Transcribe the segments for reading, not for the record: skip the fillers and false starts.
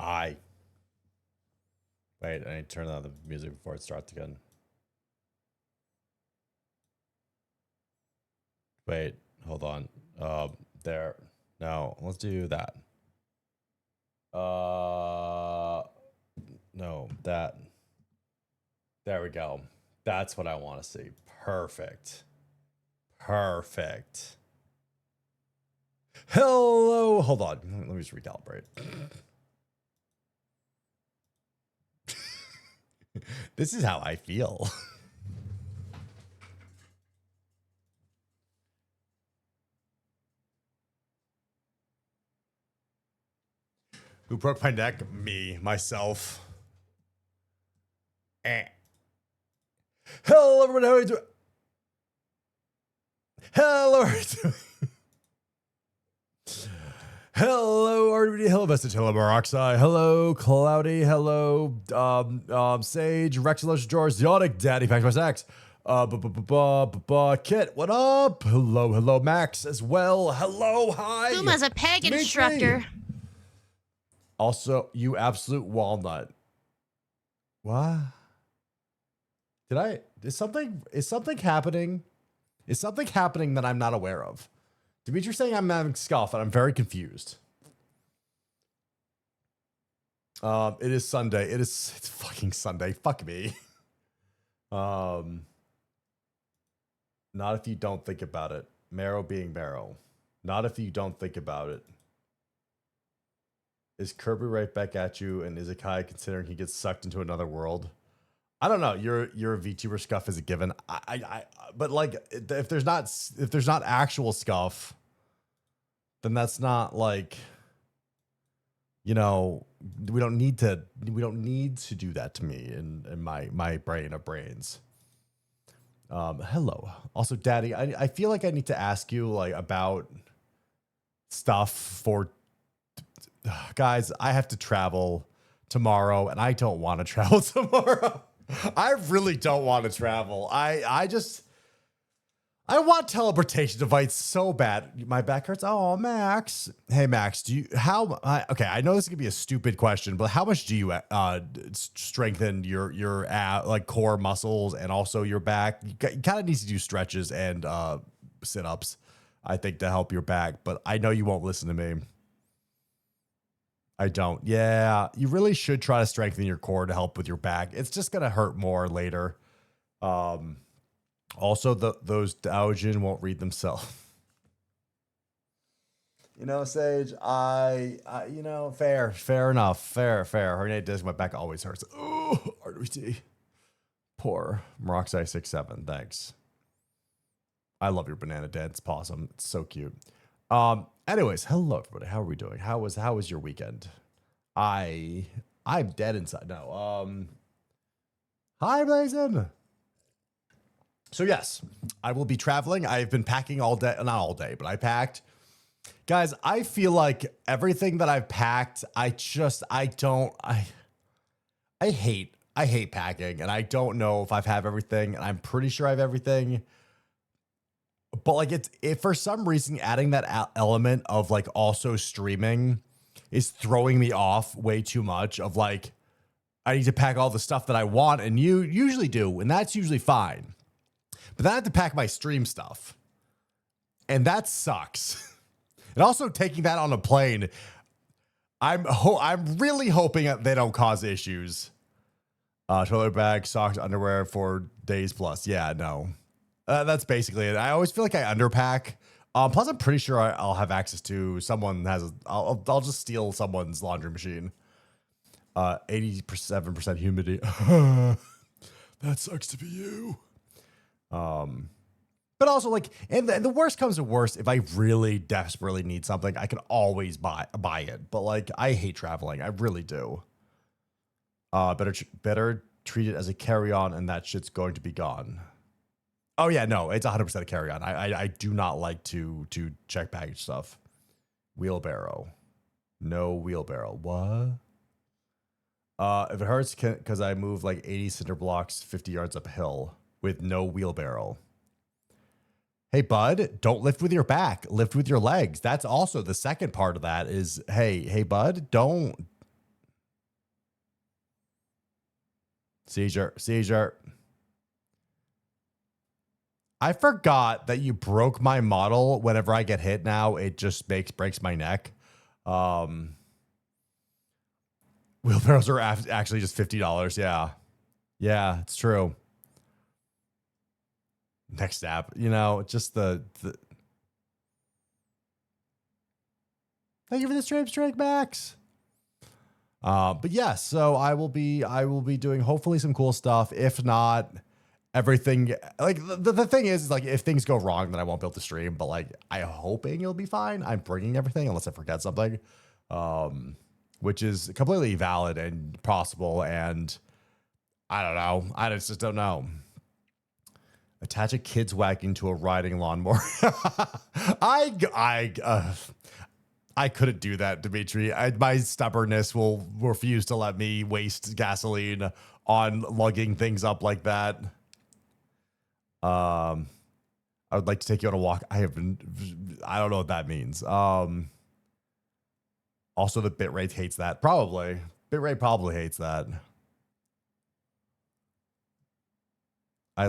Hi. Wait, I need to turn on the music before it starts again. Wait, hold on. There. No, let's do that. No, that. There we go. That's what I want to see. Perfect. Perfect. Hello. Hold on. Let me just recalibrate. This is how I feel. Who broke my neck? Me, myself. Hello, everyone. How are you doing? Hello, how are you doing? Hello, RWD. Hello, Vestige. Hello, Baroxai. Hello, Cloudy. Hello, Sage, Rexilus, George, Ziotic, Daddy, Pax by Sax. Kit, what up? Hello, Max as well. Hello, hi. Uma's a peg instructor. Also, you absolute walnut. What? Is something happening? Is something happening that I'm not aware of? Dimitri's saying I'm having scuff, and I'm very confused. It is Sunday. It's fucking Sunday. Fuck me. Not if you don't think about it. Marrow being Marrow. Not if you don't think about it. Is Kirby right back at you, and is Ikai considering he gets sucked into another world? I don't know. Your VTuber scuff is a given. But like, if there's not actual scuff, then that's not like, you know, we don't need to do that to me in my brain of brains. Hello. Also, Daddy, I feel like I need to ask you like about stuff for guys. I have to travel tomorrow, and I don't want to travel tomorrow. I really don't want to travel. I want teleportation device so bad. My back hurts. Oh, Max. Hey, Max, okay, I know this is gonna be a stupid question, but how much do you strengthen your like core muscles and also your back? You kind of need to do stretches and sit-ups, I think, to help your back, but I know you won't listen to me. I don't. Yeah, you really should try to strengthen your core to help with your back. It's just going to hurt more later. Also, those Doujin won't read themselves. You know, Sage, you know, fair enough. Fair. Herniated disc, my back always hurts. Oh, RWT. Poor Maroxai 67. Thanks. I love your banana dance possum. It's so cute. Anyways, hello everybody. How are we doing? How was your weekend? I'm dead inside. No. Hi, Blazin. So yes, I will be traveling. I've been packing all day. Not all day, but I packed. Guys, I feel like everything that I've packed, I hate packing, and I don't know if I've have everything, and I'm pretty sure I have everything. But like if for some reason adding that element of like also streaming is throwing me off way too much of like, I need to pack all the stuff that I want, and you usually do, and that's usually fine. But then I have to pack my stream stuff, and that sucks. And also taking that on a plane, I'm really hoping that they don't cause issues. Toilet bag, socks, underwear for days plus. Yeah, no. That's basically it. I always feel like I underpack. Plus, I'm pretty sure I'll have access to I'll just steal someone's laundry machine. 87% humidity. That sucks to be you. But also like, and the worst comes to worst, if I really desperately need something, I can always buy it. But like, I hate traveling. I really do. Better treat it as a carry-on, and that shit's going to be gone. Oh yeah, no, it's 100% a carry-on. I do not like to check baggage stuff. Wheelbarrow. No wheelbarrow. What? If it hurts, because I move like 80 cinder blocks 50 yards uphill with no wheelbarrow. Hey, bud, don't lift with your back. Lift with your legs. That's also the second part of that is, hey, bud, don't. Seizure. Seizure. I forgot that you broke my model. Whenever I get hit now, it just breaks my neck. Wheelbarrows are actually just $50. Yeah. Yeah, it's true. Next app, you know, just the thank you for the stream, Strike Max. But yes, so I will be doing hopefully some cool stuff. If not, everything like the thing is like if things go wrong, then I won't be able to stream. But like I'm hoping it'll be fine. I'm bringing everything unless I forget something, which is completely valid and possible. And I don't know. I just don't know. Attach a kid's wagon to a riding lawnmower. I couldn't do that, Dimitri. My stubbornness will refuse to let me waste gasoline on lugging things up like that. I would like to take you on a walk. I don't know what that means. Also, the bitrate hates that. Probably. Bitrate probably hates that. I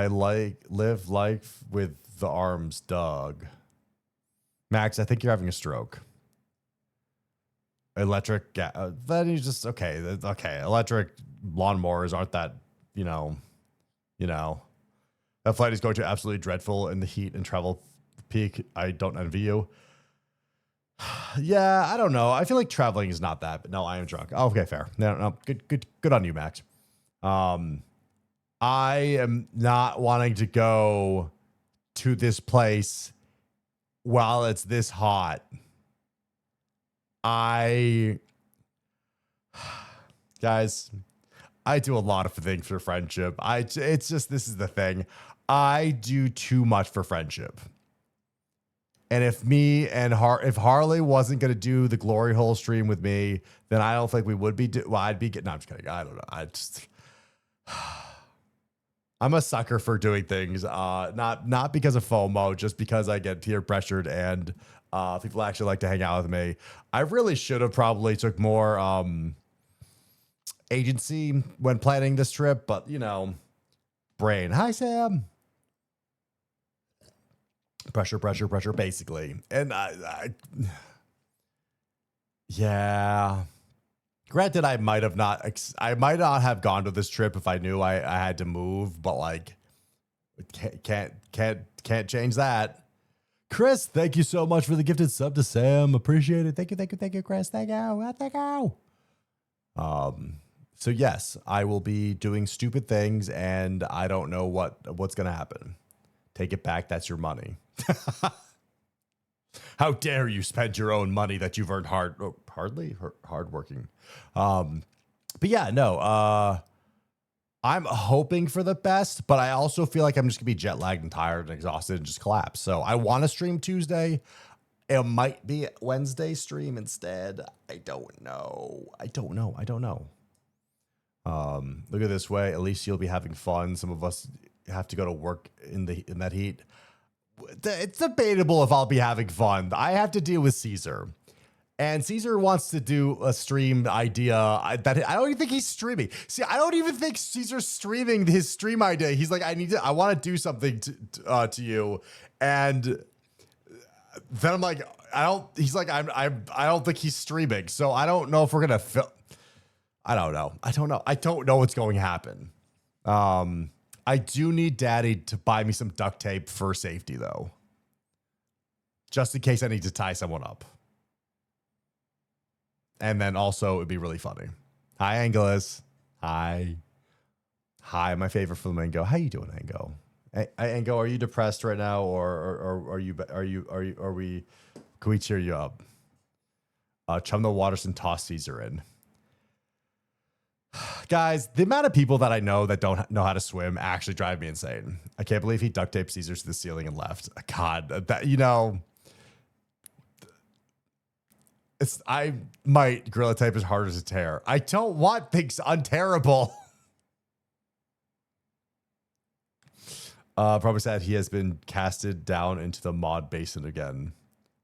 live life with the arms, Doug. Max, I think you're having a stroke. Electric, then you just okay. Electric lawnmowers aren't that, you know. That flight is going to absolutely dreadful in the heat and travel peak. I don't envy you. Yeah, I don't know. I feel like traveling is not that, but no, I am drunk. Oh, okay, fair. No, good on you, Max. I am not wanting to go to this place while it's this hot. Guys, I do a lot of things for friendship. It's just, this is the thing. I do too much for friendship. And if if Harley wasn't going to do the glory hole stream with me, then I don't think we would be, I'd be getting, no, I'm just kidding. I don't know. I'm a sucker for doing things, not because of FOMO, just because I get peer pressured and people actually like to hang out with me. I really should have probably took more agency when planning this trip, but you know, brain. Hi, Sam. Pressure, basically. And yeah. Granted, I might not have gone to this trip if I knew I had to move, but like, can't change that. Chris, thank you so much for the gifted sub to Sam. Appreciate it. Thank you, Chris. Thank you. So yes, I will be doing stupid things, and I don't know what's gonna happen. Take it back. That's your money. How dare you spend your own money that you've earned hardworking. But yeah, no, I'm hoping for the best, but I also feel like I'm just gonna be jet lagged and tired and exhausted and just collapse. So I want to stream Tuesday. It might be Wednesday stream instead. I don't know. Look at this way. At least you'll be having fun. Some of us have to go to work in that heat. It's debatable if I'll be having fun. I have to deal with Caesar. And Caesar wants to do a stream idea that I don't even think he's streaming. See, I don't even think Caesar's streaming his stream idea. He's like, I want to do something to you. And then I'm like, he's like, I don't think he's streaming. So I don't know if we're going to film. I don't know. I don't know what's going to happen. I do need Daddy to buy me some duct tape for safety, though. Just in case I need to tie someone up. And then also, it'd be really funny. Hi, Angelus. Hi, my favorite flamingo. How you doing, Ango? Ango, are you depressed right now, or are we? Can we cheer you up? Chum the Watterson toss Caesar in. Guys, the amount of people that I know that don't know how to swim actually drive me insane. I can't believe he duct taped Caesar to the ceiling and left. God, that, you know, I might gorilla type is harder to tear. I don't want things unterrible. Probably said he has been casted down into the mod basin again.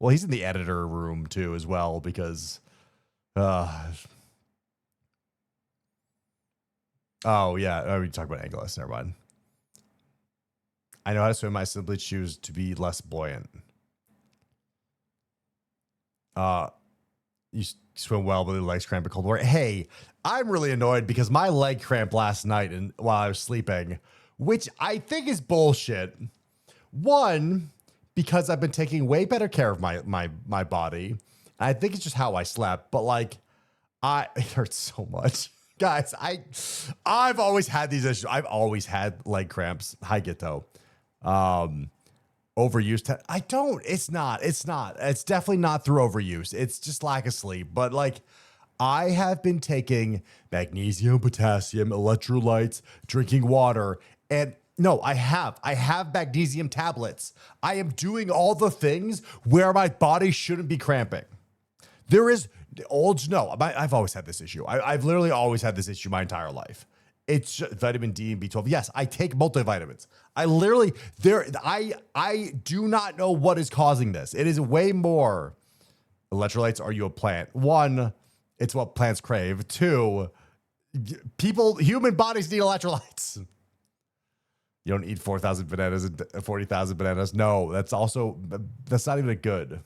Well, he's in the editor room too as well because Oh, yeah. Oh, we talk about anglers. Never mind. I know how to swim. I simply choose to be less buoyant. You swim well, but your legs cramp in cold water. Hey, I'm really annoyed because my leg cramped last night and while I was sleeping, which I think is bullshit. One, because I've been taking way better care of my body. I think it's just how I slept, but like, it hurts so much. Guys, I've always had these issues. I've always had leg cramps. Hi, Gitto. Overuse. I don't. It's not. It's definitely not through overuse. It's just lack of sleep. But like, I have been taking magnesium, potassium, electrolytes, drinking water, and no, I have magnesium tablets. I am doing all the things where my body shouldn't be cramping. There is I've always had this issue. I've literally always had this issue my entire life. It's just vitamin D and B12. Yes, I take multivitamins. I do not know what is causing this. It is way more. Electrolytes, are you a plant? One, it's what plants crave. Two, human bodies need electrolytes. You don't eat 4,000 bananas and 40,000 bananas. No, that's not even a good.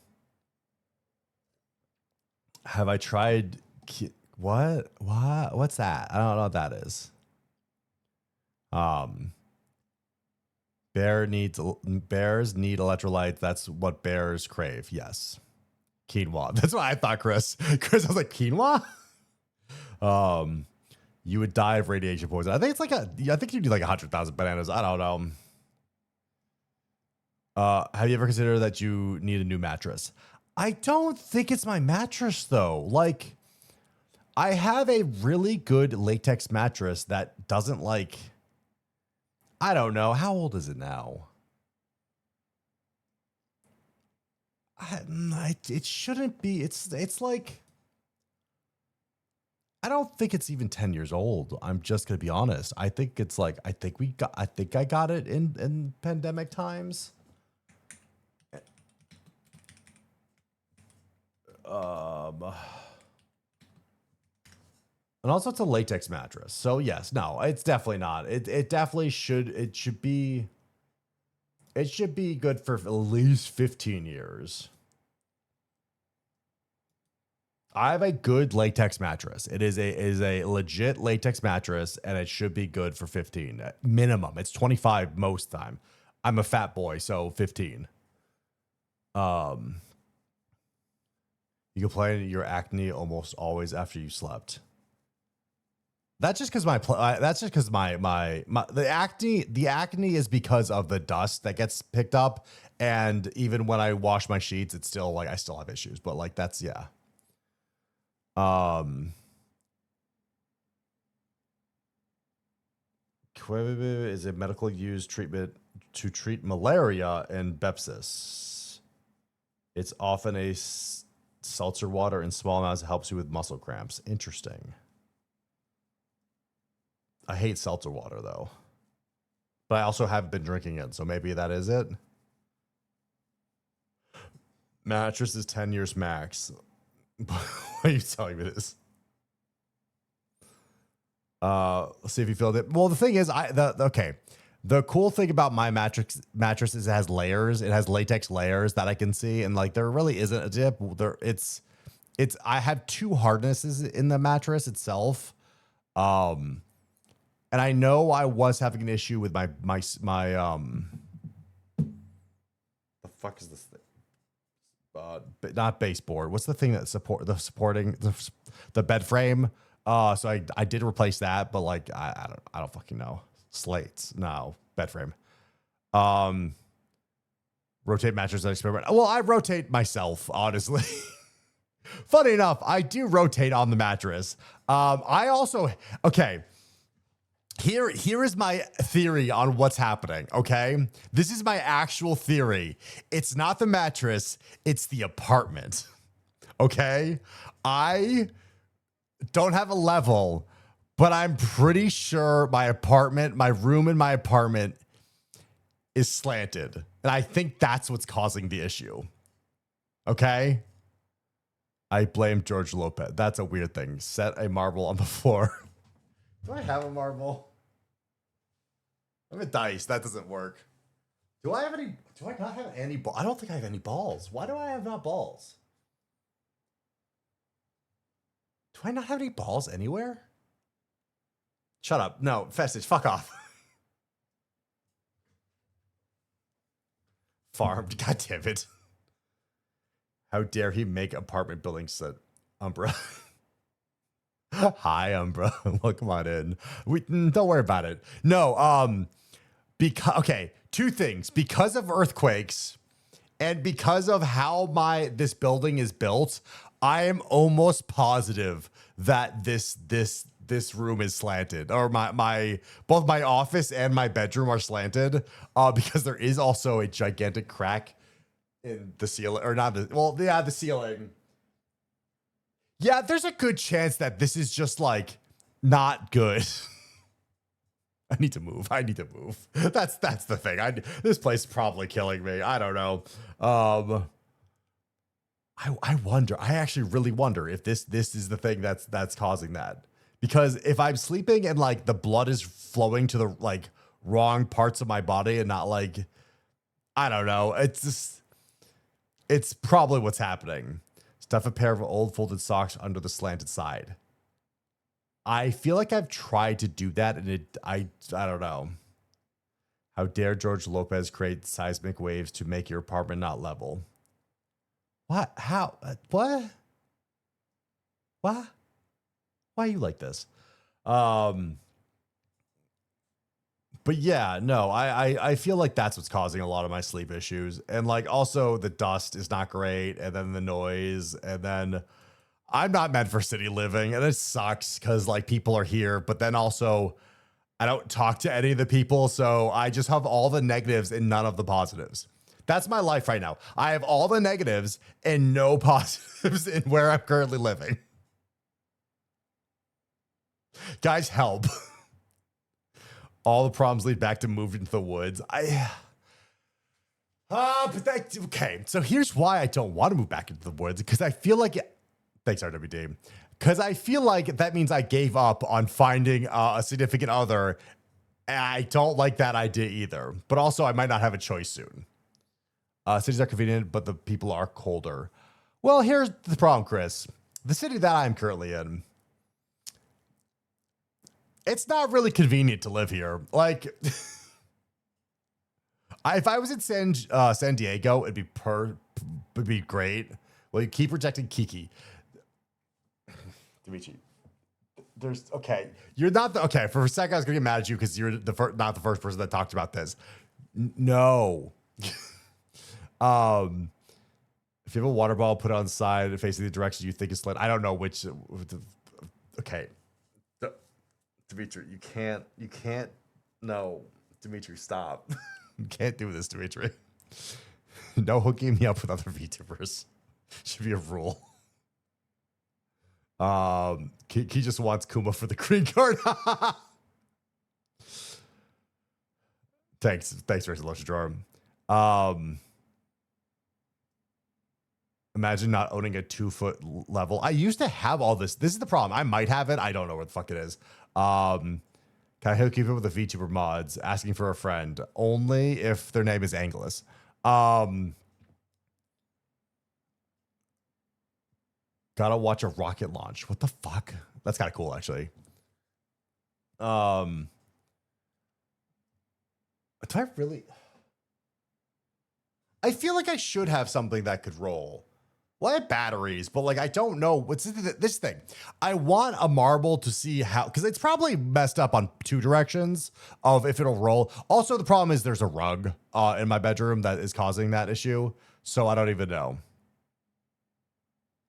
Have I tried? What? What's that? I don't know what that is. Bears need electrolytes. That's what bears crave. Yes. Quinoa. That's what I thought, Chris. I was like, quinoa? You would die of radiation poison. I think you need like 100,000 bananas. I don't know. Have you ever considered that you need a new mattress? I don't think it's my mattress though. Like, I have a really good latex mattress that doesn't like, I don't know. How old is it now? It shouldn't be. It's like, I don't think it's even 10 years old. I'm just going to be honest. I think it's like, I think I got it in pandemic times. And also it's a latex mattress. So yes, no, it's definitely not. It definitely should. It should be good for at least 15 years. I have a good latex mattress. It is a legit latex mattress, and it should be good for 15 minimum. It's 25 most time. I'm a fat boy, so 15. You complain your acne almost always after you slept. That's just because the acne is because of the dust that gets picked up, and even when I wash my sheets, it's still like I still have issues. But like that's yeah. Is a medical use treatment to treat malaria and sepsis. It's often a seltzer water in small amounts helps you with muscle cramps. Interesting. I hate seltzer water though, but I also have been drinking it, so maybe that is it. Mattress is 10 years max. What are you telling me this? Let's see if you filled it. Well, the thing is, the cool thing about my mattress is it has layers. It has latex layers that I can see, and like there really isn't a dip. I have two hardnesses in the mattress itself. And I know I was having an issue with my the fuck is this thing? Not baseboard. What's the thing that supporting the bed frame? So I did replace that, but like I don't fucking know. Slates, no, bed frame. Rotate mattress and experiment. Well, I rotate myself, honestly. Funny enough, I do rotate on the mattress. I also okay. Here is my theory on what's happening, okay? This is my actual theory. It's not the mattress, it's the apartment, okay? I don't have a level, but I'm pretty sure my room in my apartment is slanted. And I think that's what's causing the issue, okay? I blame George Lopez. That's a weird thing. Set a marble on the floor. Do I have a marble? I have a dice. That doesn't work. Do I have any? Do I not have any balls? I don't think I have any balls. Why do I have not balls? Do I not have any balls anywhere? Shut up. No, Festage, fuck off. Farmed. God damn it. How dare he make apartment buildings set Umbra. Hi, Umbra. Welcome on in. Don't worry about it. No, because okay, two things. Because of earthquakes and because of how this building is built, I am almost positive that this room is slanted, or my both my office and my bedroom are slanted, because there is also a gigantic crack in the ceiling, or not the ceiling. Yeah, there's a good chance that this is just like not good. I need to move. That's the thing. This place is probably killing me. I don't know. I wonder. I actually really wonder if this is the thing that's causing that. Because if I'm sleeping and like the blood is flowing to the like wrong parts of my body and not like, I don't know. It's probably what's happening. Stuff a pair of old folded socks under the slanted side. I feel like I've tried to do that and I don't know. How dare George Lopez create seismic waves to make your apartment not level? What? How? What? What? Why are you like this? But yeah, no, I feel like that's what's causing a lot of my sleep issues. And like also the dust is not great, and then the noise, and then I'm not meant for city living, and it sucks because like people are here, but then also I don't talk to any of the people, so I just have all the negatives and none of the positives. That's my life right now. I have all the negatives and no positives in where I'm currently living. Guys, help. All the problems lead back to moving to the woods. Okay. So here's why I don't want to move back into the woods, because I feel like thanks, RWD. Because I feel like that means I gave up on finding a significant other. And I don't like that idea either. But also, I might not have a choice soon. Cities are convenient, but the people are colder. Well, here's the problem, Chris. The city that I'm currently in, it's not really convenient to live here. Like, if I was in San Diego, it'd be great. Well, you keep rejecting Kiki. Dimitri, okay. You're not okay. For a second, I was gonna get mad at you because you're not the first person that talked about this. No. If you have a water ball, put it on the side facing the direction you think is lit. I don't know which. Okay. Dimitri, you can't. No, Dimitri, stop. You can't do this, Dimitri. No hooking me up with other VTubers. Should be a rule. He just wants Kuma for the green card. Thanks, Resolution Drawer. Imagine not owning a 2-foot level. I used to have all this. This is the problem. I might have it. I don't know where the fuck it is. Can I hook you up with the VTuber mods? Asking for a friend. Only if their name is Angelus. Gotta watch a rocket launch. What the fuck? That's kind of cool, actually. Do I really? I feel like I should have something that could roll. Well, I have batteries, but like I don't know what's this thing. I want a marble to see how, because it's probably messed up on 2 directions of if it'll roll. Also, the problem is there's a rug in my bedroom that is causing that issue, so I don't even know.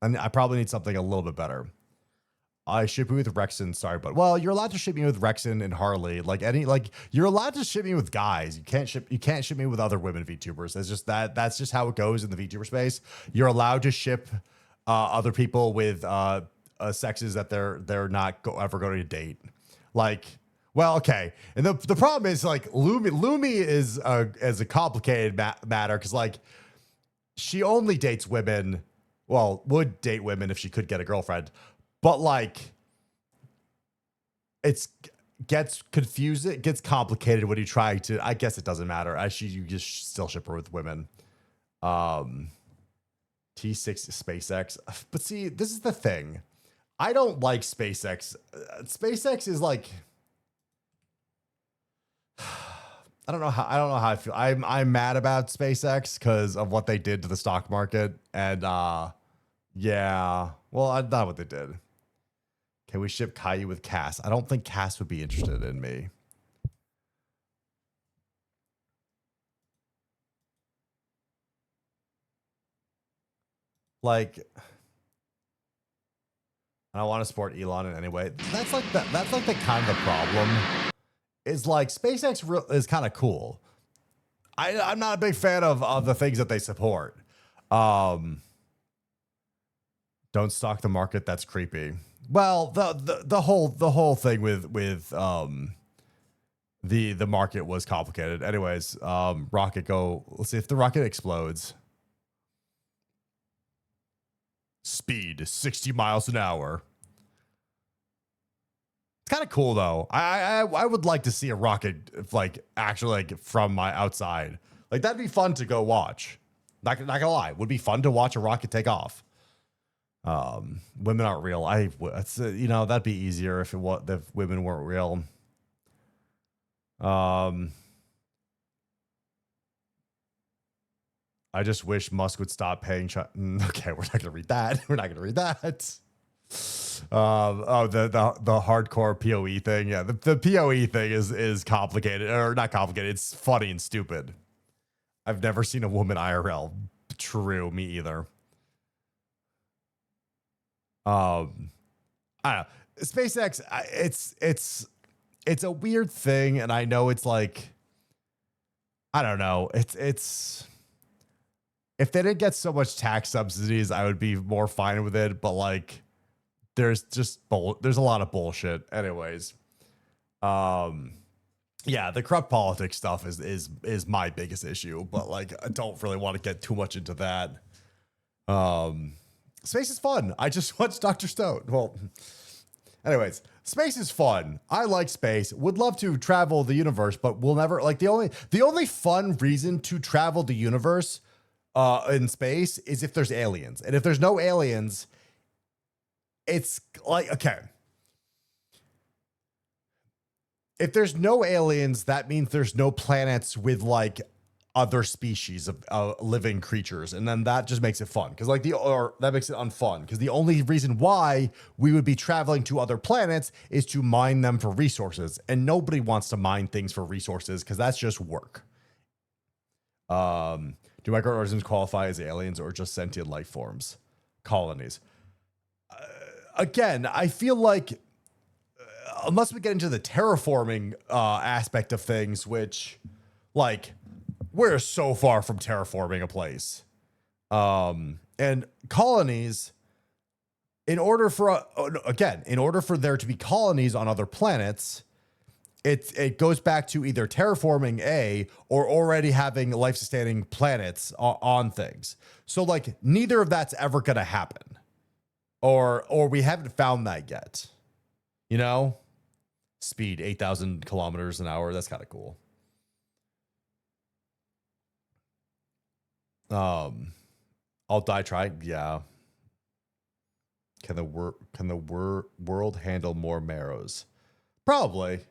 And I probably need something a little bit better. I ship you with Rexon, sorry, but well, you're allowed to ship me with Rexon and Harley. You're allowed to ship me with guys. You can't ship me with other women VTubers. That's just how it goes in the VTuber space. You're allowed to ship other people with sexes that they're not ever going to date. Like, well, okay. And the problem is like Lumi is a complicated matter because like she only dates women. Well, would date women if she could get a girlfriend. But like, it's gets confused. It gets complicated when you try to. I guess it doesn't matter. Actually, you just still ship her with women. T6 SpaceX. But see, this is the thing. I don't like SpaceX. SpaceX is like, I don't know how I feel. I'm mad about SpaceX because of what they did to the stock market. And yeah, well, not what they did. Can we ship Caillou with Cass? I don't think Cass would be interested in me. Like, I don't want to support Elon in any way. That's like the kind of the problem. Is like SpaceX is kind of cool. I'm not a big fan of the things that they support. Don't stock the market. That's creepy. Well, the whole thing with the market was complicated. Anyways, rocket go. Let's see if the rocket explodes. Speed 60 miles an hour. It's kind of cool though. I would like to see a rocket like actually like from my outside. Like that'd be fun to go watch. Not gonna lie, would be fun to watch a rocket take off. Women aren't real. It's that'd be easier if women weren't real. I just wish Musk would stop paying. Okay, we're not gonna read that. We're not gonna read that. The hardcore PoE thing. Yeah, the PoE thing is complicated or not complicated. It's funny and stupid. I've never seen a woman IRL. True, me either. I don't know. SpaceX. It's a weird thing, and I know it's like, I don't know. It's if they didn't get so much tax subsidies, I would be more fine with it. But like, there's a lot of bullshit. Anyways, yeah, the corrupt politics stuff is my biggest issue. But like, I don't really want to get too much into that. Space is fun. I just watched Dr. Stone. Well, anyways, space is fun. I like space. Would love to travel the universe, but we'll never like the only fun reason to travel the universe in space is if there's aliens. And if there's no aliens, it's like, okay. If there's no aliens, that means there's no planets with like other species of living creatures, and then that just makes it fun because that makes it unfun because the only reason why we would be traveling to other planets is to mine them for resources, and nobody wants to mine things for resources because that's just work. Do microorganisms qualify as aliens or just sentient life forms, colonies? Again, I feel like unless we get into the terraforming aspect of things, which like we're so far from terraforming a place. And colonies, in order for there to be colonies on other planets, it goes back to either terraforming or already having life-sustaining planets on things. So like neither of that's ever going to happen. Or we haven't found that yet. You know? Speed 8,000 kilometers an hour. That's kind of cool. I'll die trying. Yeah. Can the world handle more marrows? Probably.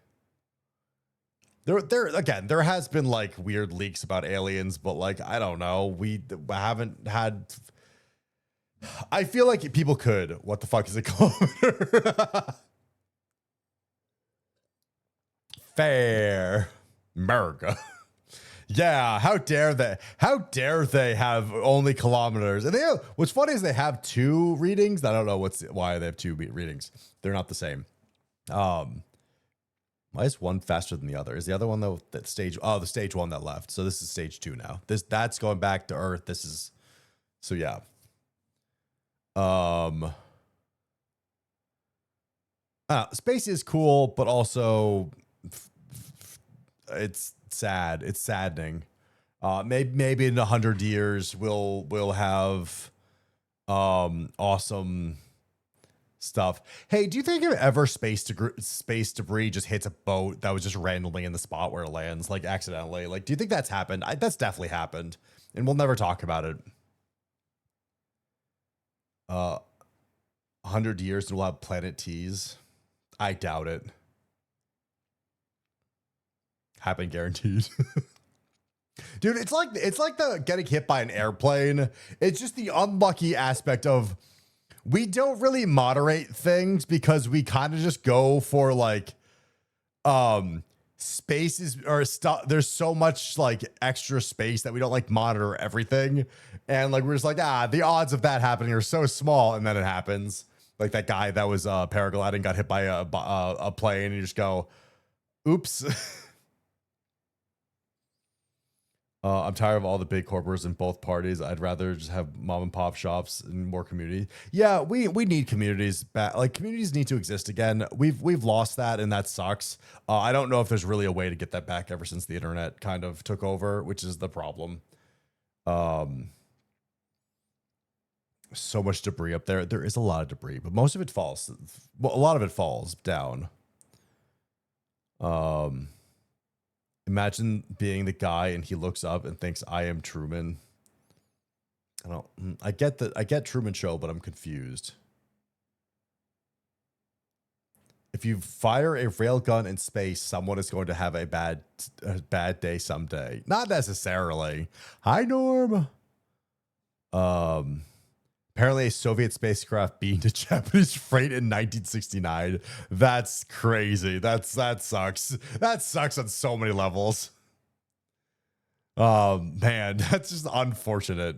There has been like weird leaks about aliens, but like I don't know. We haven't had. I feel like people could. What the fuck is a kilometer? Fair, America. Yeah, how dare they? How dare they have only kilometers? And what's funny is they have two readings. I don't know why they have two readings. They're not the same. Why is one faster than the other? Is the other one though the stage one that left? So this is stage 2 now. That's going back to Earth. This is so yeah. Space is cool, but also it's sad. It's saddening. Maybe in 100 years we'll have awesome stuff. Hey, do you think if ever space debris just hits a boat that was just randomly in the spot where it lands, like accidentally? Like, do you think that's happened? That's definitely happened, and we'll never talk about it. 100 years and we'll have planet T's. I doubt it. Happen guaranteed. Dude, it's like the getting hit by an airplane. It's just the unlucky aspect of we don't really moderate things because we kind of just go for like spaces or stuff. There's so much like extra space that we don't like monitor everything. And like we're just like, the odds of that happening are so small, and then it happens. Like that guy that was paragliding got hit by a plane, and you just go, oops. I'm tired of all the big corporates in both parties. I'd rather just have mom and pop shops and more community. Yeah, we need communities back. Like communities need to exist again. We've lost that, and that sucks. I don't know if there's really a way to get that back ever since the internet kind of took over, which is the problem. So much debris up there. There is a lot of debris, but most of it falls. Well, a lot of it falls down. Imagine being the guy and he looks up and thinks, I am Truman. I get Truman Show, but I'm confused. If you fire a railgun in space, someone is going to have a bad day someday. Not necessarily. Hi, Norm. Apparently a Soviet spacecraft beamed a Japanese freight in 1969. That's crazy. That sucks. That sucks on so many levels. Man, that's just unfortunate.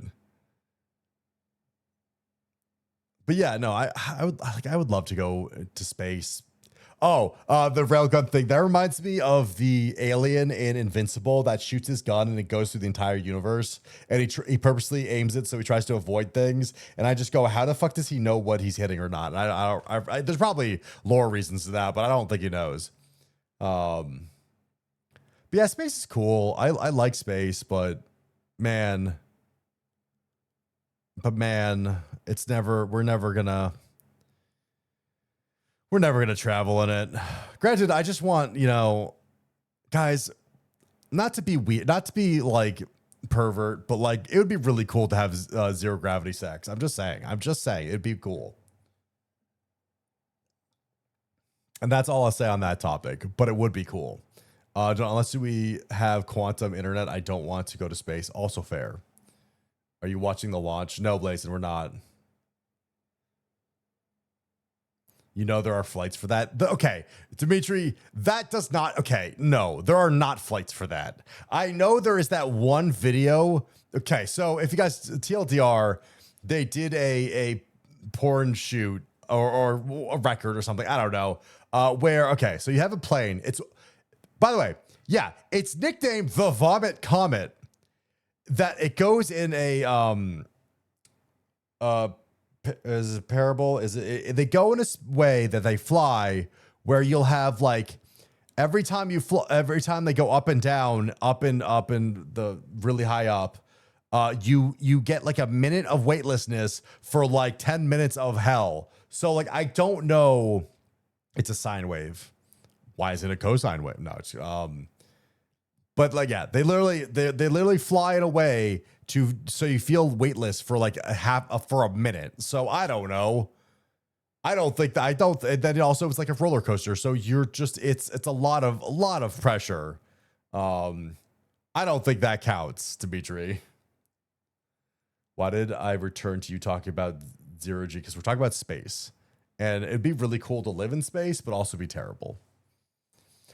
But yeah, no, I would love to go to space. Oh, the railgun thing. That reminds me of the alien in Invincible that shoots his gun and it goes through the entire universe. And he purposely aims it so he tries to avoid things. And I just go, how the fuck does he know what he's hitting or not? And there's probably lore reasons to that, but I don't think he knows. But yeah, space is cool. I like space, but man, it's never. We're never gonna travel in it. Granted, I just want, guys, not to be weird, not to be like pervert, but like it would be really cool to have zero gravity sex. I'm just saying it'd be cool. And that's all I'll say on that topic, but it would be cool. Unless we have quantum internet, I don't want to go to space. Also fair. Are you watching the launch? No, Blazin, we're not. There are flights for that. Okay, Dimitri, that does not. Okay, no, there are not flights for that. I know there is that one video. Okay, so if you guys, TLDR, they did a porn shoot or a record or something. I don't know. Where, okay, so you have a plane. It's, by the way, yeah, it's nicknamed the Vomit Comet. That it goes in a, is it a parable? Is it they go in a way that they fly where you'll have like every time they go up and down, up and the really high up, you get like a minute of weightlessness for like 10 minutes of hell. So like I don't know, it's a sine wave. Why is it a cosine wave? No, it's but like yeah, they literally fly in a way so you feel weightless for like for a minute. So I don't know. I don't think that then it also it's like a roller coaster. So you're just it's a lot of pressure. I don't think that counts, Dimitri. Why did I return to you talking about zero G? Because we're talking about space. And it'd be really cool to live in space, but also be terrible.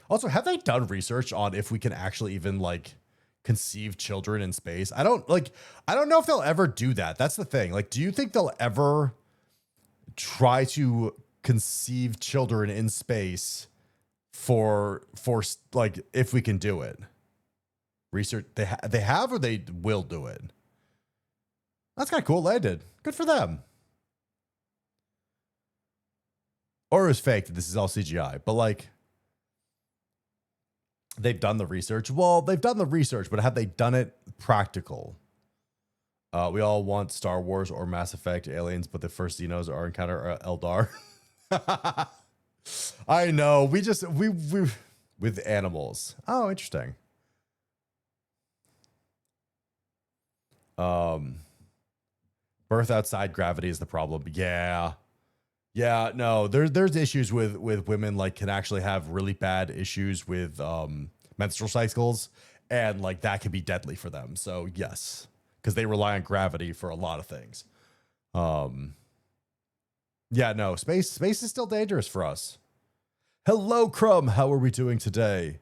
Also, have they done research on if we can actually even like conceive children in space? I don't know if they'll ever do that. That's the thing. Like, do you think they'll ever try to conceive children in space for like if we can do it? Research they have or they will do it. That's kind of cool. They did. Good for them. Or it was fake that this is all CGI, but like they've done the research. Well, they've done the research, but have they done it practical? We all want Star Wars or Mass Effect aliens, but the first Xenos are encounter Eldar. I know. We with animals. Oh, interesting. Birth outside gravity is the problem. Yeah. Yeah, no, there's issues with women like can actually have really bad issues with menstrual cycles, and like that can be deadly for them. So yes, because they rely on gravity for a lot of things. Um, yeah, no, space is still dangerous for us. Hello, Crumb. How are we doing today?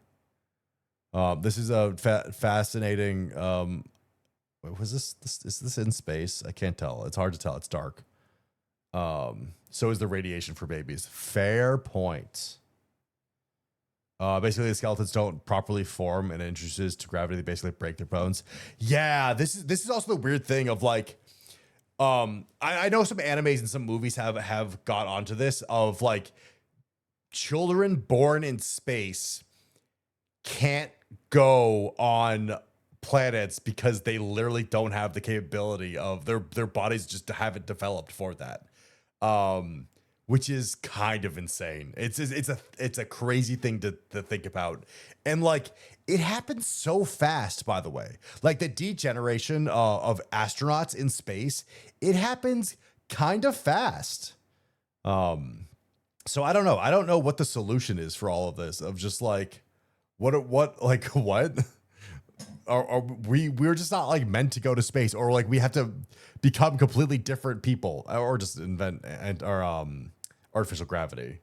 This is a fascinating. Was this is this in space? I can't tell. It's hard to tell. It's dark. So is the radiation for babies. Fair point. Basically, the skeletons don't properly form and introduces to gravity. They basically break their bones. Yeah, this is also the weird thing of like, I know some animes and some movies have got onto this of like children born in space can't go on planets because they literally don't have the capability of their bodies just haven't developed for that. Which is kind of insane. It's a crazy thing to think about. And like it happens so fast, by the way. Like the degeneration of astronauts in space, it happens kind of fast. So I don't know. I don't know what the solution is for all of this of just like what like what? Are we're just not like meant to go to space, or like we have to become completely different people, or just invent and or artificial gravity.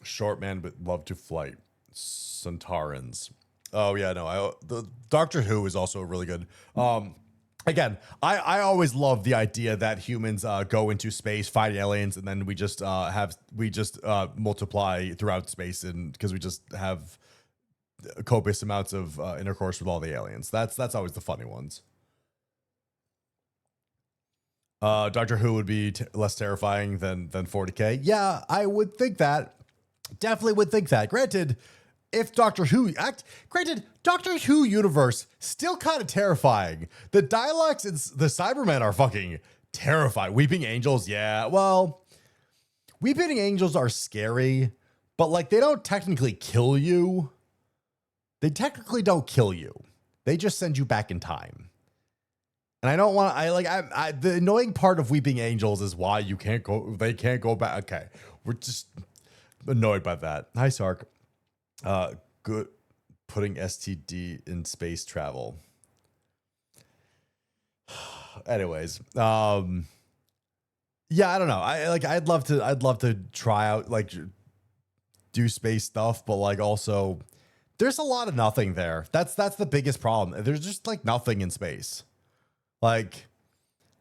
Short man but love to flight. Centaurans. Oh yeah, no. The Doctor Who is also really good. Again, I always love the idea that humans go into space, fight aliens, and then we just multiply throughout space, and because we just have copious amounts of intercourse with all the aliens. That's always the funny ones. Doctor Who would be less terrifying than 40K. Yeah, I would think that. Definitely would think that. Granted, Doctor Who universe still kind of terrifying. The Dialects and the Cybermen are fucking terrifying. Weeping Angels, yeah. Well, Weeping Angels are scary, but like they don't technically kill you. They technically don't kill you. They just send you back in time. And I don't want to, the annoying part of Weeping Angels is why they can't go back. Okay. We're just annoyed by that. Hi, Sark. Good. Putting STD in space travel. Anyways, yeah, I don't know. I'd love to try out like do space stuff, but like also there's a lot of nothing there. That's the biggest problem. There's just like nothing in space. Like,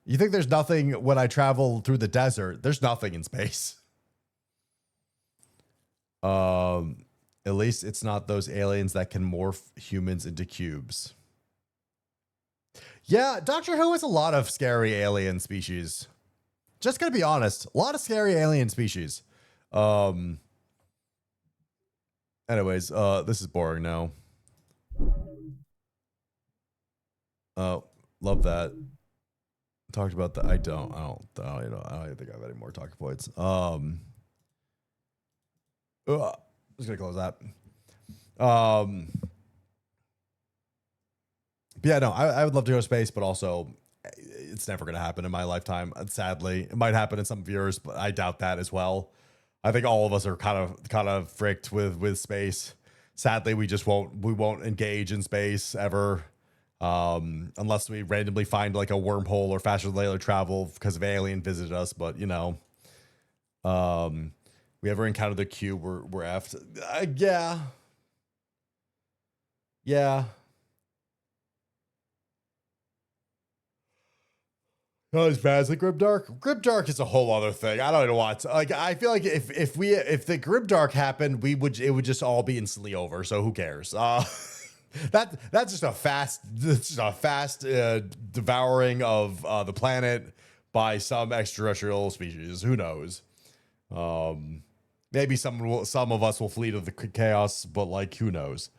you think there's nothing when I travel through the desert? There's nothing in space. At least it's not those aliens that can morph humans into cubes. Yeah, Doctor Who has a lot of scary alien species. Just gonna be honest, a lot of scary alien species. Anyways, this is boring now. Love that. Talked about that. I don't even think I have any more talking points. I'm just gonna close that. But yeah, no, I would love to go to space, but also it's never gonna happen in my lifetime. Sadly, it might happen in some viewers, but I doubt that as well. I think all of us are kind of fricked with space. Sadly, we won't engage in space ever. Unless we randomly find like a wormhole or faster than later travel because of alien visited us, but you know, we ever encounter the cube, we're effed. Yeah. Not as bad as the Grimdark. Grimdark is a whole other thing. I don't know what. Like, I feel like if the Grimdark happened, it would just all be instantly over. So who cares? That's just a fast devouring of the planet by some extraterrestrial species. Who knows? Maybe some of us will flee to the chaos, but like who knows?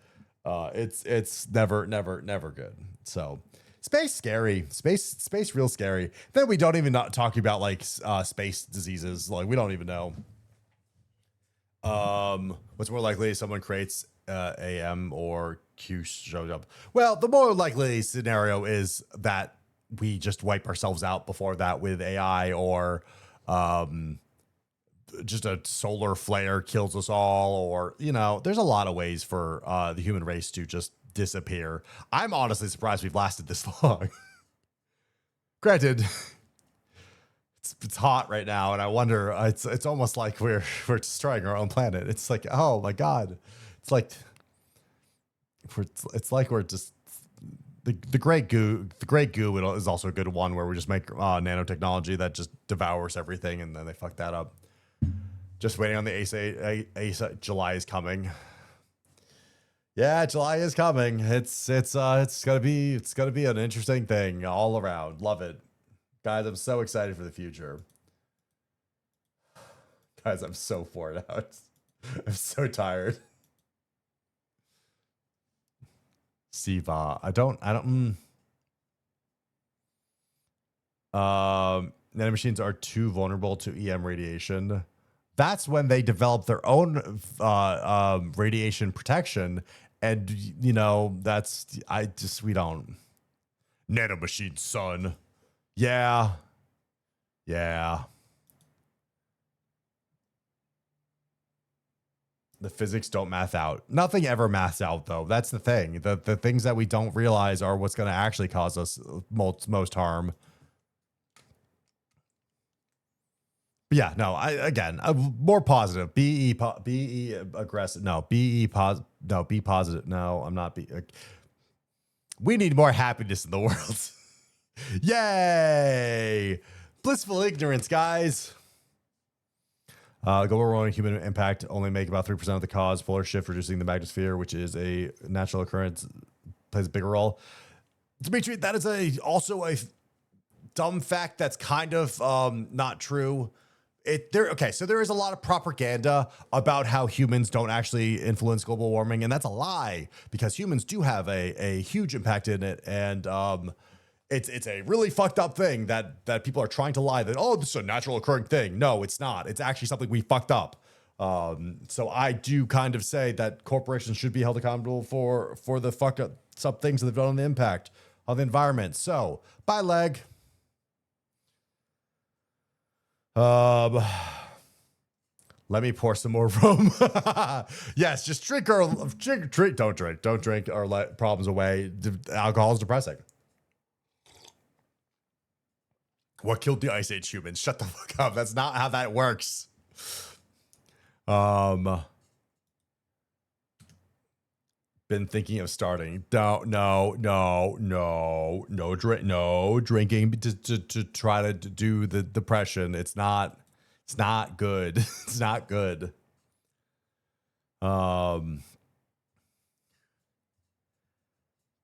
It's never good. So Space scary. Space real scary. Then we don't even not talking about like space diseases. Like we don't even know. What's more likely someone creates AM or Q shows up? Well, the more likely scenario is that we just wipe ourselves out before that with AI, or just a solar flare kills us all, or there's a lot of ways for the human race to just disappear. I'm honestly surprised we've lasted this long. Granted, it's hot right now, and I wonder. It's almost like we're destroying our own planet. It's like, oh my god, it's like we're just the great goo. The great goo is also a good one where we just make nanotechnology that just devours everything, and then they fuck that up. Just waiting on the ACE. July is coming. Yeah, July is coming. It's gonna be an interesting thing all around. Love it. Guys, I'm so excited for the future. Guys, I'm so bored out. I'm so tired. Siva. I don't nanomachines are too vulnerable to EM radiation. That's when they develop their own radiation protection. And we don't. Nanomachine, son. Yeah. The physics don't math out. Nothing ever maths out, though. That's the thing. The things that we don't realize are what's going to actually cause us most harm. But yeah, no. I'm more positive. Be aggressive. No, be positive. No, be positive. No, I'm not. We need more happiness in the world. Yay! Blissful ignorance, guys. Global warming, human impact only make about 3% of the cause. Polar shift reducing the magnetosphere, which is a natural occurrence, plays a bigger role. Dimitri, that is also a dumb fact that's kind of not true. So there is a lot of propaganda about how humans don't actually influence global warming, and that's a lie, because humans do have a huge impact in it, and it's a really fucked up thing that people are trying to lie that, oh, this is a natural occurring thing. No, it's not. It's actually something we fucked up. So I do kind of say that corporations should be held accountable for the fucked up some things that they've done on the impact on the environment. So bye, leg. Let me pour some more rum. Yes, just drink. Don't drink or let problems away. Alcohol is depressing. What killed the Ice Age humans? Shut the fuck up. That's not how that works. Been thinking of starting. No drinking to try to do the depression. It's not good. It's not good. But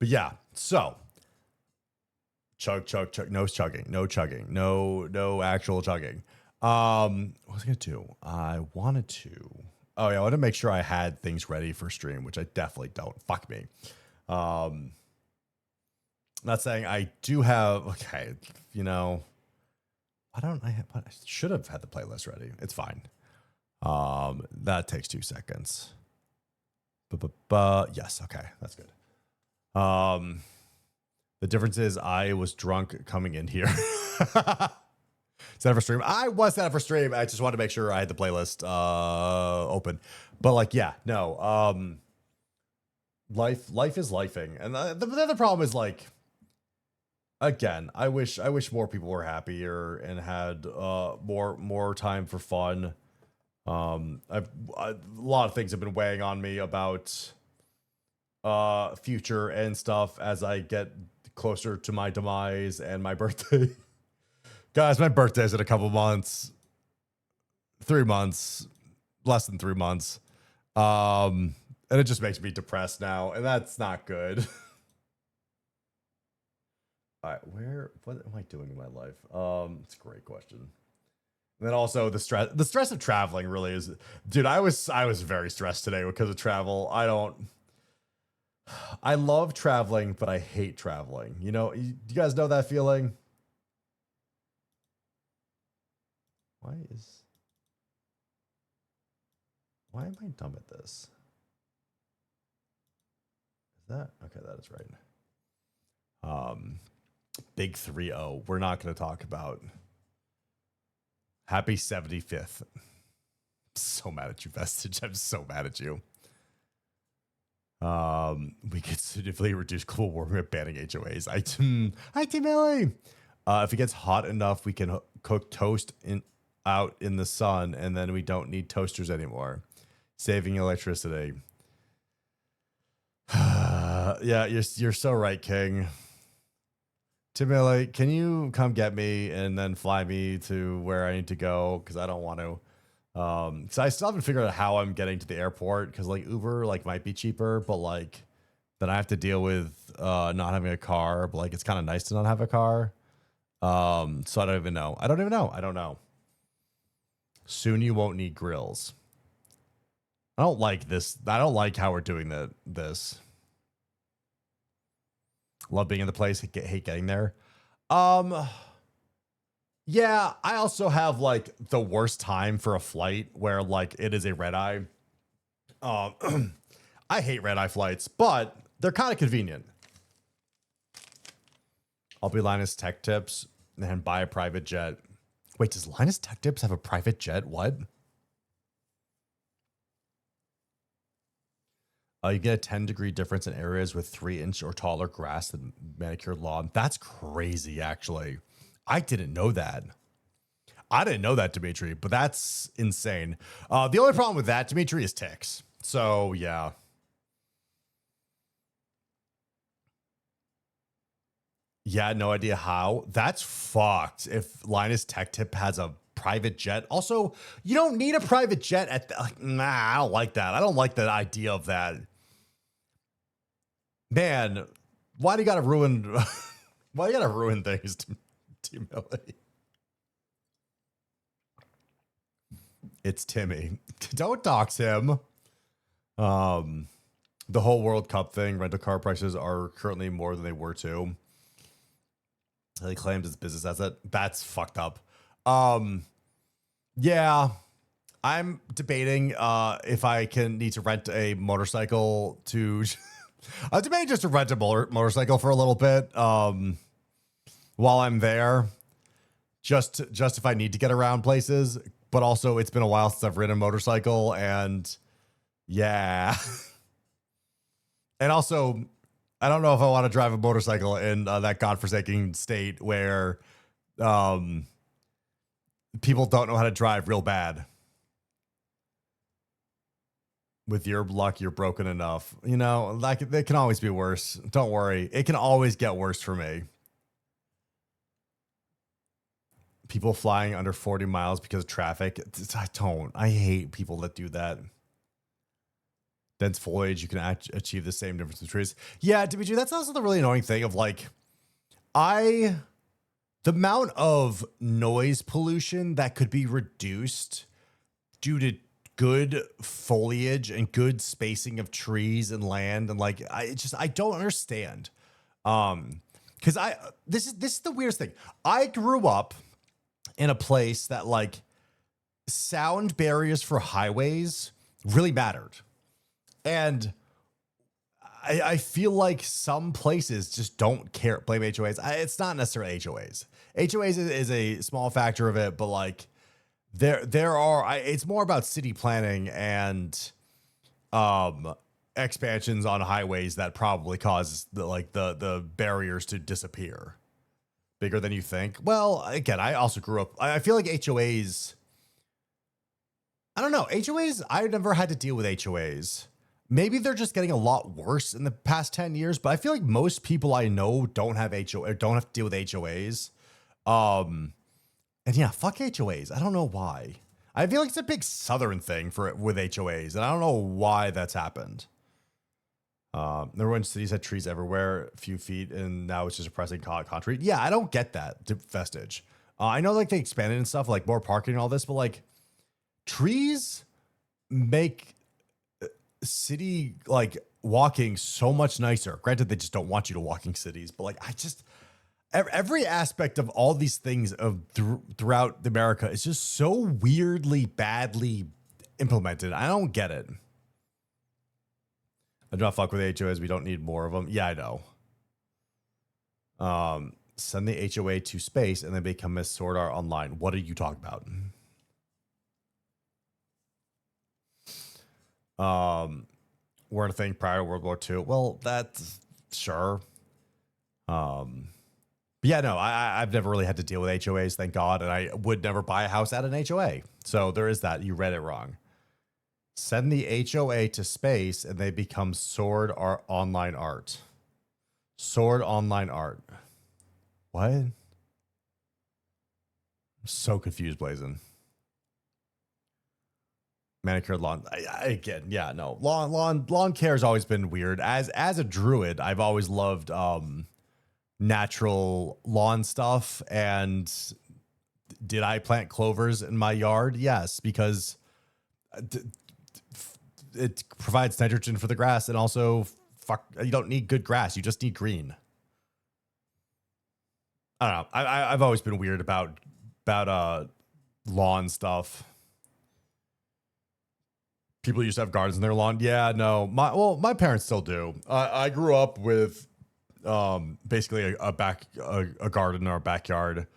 yeah, so chug, no chugging, no actual chugging. What was I gonna do? I wanted to make sure I had things ready for stream, which I definitely don't. Fuck me. Not saying I do have. Okay, why don't I have? I should have had the playlist ready. It's fine. That takes 2 seconds. Yes, okay, that's good. The difference is I was drunk coming in here. Set up for stream. I was set up for stream. I just wanted to make sure I had the playlist open. But life is lifing, and the other problem is again, I wish more people were happier and had more time for fun. A lot of things have been weighing on me about future and stuff as I get closer to my demise and my birthday. Guys, my birthday's in a couple months. 3 months. Less than 3 months. And it just makes me depressed now, and that's not good. All right, what am I doing in my life? It's a great question. And then also the stress of traveling really is, dude, I was very stressed today because of travel. I love traveling, but I hate traveling. You know, you guys know that feeling? Why am I dumb at this? Is that okay? That is right. Big 3-0. We're not going to talk about happy 75th. So mad at you, Vestige. I'm so mad at you. We could significantly reduce global warming by banning HOAs. Hi, Timmy. If it gets hot enough, we can cook toast out in the sun, and then we don't need toasters anymore, saving electricity. Yeah, you're so right, King. Timmy, can you come get me and then fly me to where I need to go? Because I don't want to. So I still haven't figured out how I'm getting to the airport, because like Uber might be cheaper, but like then I have to deal with not having a car. But like it's kind of nice to not have a car. So I don't even know. I don't know. Soon you won't need grills. I don't like this. I don't like how we're doing this. Love being in the place. Hate getting there. Yeah, I also have like the worst time for a flight where like it is a red eye. I hate red eye flights, but they're kind of convenient. I'll be Linus Tech Tips and buy a private jet. Wait, does Linus Tech Tips have a private jet? What? You get a 10-degree difference in areas with 3-inch or taller grass than manicured lawn. That's crazy, actually. I didn't know that. I didn't know that, Dimitri, but that's insane. The only problem with that, Dimitri, is ticks. So, yeah. Yeah, no idea how. That's fucked if Linus Tech Tip has a private jet. Also, you don't need a private jet at nah, I don't like that. I don't like the idea of that. Man, why do you gotta ruin why you gotta ruin things, Team Millie? It's Timmy. Don't dox him. The whole World Cup thing, rental car prices are currently more than they were too. He claims his business asset. That's fucked up. Yeah. I'm debating if I need to rent a motorcycle to I'm debating just to rent a motorcycle for a little bit while I'm there. Just if I need to get around places, but also it's been a while since I've ridden a motorcycle, and yeah. And also, I don't know if I want to drive a motorcycle in that godforsaken state where people don't know how to drive real bad. With your luck, you're broken enough. You know, like it can always be worse. Don't worry. It can always get worse for me. People flying under 40 miles because of traffic. I hate people that do that. Dense foliage, you can achieve the same difference in trees. Yeah, Dimitri, that's also the really annoying thing of like, the amount of noise pollution that could be reduced due to good foliage and good spacing of trees and land, and like I don't understand. Because this is the weirdest thing. I grew up in a place that like sound barriers for highways really mattered, and I feel like some places just don't care. Blame HOAs. It's not necessarily HOAs. HOAs is a small factor of it, but like it's more about city planning and expansions on highways that probably cause the barriers to disappear bigger than you think. Well, again, I also grew up. I feel like HOAs. I don't know. HOAs. I never had to deal with HOAs. Maybe they're just getting a lot worse in the past 10 years, but I feel like most people I know don't have have to deal with HOAs. And yeah, fuck HOAs. I don't know why. I feel like it's a big Southern thing with HOAs, and I don't know why that's happened. Remember when cities had trees everywhere, a few feet, and now it's just a pressing concrete? Yeah, I don't get that, Vestige. I know like they expanded and stuff, like more parking and all this, but like trees make city like walking so much nicer. Granted, they just don't want you to walk in cities, but like every aspect of all these things of throughout America is just so weirdly badly implemented. I don't get it. I do not fuck with HOAs. We don't need more of them. Yeah, I know. Send the HOA to space and then become Miss Sword Art Online. What are you talking about? Weren't a thing prior to World War II. Well, that's sure. But yeah, no, I've never really had to deal with HOAs, thank God, and I would never buy a house at an HOA. So there is that. You read it wrong. Send the HOA to space and they become Sword Art Online Art. Sword Online Art. What? I'm so confused, Blazin. Manicured lawn. Again, yeah, no. Lawn care has always been weird. As a druid, I've always loved natural lawn stuff. And did I plant clovers in my yard? Yes, because it provides nitrogen for the grass, and also you don't need good grass. You just need green. I don't know. I've always been weird about lawn stuff. People used to have gardens in their lawn. Yeah, no. My parents still do. I grew up with basically a garden in our backyard.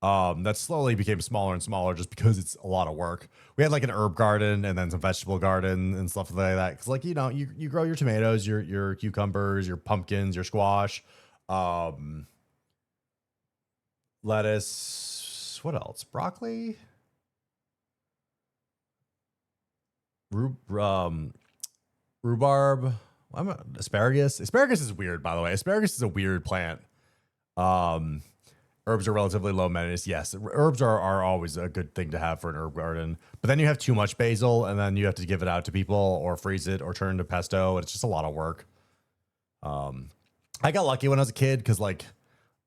That slowly became smaller and smaller just because it's a lot of work. We had like an herb garden and then some vegetable garden and stuff like that. Cause like, you know, you grow your tomatoes, your cucumbers, your pumpkins, your squash, lettuce, what else? Broccoli, rhubarb, asparagus. Asparagus is weird, by the way. Asparagus is a weird plant. Herbs are relatively low maintenance. Yes, herbs are always a good thing to have for an herb garden. But then you have too much basil, and then you have to give it out to people or freeze it or turn it into pesto. It's just a lot of work. I got lucky when I was a kid because like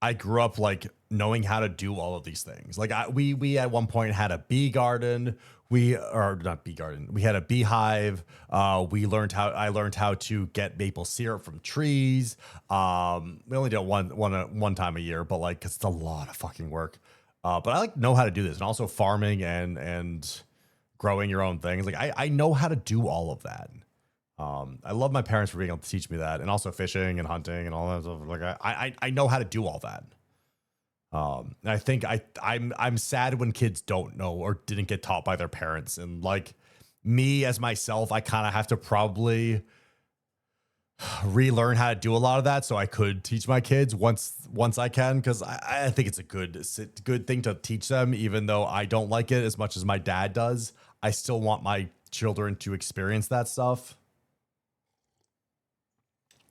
I grew up like knowing how to do all of these things. Like we at one point had a bee garden. We had a beehive. I learned how to get maple syrup from trees. We only did it one time a year, but like, 'cause it's a lot of fucking work. But I like know how to do this, and also farming and growing your own things. Like I know how to do all of that. I love my parents for being able to teach me that, and also fishing and hunting and all that stuff. Like I know how to do all that. And I think I'm sad when kids don't know or didn't get taught by their parents. And like me as myself, I kind of have to probably relearn how to do a lot of that so I could teach my kids once I can, because I think it's a good thing to teach them, even though I don't like it as much as my dad does. I still want my children to experience that stuff.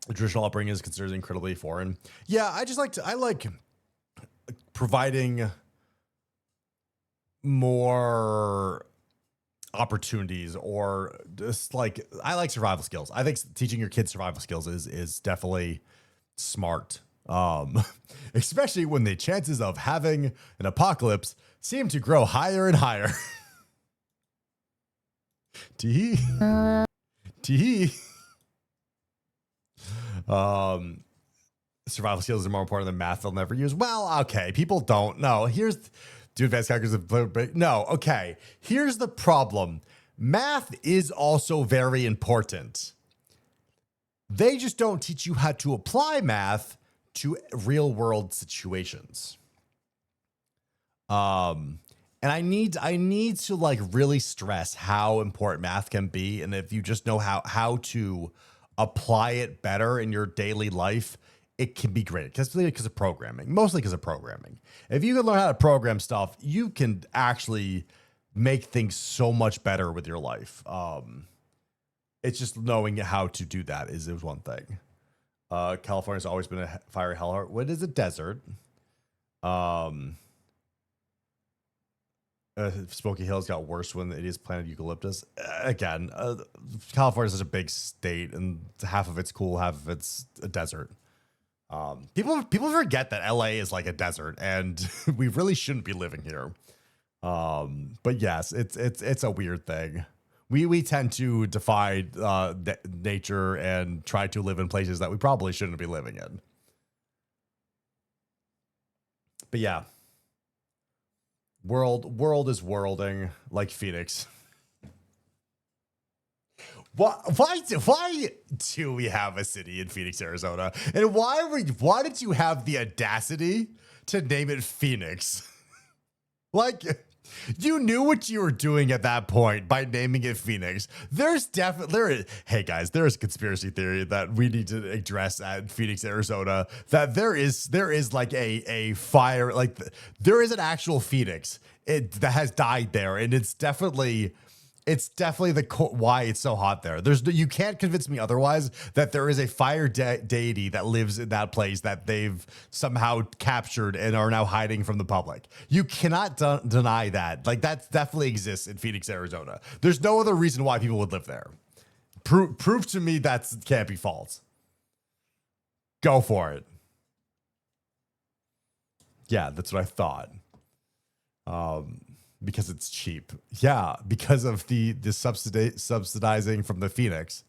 The traditional upbringing is considered incredibly foreign. Yeah, I like providing more opportunities, or just like I like survival skills. I think teaching your kids survival skills is definitely smart. Especially when the chances of having an apocalypse seem to grow higher and higher. Tee. Tee. Survival skills are more important than math they'll never use. Well, okay, people don't know. Do advanced calculus. No, okay. Here's the problem. Math is also very important. They just don't teach you how to apply math to real world situations. And I need to like really stress how important math can be, and if you just know how to apply it better in your daily life, it can be great. Because of programming, mostly because of programming. If you can learn how to program stuff, you can actually make things so much better with your life. It's just knowing how to do that is one thing. California's always been a fiery hellhole. What is a desert? Smoky Hills got worse when it is planted eucalyptus. Again, California is such a big state, and half of it's cool, half of it's a desert. People forget that LA is like a desert, and we really shouldn't be living here. But yes, it's a weird thing. We tend to defy nature and try to live in places that we probably shouldn't be living in. But yeah, world is worlding like Phoenix. Why do we have a city in Phoenix, Arizona? And why did you have the audacity to name it Phoenix? Like, you knew what you were doing at that point by naming it Phoenix. Hey guys, there is a conspiracy theory that we need to address at Phoenix, Arizona, that there is like a fire, like there is an actual Phoenix that has died there, and it's definitely why it's so hot there. You can't convince me otherwise that there is a fire deity that lives in that place that they've somehow captured and are now hiding from the public. You cannot deny that. Like, that definitely exists in Phoenix, Arizona. There's no other reason why people would live there. Prove to me that can't be false. Go for it. Yeah, that's what I thought. Because it's cheap. Yeah, because of the subsidizing from the Phoenix.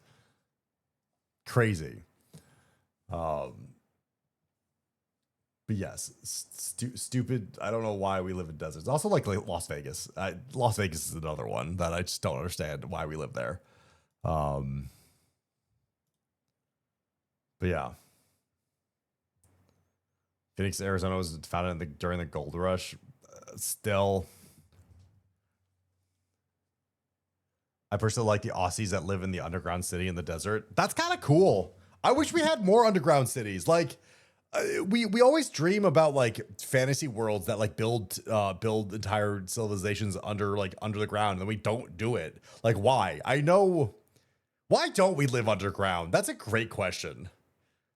Crazy. But yes, stupid. I don't know why we live in deserts. Also, like Las Vegas. Las Vegas is another one that I just don't understand why we live there. But yeah. Phoenix, Arizona was founded during the gold rush. Still, I personally like the Aussies that live in the underground city in the desert. That's kind of cool. I wish we had more underground cities. Like, we always dream about like fantasy worlds that like build entire civilizations under the ground, and then we don't do it. Like, why? Why don't we live underground? That's a great question.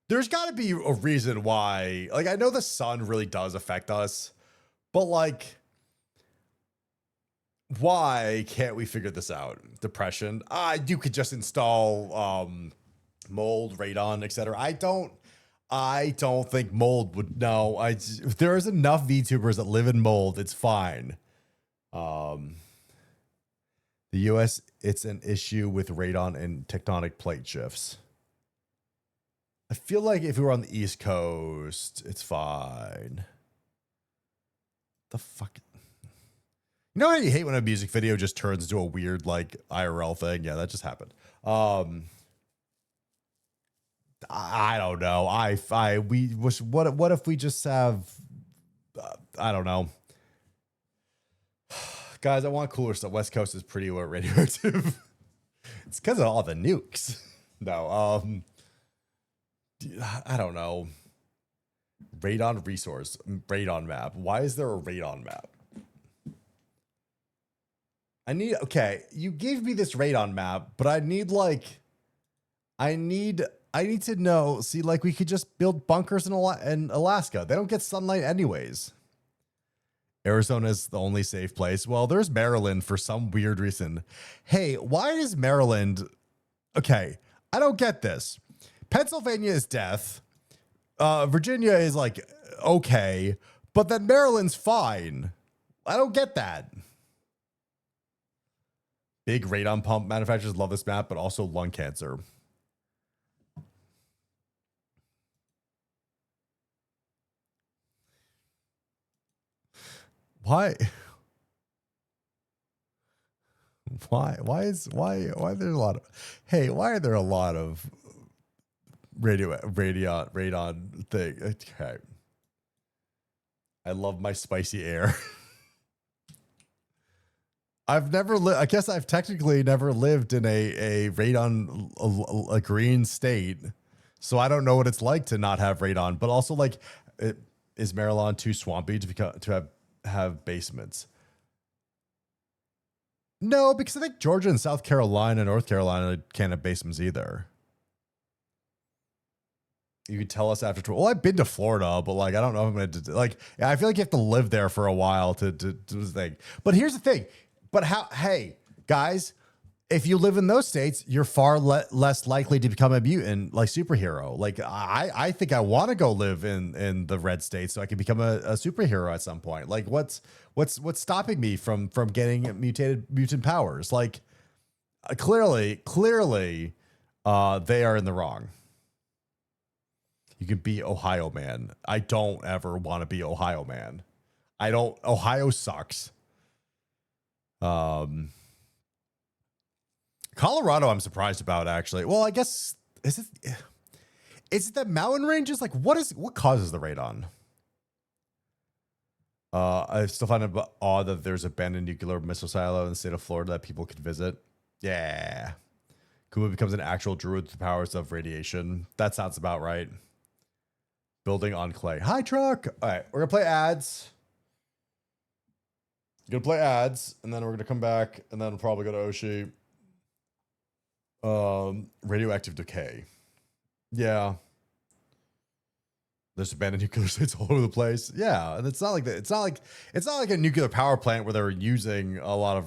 There's got to be a reason why. Like, I know the sun really does affect us, but like, why can't we figure this out? Depression. You could just install mold, radon, etc. I don't think mold would. No, if there's enough VTubers that live in mold, it's fine. The US, it's an issue with radon and tectonic plate shifts. I feel like if we were on the East Coast, it's fine. The fuck. You know how you hate when a music video just turns into a weird like IRL thing? Yeah, that just happened. I don't know. What if we just have I don't know. Guys, I want cooler stuff. West Coast is pretty radioactive. It's because of all the nukes. No, I don't know. Radon resource, radon map. Why is there a radon map? Okay, you gave me this radon map, but I need to know. See, like, we could just build bunkers in Alaska. They don't get sunlight anyways. Arizona is the only safe place. Well, there's Maryland for some weird reason. Hey, why is Maryland? Okay, I don't get this. Pennsylvania is death. Virginia is like okay, but then Maryland's fine. I don't get that. Big radon pump manufacturers love this map, but also lung cancer. Why? Why are there a lot of, hey, why are there a lot of radon thing? Okay. I love my spicy air. I guess I've technically never lived in a radon, a green state. So I don't know what it's like to not have radon, but also like, is Maryland too swampy to have basements? No, because I think Georgia and South Carolina and North Carolina can't have basements either. You could tell us after. Well, I've been to Florida, but like, I don't know if I'm going to like, I feel like you have to live there for a while to think. But here's the thing. But hey, guys, if you live in those states, you're far less likely to become a mutant, like superhero. Like I think I want to go live in the red states so I can become a superhero at some point. Like what's stopping me from getting mutant powers? Like clearly, they are in the wrong. You can be Ohio man. I don't ever want to be Ohio man. Ohio sucks. Colorado, I'm surprised about actually. Well, I guess is it the mountain ranges? Like what causes the radon? I still find it odd that there's abandoned nuclear missile silo in the state of Florida that people could visit. Yeah. Kuma becomes an actual druid with the powers of radiation. That sounds about right. Building on clay. Hi, truck. All right, we're going to play ads. Going to play ads, and then we're going to come back, and then we'll probably go to Oshi. Radioactive decay. Yeah. There's abandoned nuclear sites all over the place. Yeah, and it's not like that. It's not like a nuclear power plant where they're using a lot of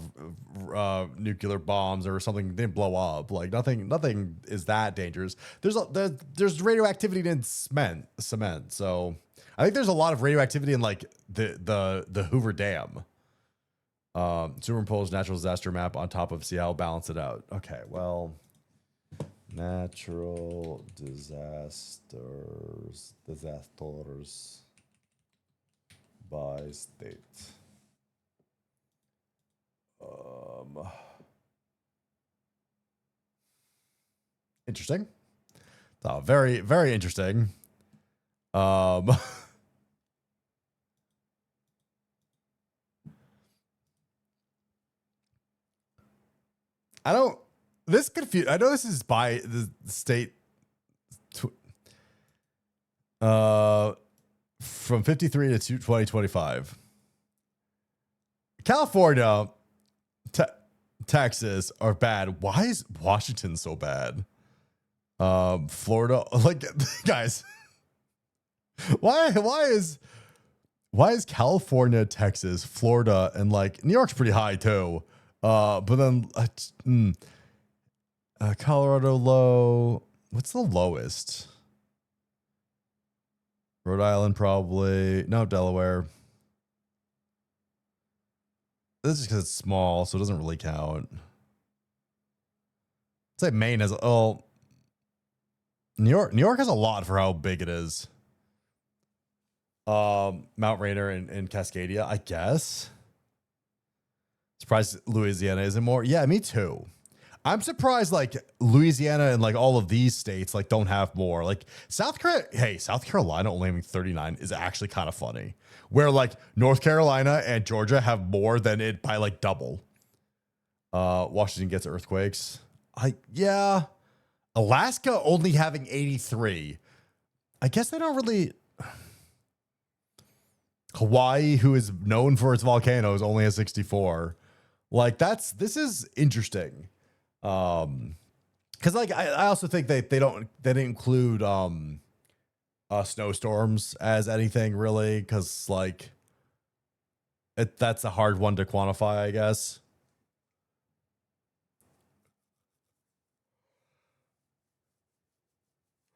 nuclear bombs or something. They didn't blow up. Like nothing is that dangerous. There's radioactivity in cement. So I think there's a lot of radioactivity in like the Hoover Dam. Superimposed natural disaster map on top of Seattle. Balance it out. Okay, well. Natural disasters by state. Interesting. Oh, very, very interesting. I don't. This confused. I know this is by the state. From 53 to 2025. California, Texas are bad. Why is Washington so bad? Florida, like guys, why is California, Texas, Florida, and like New York's pretty high too. But then Colorado low. What's the lowest? Rhode Island probably. No, Delaware. This is just because it's small, so it doesn't really count. I'd say Maine has New York has a lot for how big it is. Mount Rainier and Cascadia, I guess. Surprised Louisiana isn't more. Yeah, me too. I'm surprised like Louisiana and like all of these states like don't have more. Like South Carolina only having 39 is actually kind of funny. Where like North Carolina and Georgia have more than it by like double. Washington gets earthquakes. Alaska only having 83. I guess they don't really. Hawaii, who is known for its volcanoes, only has 64. Like this is interesting. Because like I also think they didn't include snowstorms as anything really, because like that's a hard one to quantify, I guess.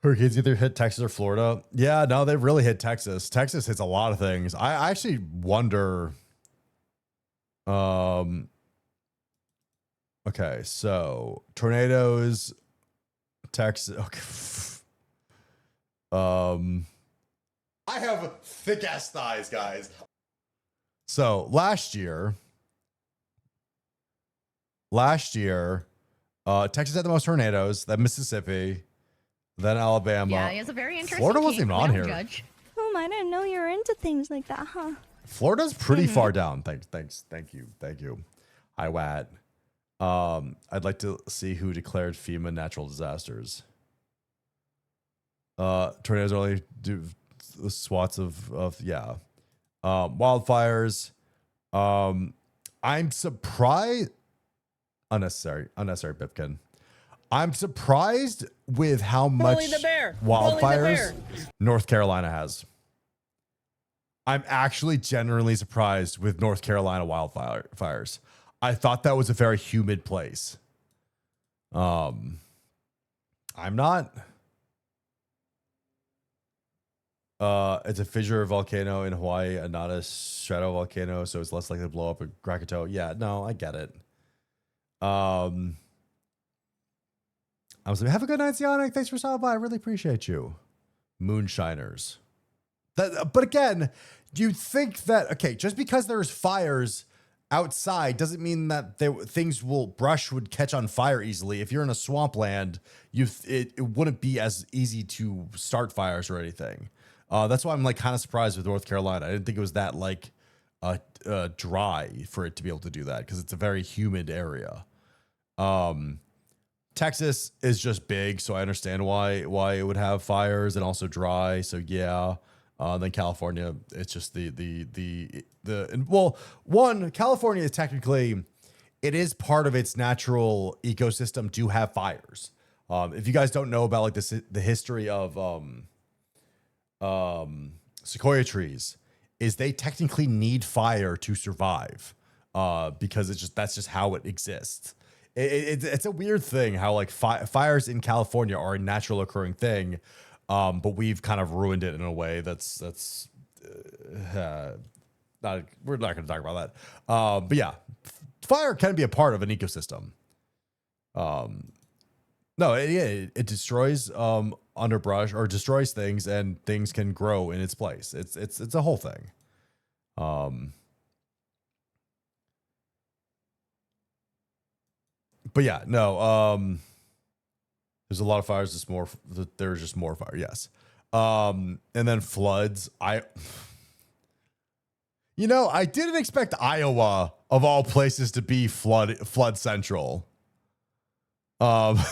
Hurricanes either hit Texas or Florida. Yeah, no, they really hit Texas. Texas hits a lot of things. I actually wonder. Okay, so tornadoes, Texas. Okay. I have thick ass thighs, guys. So last year, Texas had the most tornadoes. Then Mississippi, then Alabama. Yeah, he has a very interesting. Florida wasn't even on here. Judge. I didn't know you were into things like that, huh? Florida's pretty far down. Thank you. Hi, Wat. I'd like to see who declared FEMA natural disasters. Tornadoes only do swats of wildfires. I'm surprised. Unnecessary Bipkin. I'm surprised with how much wildfires North Carolina has. I'm actually genuinely surprised with North Carolina wildfires. I thought that was a very humid place. I'm not. It's a fissure volcano in Hawaii and not a stratovolcano, so it's less likely to blow up a Krakatoa. Yeah, no, I get it. I was like, have a good night, Zionic. Thanks for stopping by. I really appreciate you. Moonshiners. But again, do you think that, okay, just because there's fires outside doesn't mean that brush would catch on fire easily. If you're in a swampland, it wouldn't be as easy to start fires or anything. That's why I'm like kind of surprised with North Carolina. I didn't think it was that like dry for it to be able to do that because it's a very humid area. Texas is just big, so I understand why it would have fires and also dry. So yeah. Then California, it's just California is technically, it is part of its natural ecosystem to have fires. If you guys don't know about like the history of sequoia trees, is they technically need fire to survive because that's just how it exists. It's a weird thing how like fires in California are a natural occurring thing. But we've kind of ruined it in a way that's not, we're not going to talk about that. But yeah, fire can be a part of an ecosystem. No, it destroys underbrush or destroys things, and things can grow in its place. It's a whole thing. But yeah, no. There's a lot of fires. There's just more fire. Yes. And then floods. I didn't expect Iowa of all places to be flood central. That's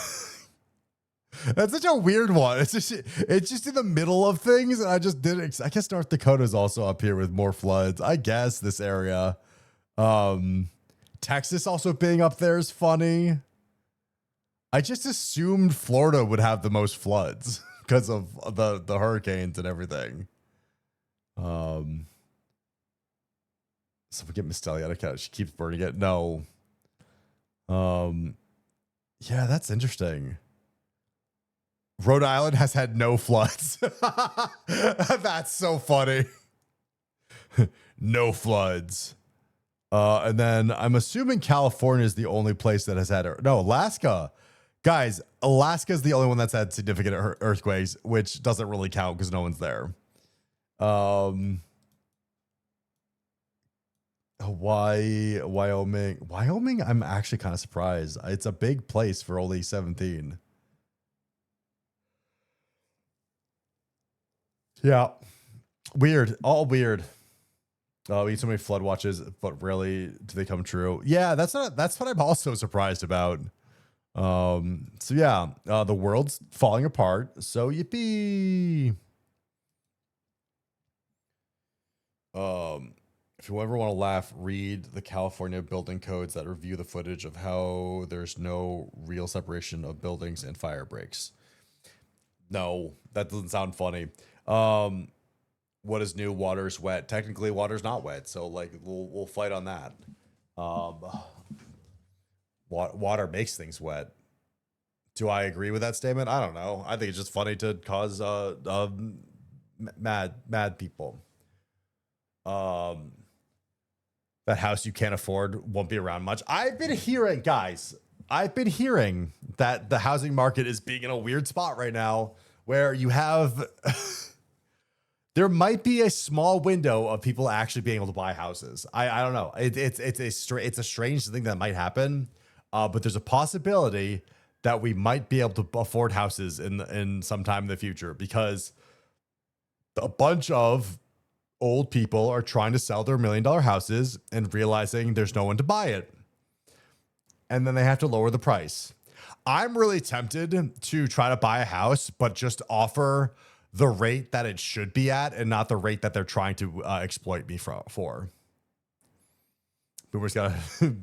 such a weird one. It's just in the middle of things. And I just didn't. I guess North Dakota is also up here with more floods. I guess this area. Texas also being up there is funny. I just assumed Florida would have the most floods because of the hurricanes and everything. So we get Miss Steliatica. She keeps burning it. No. Yeah, that's interesting. Rhode Island has had no floods. That's so funny. No floods. And then I'm assuming California is the only place that has had Alaska. Guys, Alaska is the only one that's had significant earthquakes, which doesn't really count because no one's there. Hawaii, Wyoming, I'm actually kind of surprised. It's a big place for only 17. Yeah. Weird. All weird. We need so many flood watches, but rarely do they come true. Yeah, that's what I'm also surprised about. So yeah, the world's falling apart. So yippee. If you ever want to laugh, read the California building codes that review the footage of how there's no real separation of buildings and fire breaks. No, that doesn't sound funny. What is new? Water's wet. Technically, water's not wet. So like, we'll fight on that. Water makes things wet. Do I agree with that statement? I don't know. I think it's just funny to cause mad people. That house you can't afford won't be around much. I've been hearing that the housing market is being in a weird spot right now where you have there might be a small window of people actually being able to buy houses. I don't know. It's a strange thing that might happen. But there's a possibility that we might be able to afford houses in some time in the future because a bunch of old people are trying to sell their $1 million houses and realizing there's no one to buy it. And then they have to lower the price. I'm really tempted to try to buy a house, but just offer the rate that it should be at and not the rate that they're trying to exploit me for. Boomers gotta,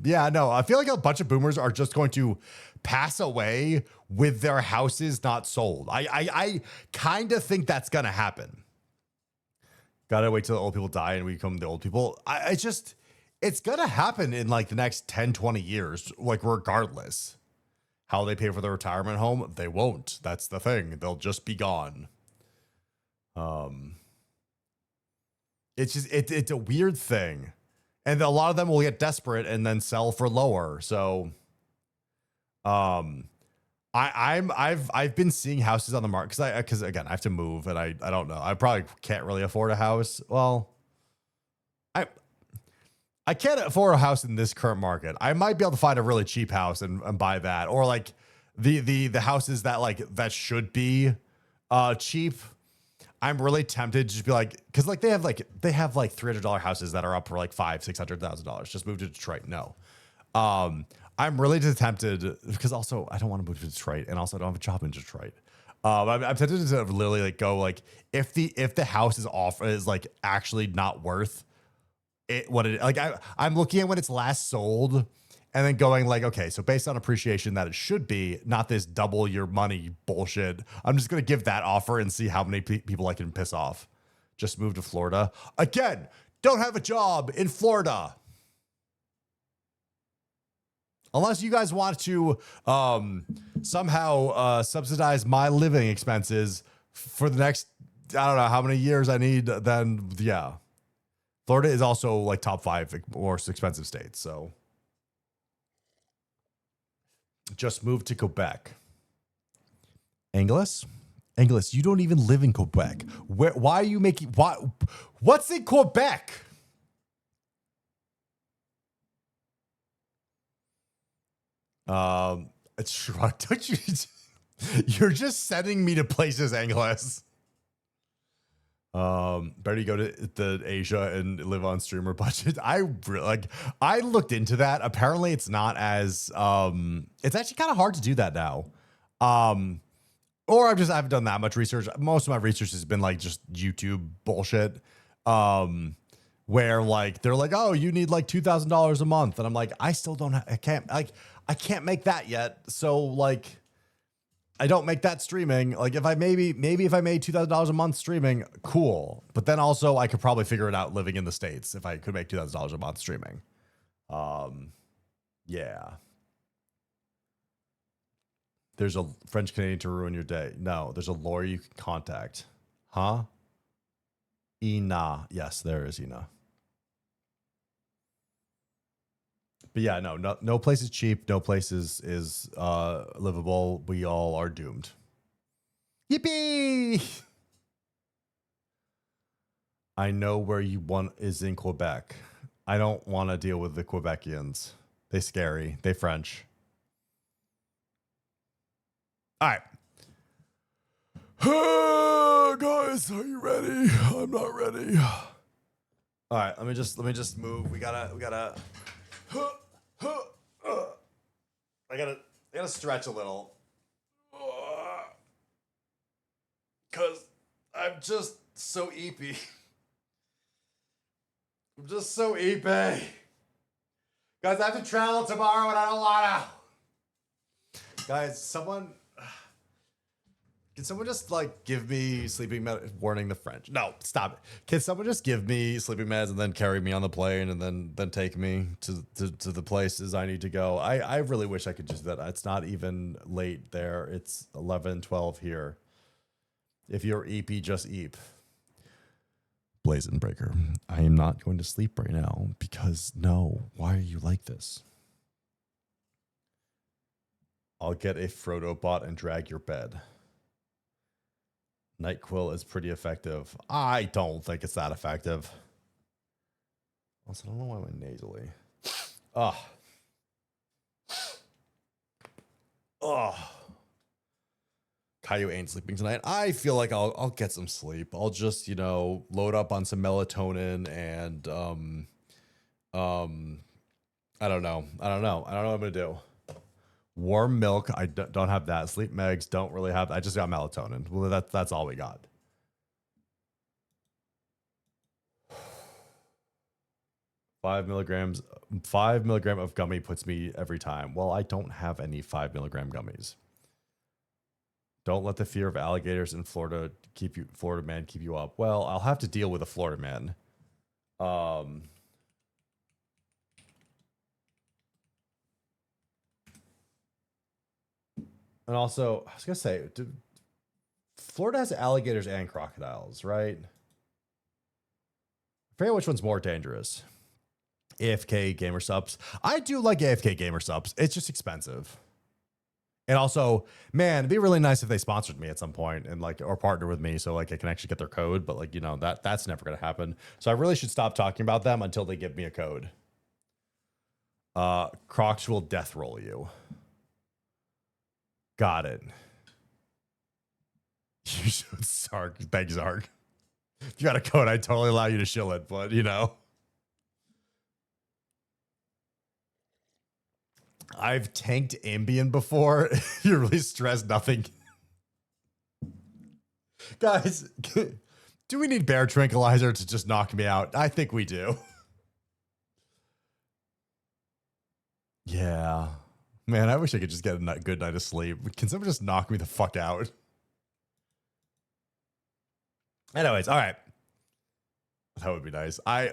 yeah, no, I feel like a bunch of boomers are just going to pass away with their houses not sold. I kind of think that's gonna happen. Gotta wait till the old people die and we become the old people. It's gonna happen in like the next 10, 20 years, like regardless. How they pay for their retirement home, they won't. That's the thing. They'll just be gone. It's a weird thing. And a lot of them will get desperate and then sell for lower. So, I I've been seeing houses on the market because again I have to move and I don't know. I probably can't really afford a house. Well, I can't afford a house in this current market. I might be able to find a really cheap house and buy that, or like the houses that like that should be cheap. I'm really tempted to just be like, because like they have like $300 houses that are up for like $500,000-$600,000. Just move to Detroit. No. I'm really just tempted because also I don't want to move to Detroit and also I don't have a job in Detroit. I'm tempted to literally like go like if the house is like actually not worth it, what it like I'm looking at when it's last sold and then going like, okay, so based on appreciation that it should be, not this double your money bullshit. I'm just gonna give that offer and see how many people I can piss off. Just move to Florida again. Don't have a job in Florida. Unless you guys want to somehow subsidize my living expenses for the next, I don't know how many years I need, then yeah. Florida is also like top 5 most expensive states. So just move to Quebec. Angeles, you don't even live in Quebec. Why are you making, what's in Quebec? It's true. Don't you? You're just sending me to places, Angles. Better you go to Asia and live on streamer budget. I looked into that. Apparently, it's not as it's actually kind of hard to do that now. Or I haven't done that much research. Most of my research has been like just YouTube bullshit. Where like they're like, oh, you need like $2,000 a month, and I'm like, I still don't. I can't make that yet. So like, I don't make that streaming. Like if I maybe if I made $2,000 a month streaming, cool. But then also I could probably figure it out living in the States if I could make $2,000 a month streaming. Yeah. There's a French Canadian to ruin your day. No, there's a lawyer you can contact. Huh? Ina. Yes, there is Ina. But yeah, no place is cheap. No place is livable. We all are doomed. Yippee! I know where you want is in Quebec. I don't want to deal with the Quebecians. They scary. They French. All right. Guys, are you ready? I'm not ready. All right, let me just move. We gotta I gotta stretch a little. Cause I'm just so eepy. I'm just so eepy. Guys, I have to travel tomorrow and I don't wanna. Guys, can someone just like give me sleeping med warning the French? No, stop it. Can someone just give me sleeping meds and then carry me on the plane and then take me to the places I need to go? I really wish I could just do that. It's not even late there. It's 11:12 here. If you're eepy, just eep. Blazing Breaker. I am not going to sleep right now because no. Why are you like this? I'll get a Frodo bot and drag your bed. NyQuil is pretty effective. I don't think it's that effective. Also, I don't know why I'm nasally. Caillou ain't sleeping tonight. I feel like I'll get some sleep. I'll just, load up on some melatonin and I don't know. I don't know what I'm gonna do. Warm milk, I don't have that. Sleep megs, don't really have. I just got melatonin. Well, that's all we got. Five milligram of gummy puts me every time. Well, I don't have any 5 milligram gummies. Don't let the fear of alligators in Florida keep you up. Well, I'll have to deal with a Florida man. And also, I was going to say, Florida has alligators and crocodiles, right? I forget which one's more dangerous. AFK gamer subs. I do like AFK gamer subs. It's just expensive. And also, man, it'd be really nice if they sponsored me at some point and like or partner with me so like I can actually get their code. But like, you know, that's never gonna happen. So I really should stop talking about them until they give me a code. Crocs will death roll you. Got it. You should Zark. Thanks, Zark. If you got a code, I'd totally allow you to shill it, but you know. I've tanked Ambien before. You're really stressed, nothing. Guys, do we need bear tranquilizer to just knock me out? I think we do. Yeah. Man, I wish I could just get a good night of sleep. Can someone just knock me the fuck out? Anyways, all right. That would be nice. My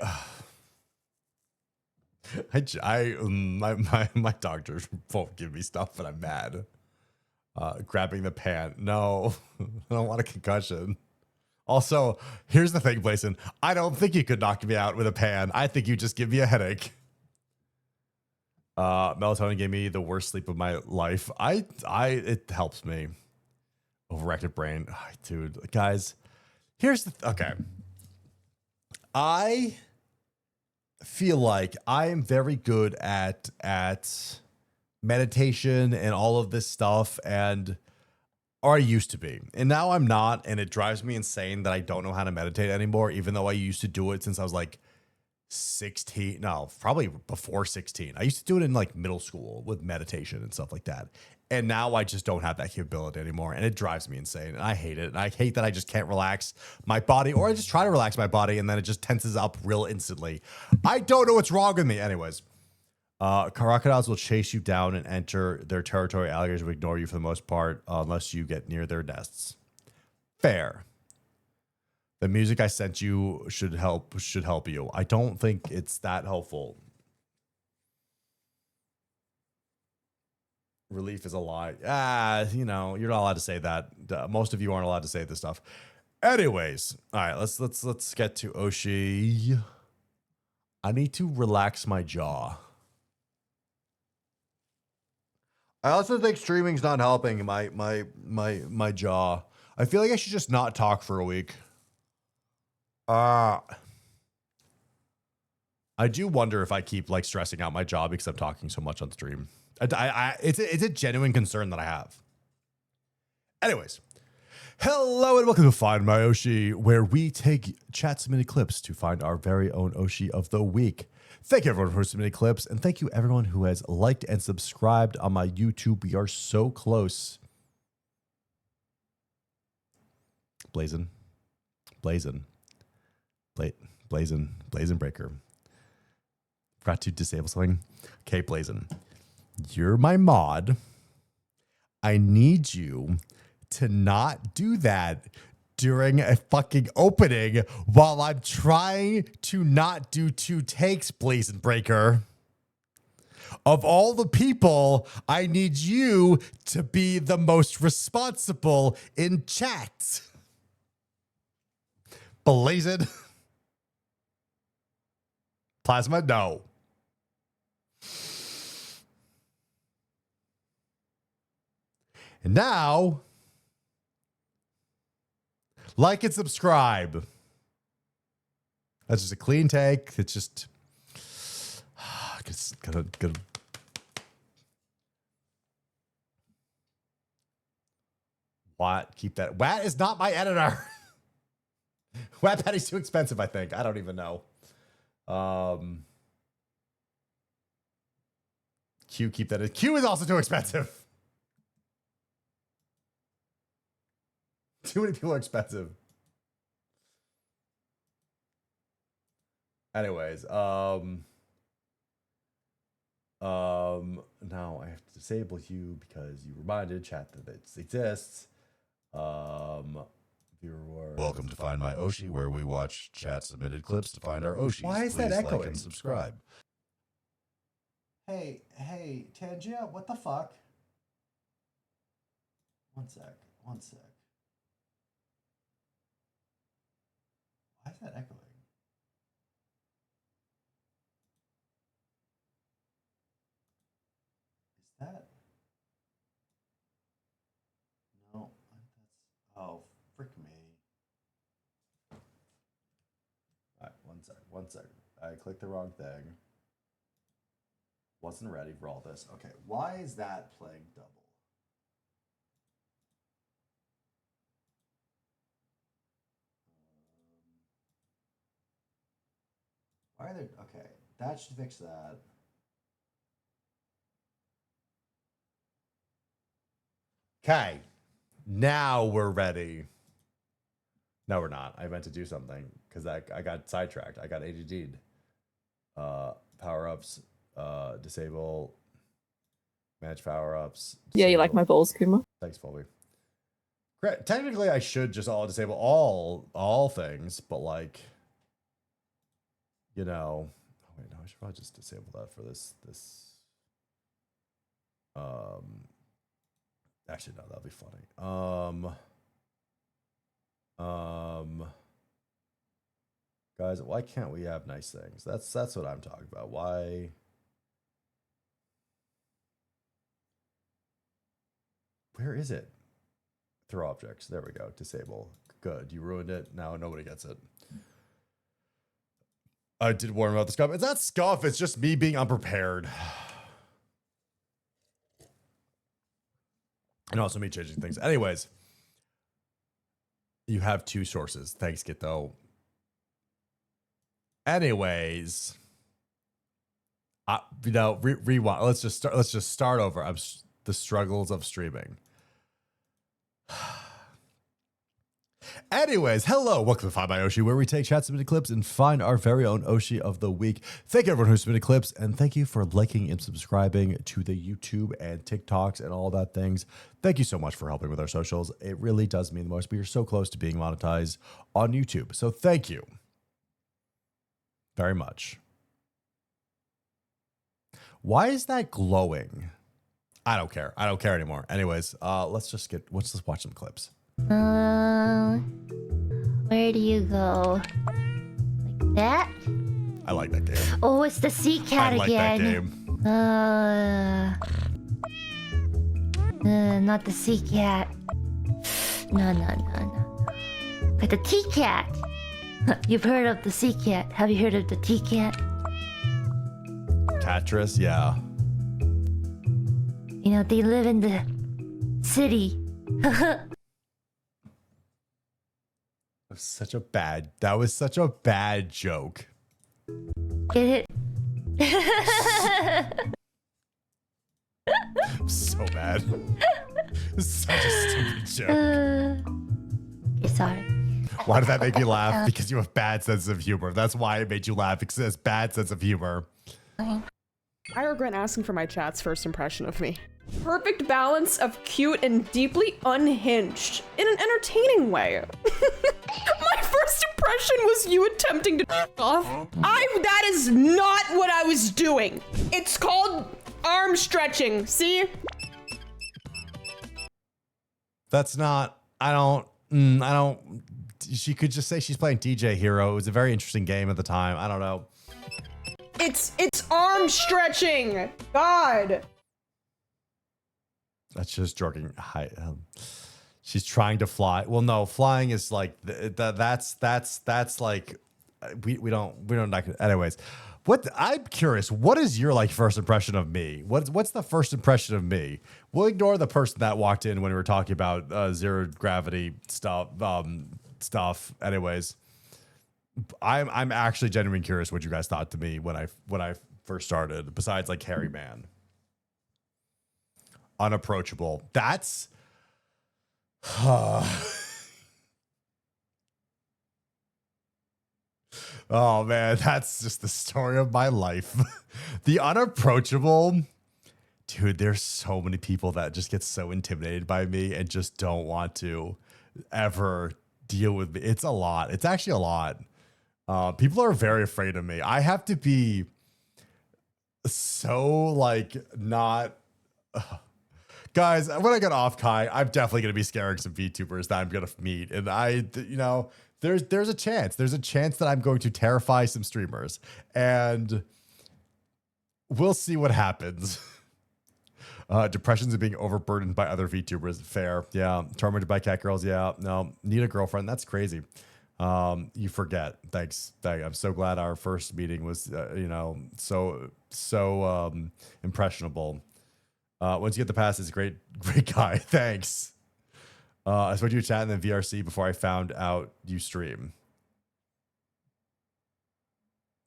doctors won't give me stuff, but I'm mad. Grabbing the pan. No, I don't want a concussion. Also, here's the thing, Blason. I don't think you could knock me out with a pan. I think you just give me a headache. Melatonin gave me the worst sleep of my life. It helps me. Overactive brain. Dude, guys, here's the okay. I feel like I am very good at meditation and all of this stuff, or I used to be, and now I'm not, and it drives me insane that I don't know how to meditate anymore, even though I used to do it since I was like 16. No, probably before 16. I used to do it in like middle school with meditation and stuff like that. And now I just don't have that capability anymore. And it drives me insane. And I hate it. And I hate that I just can't relax my body, or I just try to relax my body and then it just tenses up real instantly. I don't know what's wrong with me. Anyways, crocodiles will chase you down and enter their territory. Alligators will ignore you for the most part unless you get near their nests. Fair. The music I sent you should help you. I don't think it's that helpful. Relief is a lie. You know, you're not allowed to say that. Most of you aren't allowed to say this stuff. Anyways, all right, let's get to Oshi. I need to relax my jaw. I also think streaming's not helping my jaw. I feel like I should just not talk for a week. I do wonder if I keep like stressing out my jaw because I'm talking so much on stream. It's a genuine concern that I have. Anyways, hello and welcome to Find My Oshi, where we take chat submitted clips to find our very own Oshi of the week. Thank you everyone for submitting clips, and thank you everyone who has liked and subscribed on my YouTube. We are so close. Blazin Breaker. Forgot to disable something. Okay, Blazin, you're my mod. I need you to not do that during a fucking opening while I'm trying to not do 2 takes, Blazin Breaker. Of all the people, I need you to be the most responsible in chat. Blazin. Plasma, no. And now, like and subscribe. That's just a clean take. It's just gonna. What? Keep that. Wat is not my editor. Wattpaddy's too expensive, I think. I don't even know. Q, keep that in. Q is also too expensive. Too many people are expensive. Anyways, now I have to disable you because you reminded chat that it exists. Welcome to Find My Oshi, where we watch chat submitted clips to find our Oshis. Why is Please that echoing? like and subscribe. Hey, Tangia, what the fuck? One sec. Why is that echoing? Is that? One sec. I clicked the wrong thing. Wasn't ready for all this. Okay, why is that playing double? Why are they okay? That should fix that. Okay, now we're ready. No, we're not. I meant to do something because I got sidetracked. I got ADD'd. Power ups, disable, manage power ups. Yeah, you like my balls, Kuma? Thanks, Fulby. Great. Technically, I should just disable all things, but like, you know, oh wait, no, I should probably just disable that for this. Actually, no, that'll be funny. Guys, why can't we have nice things? That's what I'm talking about. Why? Where is it? Throw objects. There we go. Disable. Good. You ruined it. Now nobody gets it. I did warn about the scuff. It's not scuff. It's just me being unprepared. And also me changing things. Anyways, you have two sources. Thanks, Githo. Anyways, rewind. Let's just start over. The struggles of streaming. Anyways, hello, welcome to Find My Oshi, where we take chat submitted clips and find our very own Oshi of the week. Thank you everyone who submitted clips, and thank you for liking and subscribing to the YouTube and TikToks and all that things. Thank you so much for helping with our socials. It really does mean the most. We are so close to being monetized on YouTube, so thank you very much. Why is that glowing? I don't care. I don't care anymore. Anyways, let's just watch some clips. Where do you go? Like that? I like that game. Oh, it's the sea cat I like again. that game. Not the sea cat. No. But the tea cat. You've heard of the sea cat. Have you heard of the tea cat? Catris, yeah. You know, they live in the city. That was such a bad joke. Get it? I'm so bad. Such a stupid joke. Okay, sorry. Why did that make you laugh? Because you have bad sense of humor. That's why it made you laugh, because it has bad sense of humor. I regret asking for my chat's first impression of me. Perfect balance of cute and deeply unhinged in an entertaining way. My first impression was you attempting to off. That is not what I was doing. It's called arm stretching. See? That's not, I don't, she could just say she's playing DJ Hero. It was a very interesting game at the time. I don't know. It's arm stretching. God. That's just joking. She's trying to fly. Well, no, flying is like that's like we don't like. Anyways, I'm curious. What is your like first impression of me? What's the first impression of me? We'll ignore the person that walked in when we were talking about zero gravity stuff. Anyways, I'm actually genuinely curious what you guys thought to me when I first started. Besides like hairy man. Unapproachable. That's oh man, that's just the story of my life. The unapproachable, dude, there's so many people that just get so intimidated by me and just don't want to ever deal with me. It's a lot. It's actually a lot. People are very afraid of me. I have to be so like not guys, when I get off Kai, I'm definitely going to be scaring some VTubers that I'm going to meet. And there's a chance. There's a chance that I'm going to terrify some streamers. And we'll see what happens. Depressions and being overburdened by other VTubers. Fair. Yeah. Tormented by cat girls. Yeah. No. Need a girlfriend. That's crazy. You forget. Thanks. I'm so glad our first meeting was, so impressionable. Once you get the pass, it's a great guy. Thanks. I spoke to you chat in the VRC before I found out you stream.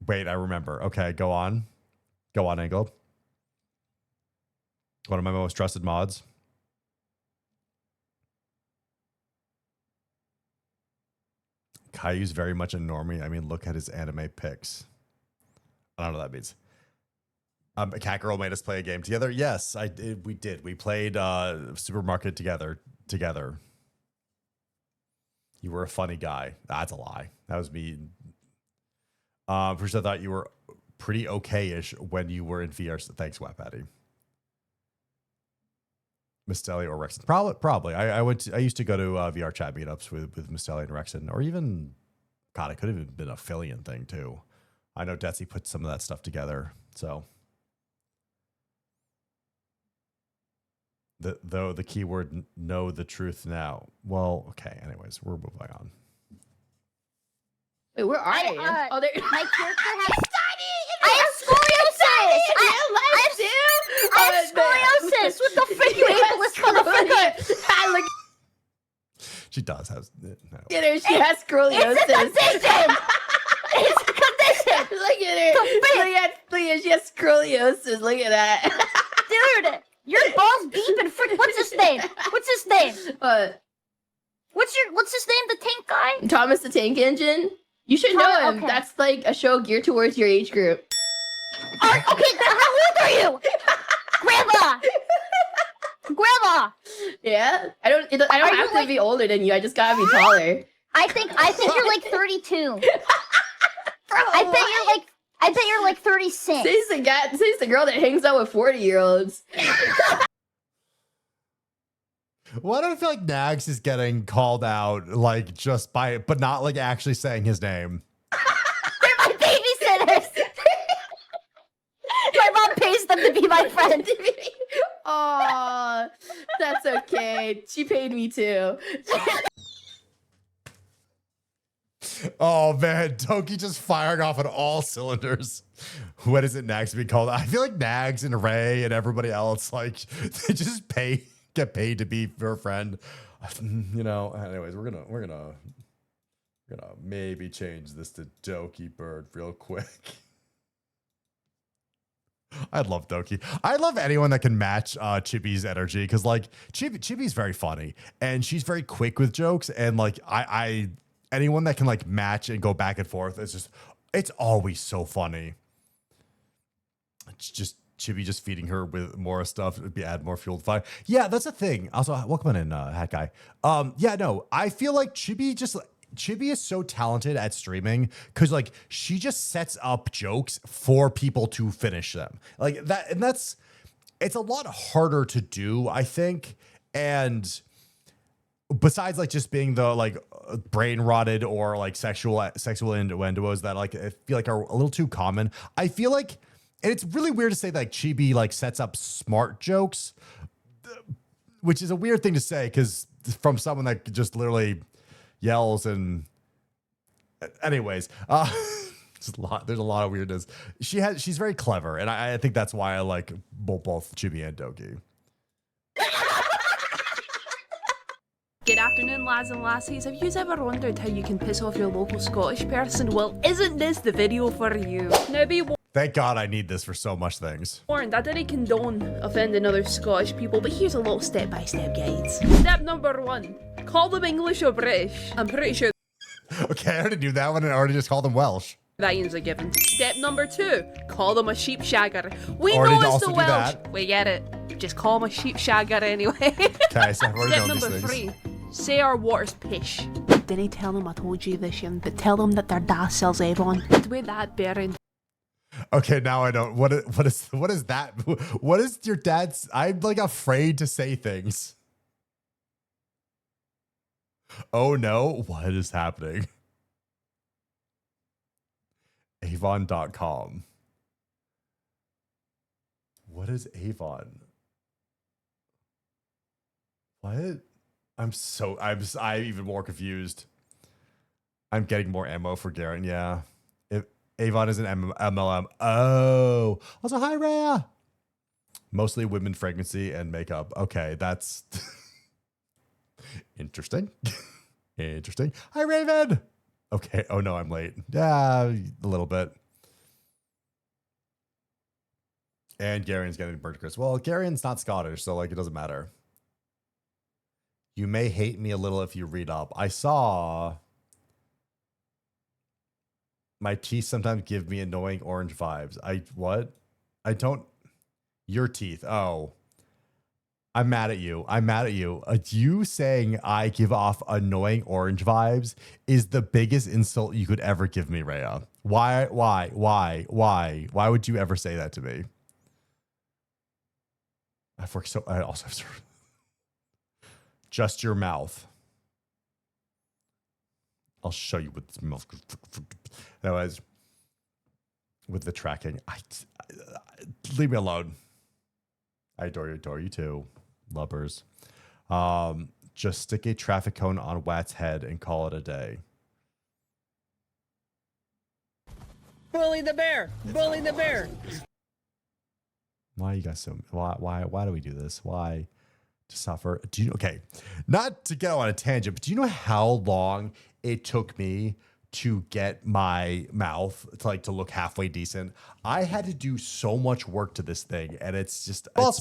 Wait, I remember. Okay, go on. Go on, Angle. One of my most trusted mods. Caillou's very much a normie. I mean, look at his anime pics. I don't know what that means. Cat Girl made us play a game together. Yes, we did. We played Supermarket together. You were a funny guy. That's a lie. That was me. First, I thought you were pretty okay-ish when you were in VR. Thanks, Wap Patty. Mistelli or Rexon. Probably. I used to go to VR chat meetups with Mistelli and Rexon, or even, God, it could have even been a Fillion thing too. I know Detsy put some of that stuff together. So, though the keyword know the truth now. Well, okay. Anyways, we're moving on. Wait, where are you? Oh, there. My character has I have scoliosis. What the frick, you ableist motherfucker? Look She does have. No. at her. She has scoliosis. It's a condition. It's a condition. Look at her. Look at she has scoliosis. Look at that. Dude, your balls deep and frick. What's his name? What's his name? What's his name? The tank guy? Thomas the Tank Engine. You should know him. Okay. That's like a show geared towards your age group. Okay, how old are you? Grandma! Grandma! Yeah? I don't have to be older than you. I just gotta be taller. I think you're like 32. I bet you're like 36. Says the girl that hangs out with 40-year-olds. Why do I feel like Nags is getting called out, like, just by it, but not, like, actually saying his name? They're my babysitters! My mom pays them to be my friend. Aw, that's okay. She paid me too. Oh, man. Toki just firing off on all cylinders. What is it Nags to be called? I feel like Nags and Ray and everybody else, like, they just get paid to be your friend. You know, anyways, we're gonna maybe change this to Doki Bird real quick. I love Doki. I love anyone that can match Chibi's energy, because like Chibi's very funny and she's very quick with jokes, and like I anyone that can like match and go back and forth, it's always so funny. It's just Chibi just feeding her with more stuff would add more fuel to fire. Yeah, that's a thing. Also, welcome in, Hat Guy. Yeah, no, I feel like Chibi is so talented at streaming because like she just sets up jokes for people to finish them like that, and it's a lot harder to do, I think. And besides like just being the like brain rotted or like sexual innuendos that like I feel like are a little too common, I feel like. And it's really weird to say that like Chibi like sets up smart jokes, which is a weird thing to say because from someone that just literally yells and anyways, there's a lot of weirdness. She's very clever, and I think that's why I like both Chibi and Doki. Good afternoon, lads and lassies. Have you ever wondered how you can piss off your local Scottish person? Well, isn't this the video for you? Now be Thank God I need this for so much things. warned, I didn't condone offending other Scottish people, but here's a little step-by-step guide. Step number 1, call them English or British. I'm pretty sure Okay, I already knew that one, and I already just called them Welsh. that is a given. Step number 2, call them a sheep shagger. We Already know it's also the do Welsh. that. We get it. Just call them a sheep shagger anyway. Okay, so I've already Step known these number things. 3, say our water's pish. Didn't tell them I told you this, but tell them that their dad sells Avon. With that bearing. Okay, now I don't. What is that? What is your dad's? I'm like afraid to say things. Oh no, what is happening? Avon.com. What is Avon? What? I'm even more confused. I'm getting more ammo for Garen. Yeah. If Avon is an MLM. Oh. Also, hi, Rhea. Mostly women fragrancy and makeup. Okay, that's interesting. Interesting. Hi, Raven. Okay. Oh, no, I'm late. Yeah, a little bit. And Garen's getting burnt Chris. Well, Garen's not Scottish, so like it doesn't matter. You may hate me a little if you read up. I saw my teeth sometimes give me annoying orange vibes. What? I don't. Your teeth. Oh, I'm mad at you. I'm mad at you. You saying I give off annoying orange vibes is the biggest insult you could ever give me, Rhea. Why would you ever say that to me? I've worked so. I also have just your mouth. I'll show you with this mouth. Anyways, with the tracking, leave me alone. I adore you too, lovers. Just stick a traffic cone on Watt's head and call it a day. Bully the bear! Bully the bear! Why you guys so? Why do we do this? Why to suffer? Do you okay? Not to get on a tangent, but do you know how long it took me to get my mouth to look halfway decent? I had to do so much work to this thing, and it's just balls.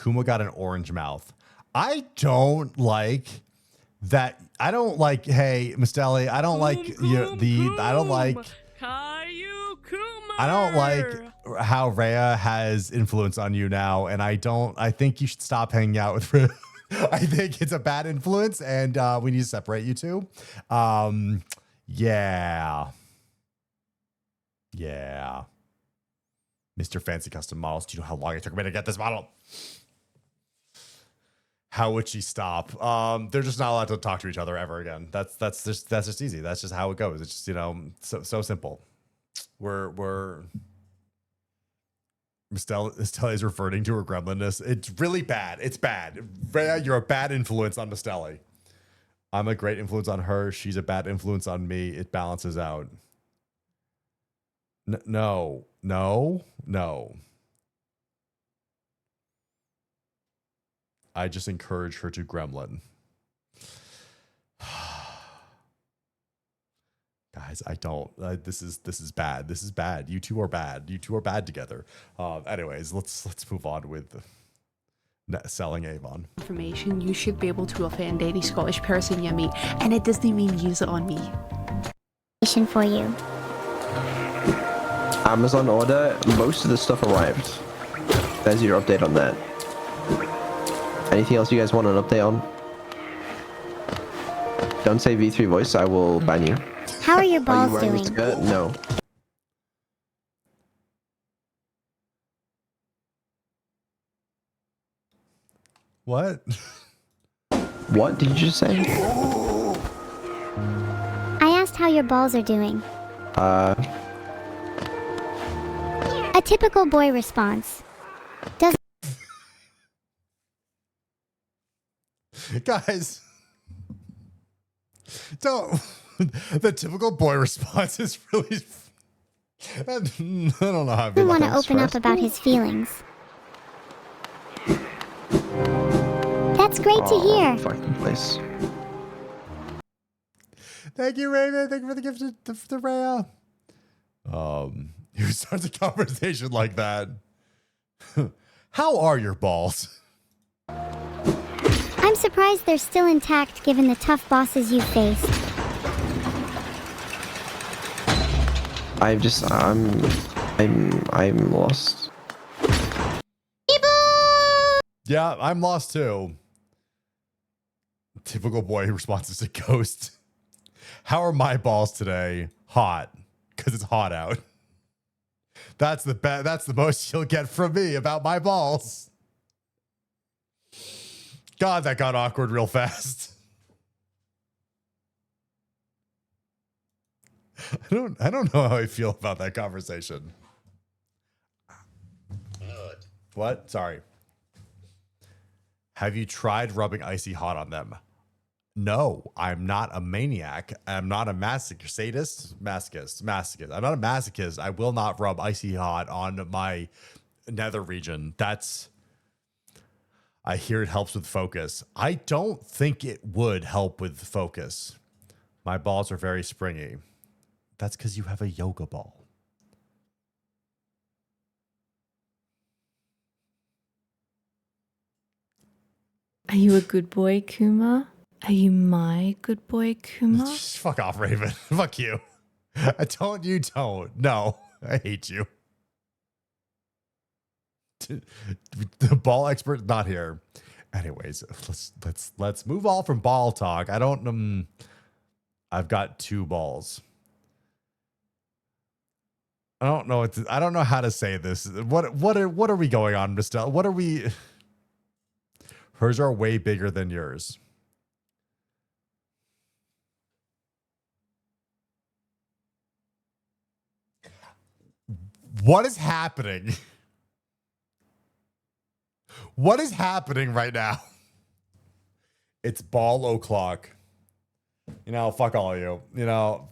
Kuma got an orange mouth. I don't like that. I don't like. Hey, Mistelli, I don't like I don't like. I don't like how Rhea has influence on you now, and I think you should stop hanging out with Rhea. I think it's a bad influence, and we need to separate you two. Yeah. Mr. Fancy Custom Models. Do you know how long it took me to get this model? How would she stop? They're just not allowed to talk to each other ever again. That's just easy. That's just how it goes. It's just, so simple. We're Mistelli is referring to her gremlinness. It's really bad. It's bad. Rhea, you're a bad influence on Mistelli. I'm a great influence on her. She's a bad influence on me. It balances out. No. I just encourage her to gremlin. Guys, I don't. This is bad. This is bad. You two are bad. You two are bad together. Anyways, let's move on with selling Avon. Information, you should be able to offend any Scottish person you meet, and it doesn't mean use it on me. For you. Amazon order, most of the stuff arrived. There's your update on that. Anything else you guys want an update on? Don't say V3 voice, I will ban you. How are your balls wearing doing? a skirt? No. What? What did you just say? I asked how your balls are doing. A typical boy response. Guys, don't. The typical boy response is really. I don't know how I feel Doesn't want to about open up about his feelings. That's great to hear. Fucking place. Thank you, Raven. Thank you for the gift to Rhea. Who starts a conversation like that? How are your balls? I'm surprised they're still intact given the tough bosses you've faced. I'm lost. Yeah, I'm lost too. Typical boy responses to Ghost. How are my balls today? Hot, because it's hot out. That's the most you'll get from me about my balls. God, that got awkward real fast. I don't know how I feel about that conversation. What? Sorry. Have you tried rubbing icy hot on them? No, I'm not a maniac. I'm not a masochist. Masochist. I'm not a masochist. I will not rub icy hot on my nether region. I hear it helps with focus. I don't think it would help with focus. My balls are very springy. That's because you have a yoga ball. Are you a good boy, Kuma? Are you my good boy, Kuma? Just fuck off, Raven. Fuck you. You don't. No, I hate you. The ball expert not here. Anyways, let's move on from ball talk. I've got 2 balls. I don't know how to say this. What are we going on, Mr. What are we? Hers are way bigger than yours. What is happening? What is happening right now? It's ball o'clock. You know, fuck all of you. You know,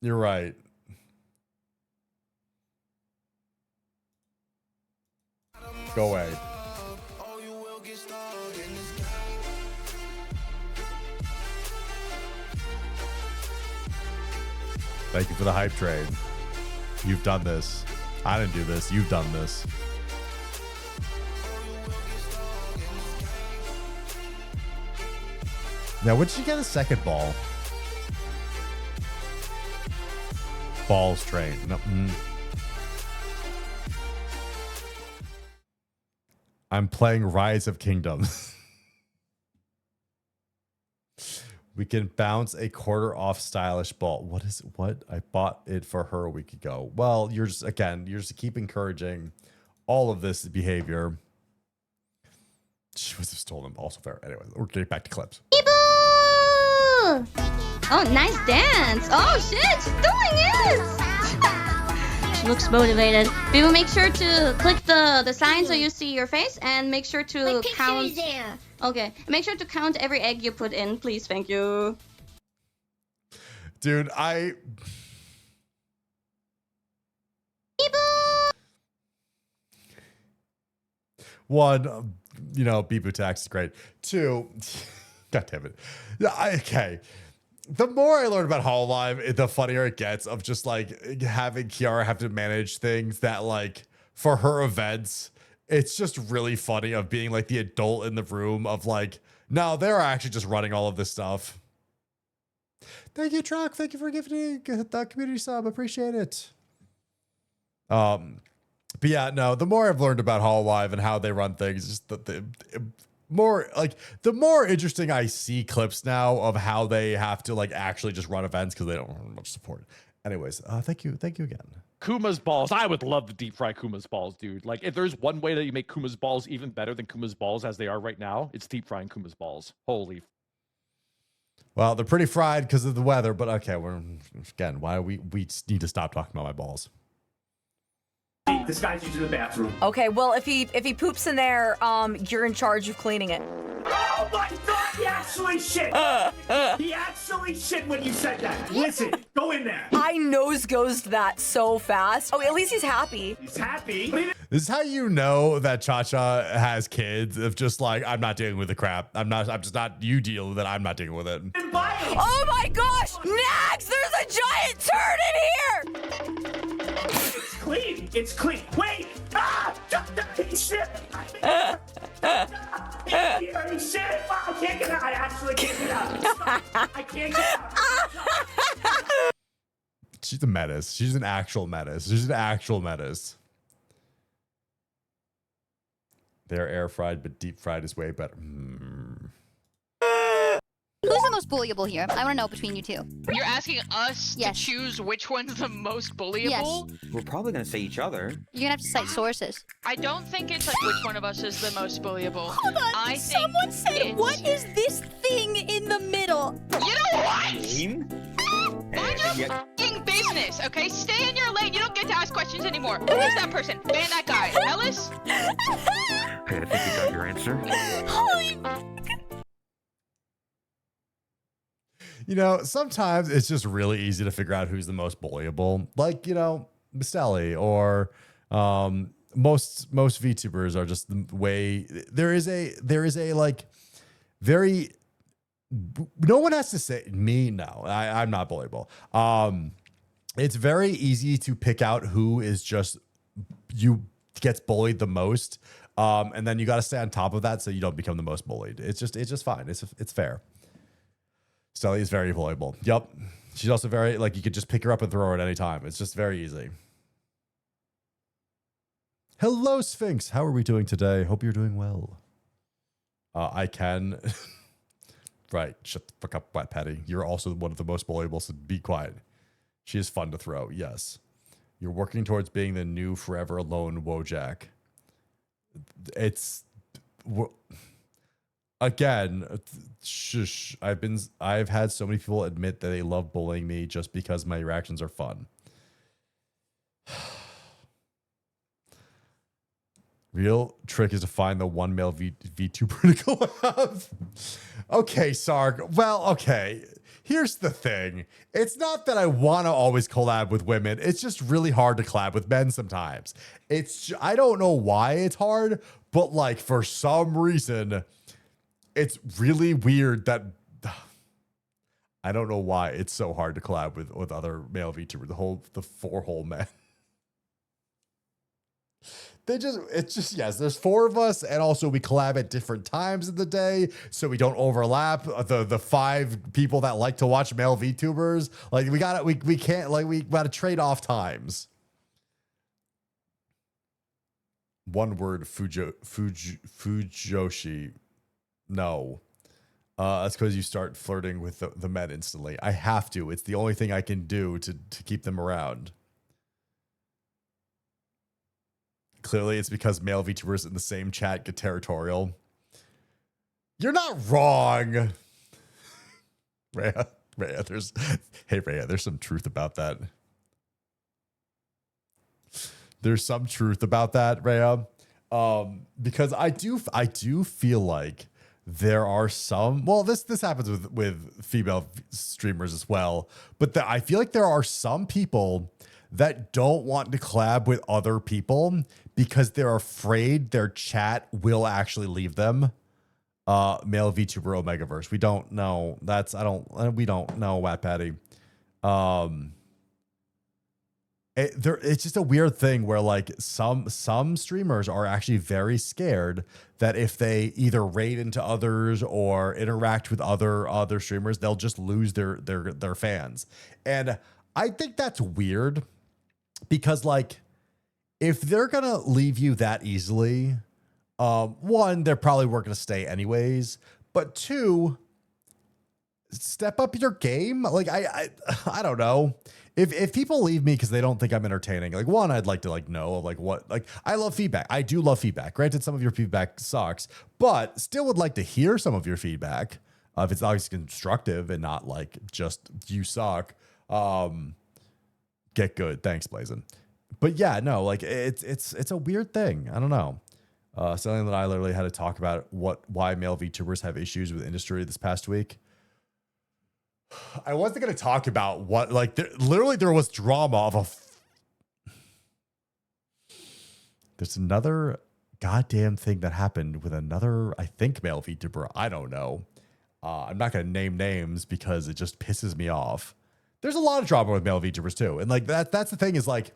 you're right. Go away. Thank you for the hype train. You've done this. I didn't do this. You've done this. Now, when did you get a second ball? Balls train. No. I'm playing Rise of Kingdoms. We can bounce a quarter off stylish ball. What? I bought it for her a week ago. Well, you're just keep encouraging all of this behavior. She was a stolen ball so fair. Anyway, we're getting back to clips. Oh, nice dance. Oh shit, she's doing it. She looks motivated. People, make sure to click the sign so you see your face, and make sure to count. There. Okay, make sure to count every egg you put in, please. Thank you. Dude, one, Bibu tax is great. 2, God damn it. Okay. The more I learn about Hololive, the funnier it gets of just like having Kiara have to manage things that like for her events, it's just really funny of being like the adult in the room of like, no, they're actually just running all of this stuff. Thank you, Truck. Thank you for giving the community sub. Appreciate it. But yeah, no, the more I've learned about Hololive and how they run things, just the more interesting I see clips now of how they have to like actually just run events because they don't have much support. Anyways, thank you again. Kuma's balls. I would love to deep fry Kuma's balls, dude. Like, if there's one way that you make Kuma's balls even better than Kuma's balls as they are right now, it's deep frying Kuma's balls. Holy. Well, they're pretty fried because of the weather, but okay. We just need to stop talking about my balls. This guy's using the bathroom. Okay, well, if he poops in there, you're in charge of cleaning it. Oh my God! He actually shit. He actually shit when you said that. Listen, go in there. I nose ghosted that so fast. Oh, at least he's happy. He's happy. This is how you know that Cha-Cha has kids. Of just like, I'm not dealing with the crap. I'm just not. You deal with it. I'm not dealing with it. Oh my gosh! Nax, there's a giant turd in here. It's clean. It's clean. Wait! Ah! He's shit! He's shit! I can't get out. I actually can't get out. I can't get out. She's a menace. She's an actual menace. She's an actual menace. They're air fried, but deep fried is way better. Who's the most bullyable here? I want to know between you two. You're asking us to choose which one's the most bullyable? Yes. We're probably going to say each other. You're going to have to cite sources. I don't think it's like which one of us is the most bullyable. Hold on, someone said, what is this thing in the middle? You know what? Mind your f***ing business, okay? Stay in your lane. You don't get to ask questions anymore. Who is that person? Ban that guy. Ellis? Hey, I think you got your answer. Holy... You know, sometimes it's just really easy to figure out who's the most bullyable. Like, you know, Mistelli or most VTubers are just the way there is a like very no one has to say me. No, I'm not bullyable. It's very easy to pick out who is just you gets bullied the most. And then you got to stay on top of that so you don't become the most bullied. It's just fine. It's fair. Stelly is very bullyable. Yep. She's also very, like, you could just pick her up and throw her at any time. It's just very easy. Hello, Sphinx. How are we doing today? Hope you're doing well. I can. Right. Shut the fuck up, Wet Patty. You're also one of the most bullyable, so be quiet. She is fun to throw. Yes. You're working towards being the new forever alone Wojak. It's again, shush. I've had so many people admit that they love bullying me just because my reactions are fun. Real trick is to find the one male VTuber to go have. Okay, Sark. Well, okay. Here's the thing. It's not that I want to always collab with women. It's just really hard to collab with men sometimes. I don't know why it's hard, but like for some reason, it's really weird that I don't know why it's so hard to collab with other male VTubers. The 4-hole men. Yes, there's 4 of us, and also we collab at different times of the day, so we don't overlap the 5 people that like to watch male VTubers. Like we gotta trade off times. One word, Fujoshi. No. That's because you start flirting with the men instantly. I have to. It's the only thing I can do to keep them around. Clearly, it's because male VTubers in the same chat get territorial. You're not wrong. Rhea, there's some truth about that. There's some truth about that, Rhea. Because I do feel like there are some, well, this happens with female streamers as well, but I feel like there are some people that don't want to collab with other people because they're afraid their chat will actually leave them. Male VTuber Omegaverse. We don't know. We don't know, Wat Patty. It's just a weird thing where like some streamers are actually very scared that if they either raid into others or interact with other streamers, they'll just lose their fans. And I think that's weird because like if they're gonna leave you that easily, one, they're probably weren't gonna stay anyways, but 2, step up your game. Like I don't know. If people leave me because they don't think I'm entertaining, like one, I'd like to like know like what, like I love feedback. I do love feedback. Granted, some of your feedback sucks, but still would like to hear some of your feedback. If it's always constructive and not like just you suck. Get good. Thanks, Blazin'. But yeah, no, like it's a weird thing. I don't know. Something that I literally had to talk about why male VTubers have issues with industry this past week. I wasn't going to talk about what, like, there was drama of there's another goddamn thing that happened with another, I think, male VTuber. I don't know. I'm not going to name names because it just pisses me off. There's a lot of drama with male VTubers too. And like that's the thing is like,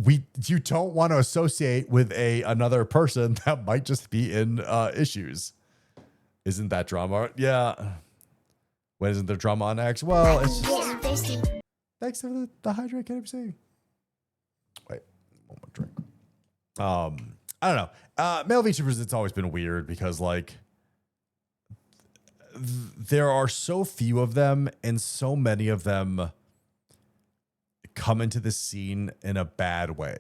you don't want to associate with another person that might just be in issues. Isn't that drama? Yeah. When isn't there drama on X? Well, it's just thanks for the hydrate, KFC. Wait, one more drink. I don't know. Male VTubers, it's always been weird because like there are so few of them, and so many of them come into the scene in a bad way.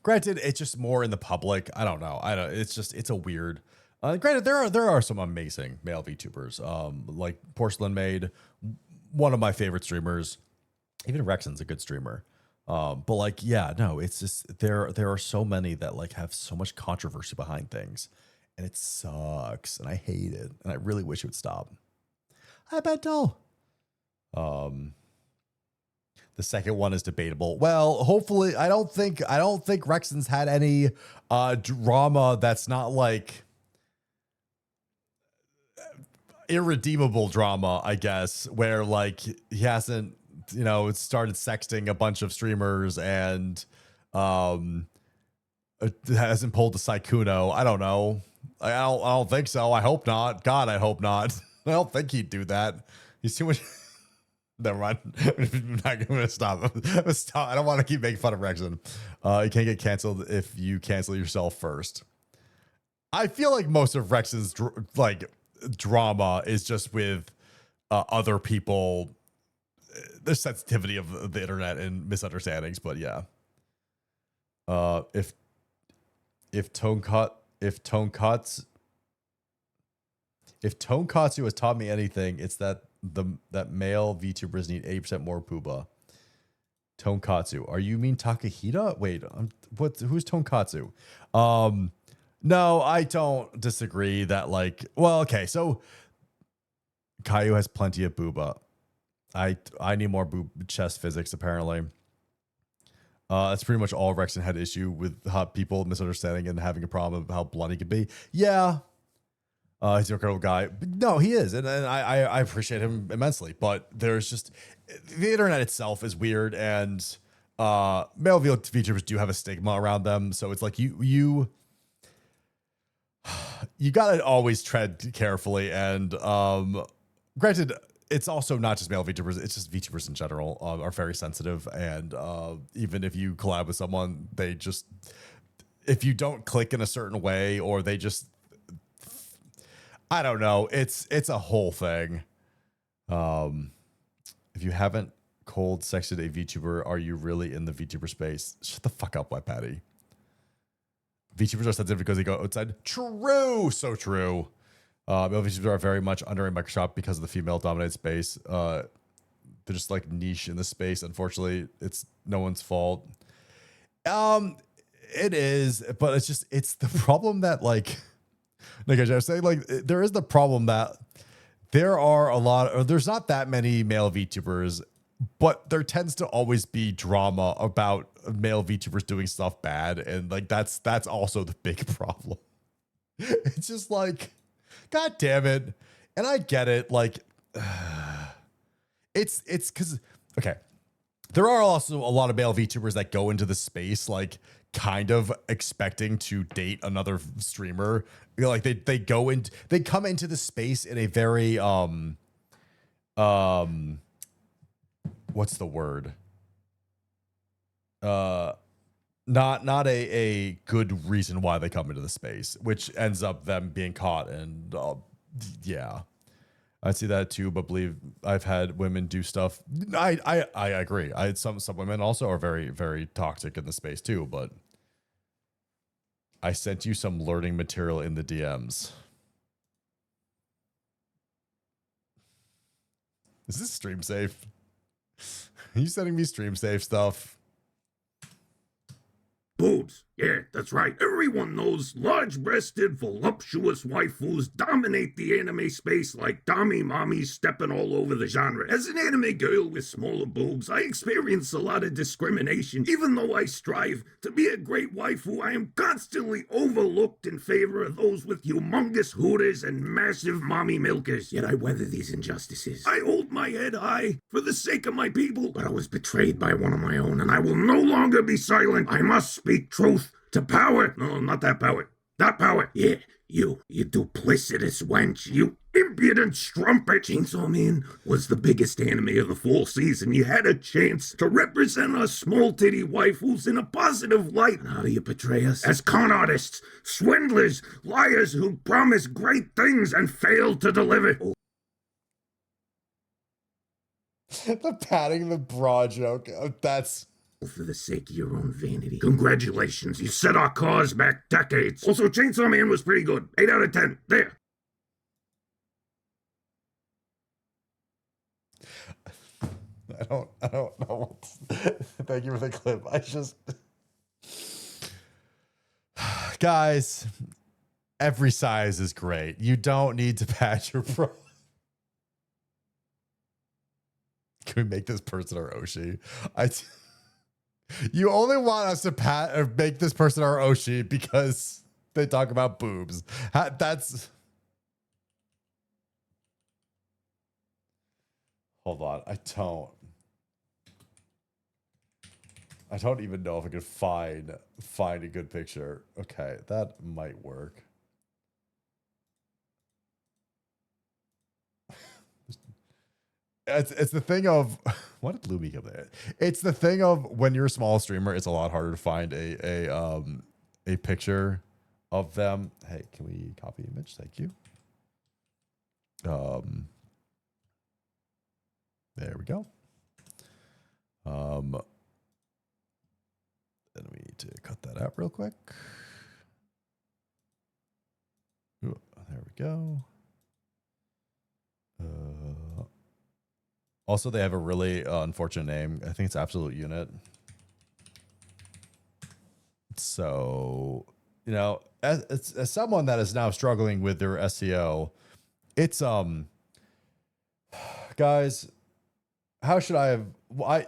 Granted, it's just more in the public. I don't know. It's a weird. Granted, there are some amazing male VTubers. Like Porcelain Maid, one of my favorite streamers. Even Rexon's a good streamer. But like, yeah, no, it's just there are so many that like have so much controversy behind things, and it sucks, and I hate it, and I really wish it would stop. Hi, Bento. The second one is debatable. Well, hopefully, I don't think Rexon's had any drama that's not like irredeemable drama, I guess, where like he hasn't, started sexting a bunch of streamers and hasn't pulled the Saikuno. I don't know. I don't think so. I hope not. God, I hope not. I don't think he'd do that. He's too much. Never mind. I'm not going to stop. I don't want to keep making fun of Rexon. You can't get canceled if you cancel yourself first. I feel like most of Rexon's drama is just with other people, the sensitivity of the internet and misunderstandings. But yeah, if Tonkatsu has taught me anything, it's that male VTubers need 80% more Pooba. Tonkatsu. Are you mean Takahita? Wait, who's Tonkatsu? No, I don't disagree that okay, so Caillou has plenty of booba. I need more chest physics apparently. That's pretty much all Rexon had issue with how people misunderstanding and having a problem of how blunt he could be. Yeah. He's an incredible guy. No, he is. And I appreciate him immensely. But there's just the internet itself is weird, and male VTubers do have a stigma around them. So it's like you gotta always tread carefully. And granted, it's also not just male VTubers, it's just VTubers in general are very sensitive. And even if you collab with someone, if you don't click in a certain way, or they just, I don't know. It's a whole thing. If you haven't cold sexted a VTuber, are you really in the VTuber space? Shut the fuck up, Wet Patty. VTubers are sensitive because they go outside. True, so true. Male VTubers are very much under a microscope because of the female-dominated space. They're just like niche in the space. Unfortunately, it's no one's fault. It is, but it's the problem that like I was saying, there is the problem that there's not that many male VTubers, but there tends to always be drama about male VTubers doing stuff bad, and that's also the big problem. It's just like, God damn it. And I get it, it's because okay, there are also a lot of male VTubers that go into the space kind of expecting to date another streamer. They come into the space in a very what's the word? Not a good reason why they come into the space, which ends up them being caught. And yeah, I see that too, but believe I've had women do stuff. I agree. Some women also are very, very toxic in the space too, but I sent you some learning material in the DMs. Is this stream safe? Are you sending me stream safe stuff? Boobs. Yeah, that's right. Everyone knows large-breasted, voluptuous waifus dominate the anime space like Dami mommies stepping all over the genre. As an anime girl with smaller boobs, I experience a lot of discrimination. Even though I strive to be a great waifu, I am constantly overlooked in favor of those with humongous hooters and massive mommy milkers. Yet I weather these injustices. I hold my head high for the sake of my people, but I was betrayed by one of my own, and I will no longer be silent. I must speak truth. To power? No, not that power. That power. Yeah, you duplicitous wench. You impudent strumpet. Chainsaw Man was the biggest anime of the fall season. You had a chance to represent us small titty waifus in a positive light. And how do you portray us? As con artists, swindlers, liars who promise great things and fail to deliver. Oh. The patting the bra joke. That's... For the sake of your own vanity. Congratulations, you set our cause back decades. Also, Chainsaw Man was pretty good. 8 out of 10. There. I don't know. Thank you for the clip. I just, guys, every size is great. You don't need to patch your pro. Can we make this person our Oshi? You only want us to pat or make this person our Oshi because they talk about boobs. That's. Hold on, I don't even know if I could find a good picture. Okay, that might work. It's the thing of what did Lumi come there? It's the thing of when you're a small streamer, it's a lot harder to find a picture of them. Hey, can we copy image? Thank you. There we go. Then we need to cut that out real quick. Ooh, there we go. Also, they have a really unfortunate name. I think it's Absolute Unit. So, you know, as someone that is now struggling with their SEO, it's guys, how should I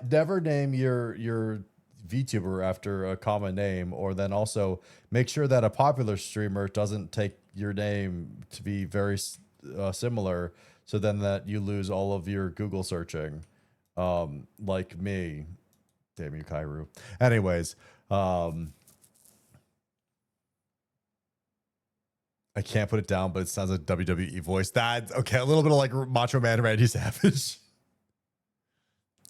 never name your VTuber after a common name, or then also make sure that a popular streamer doesn't take your name to be very similar, so then that you lose all of your Google searching, like me. Damn you, Kairu. Anyways, I can't put it down, but it sounds like WWE voice. That's okay. A little bit of like Macho Man Randy Savage.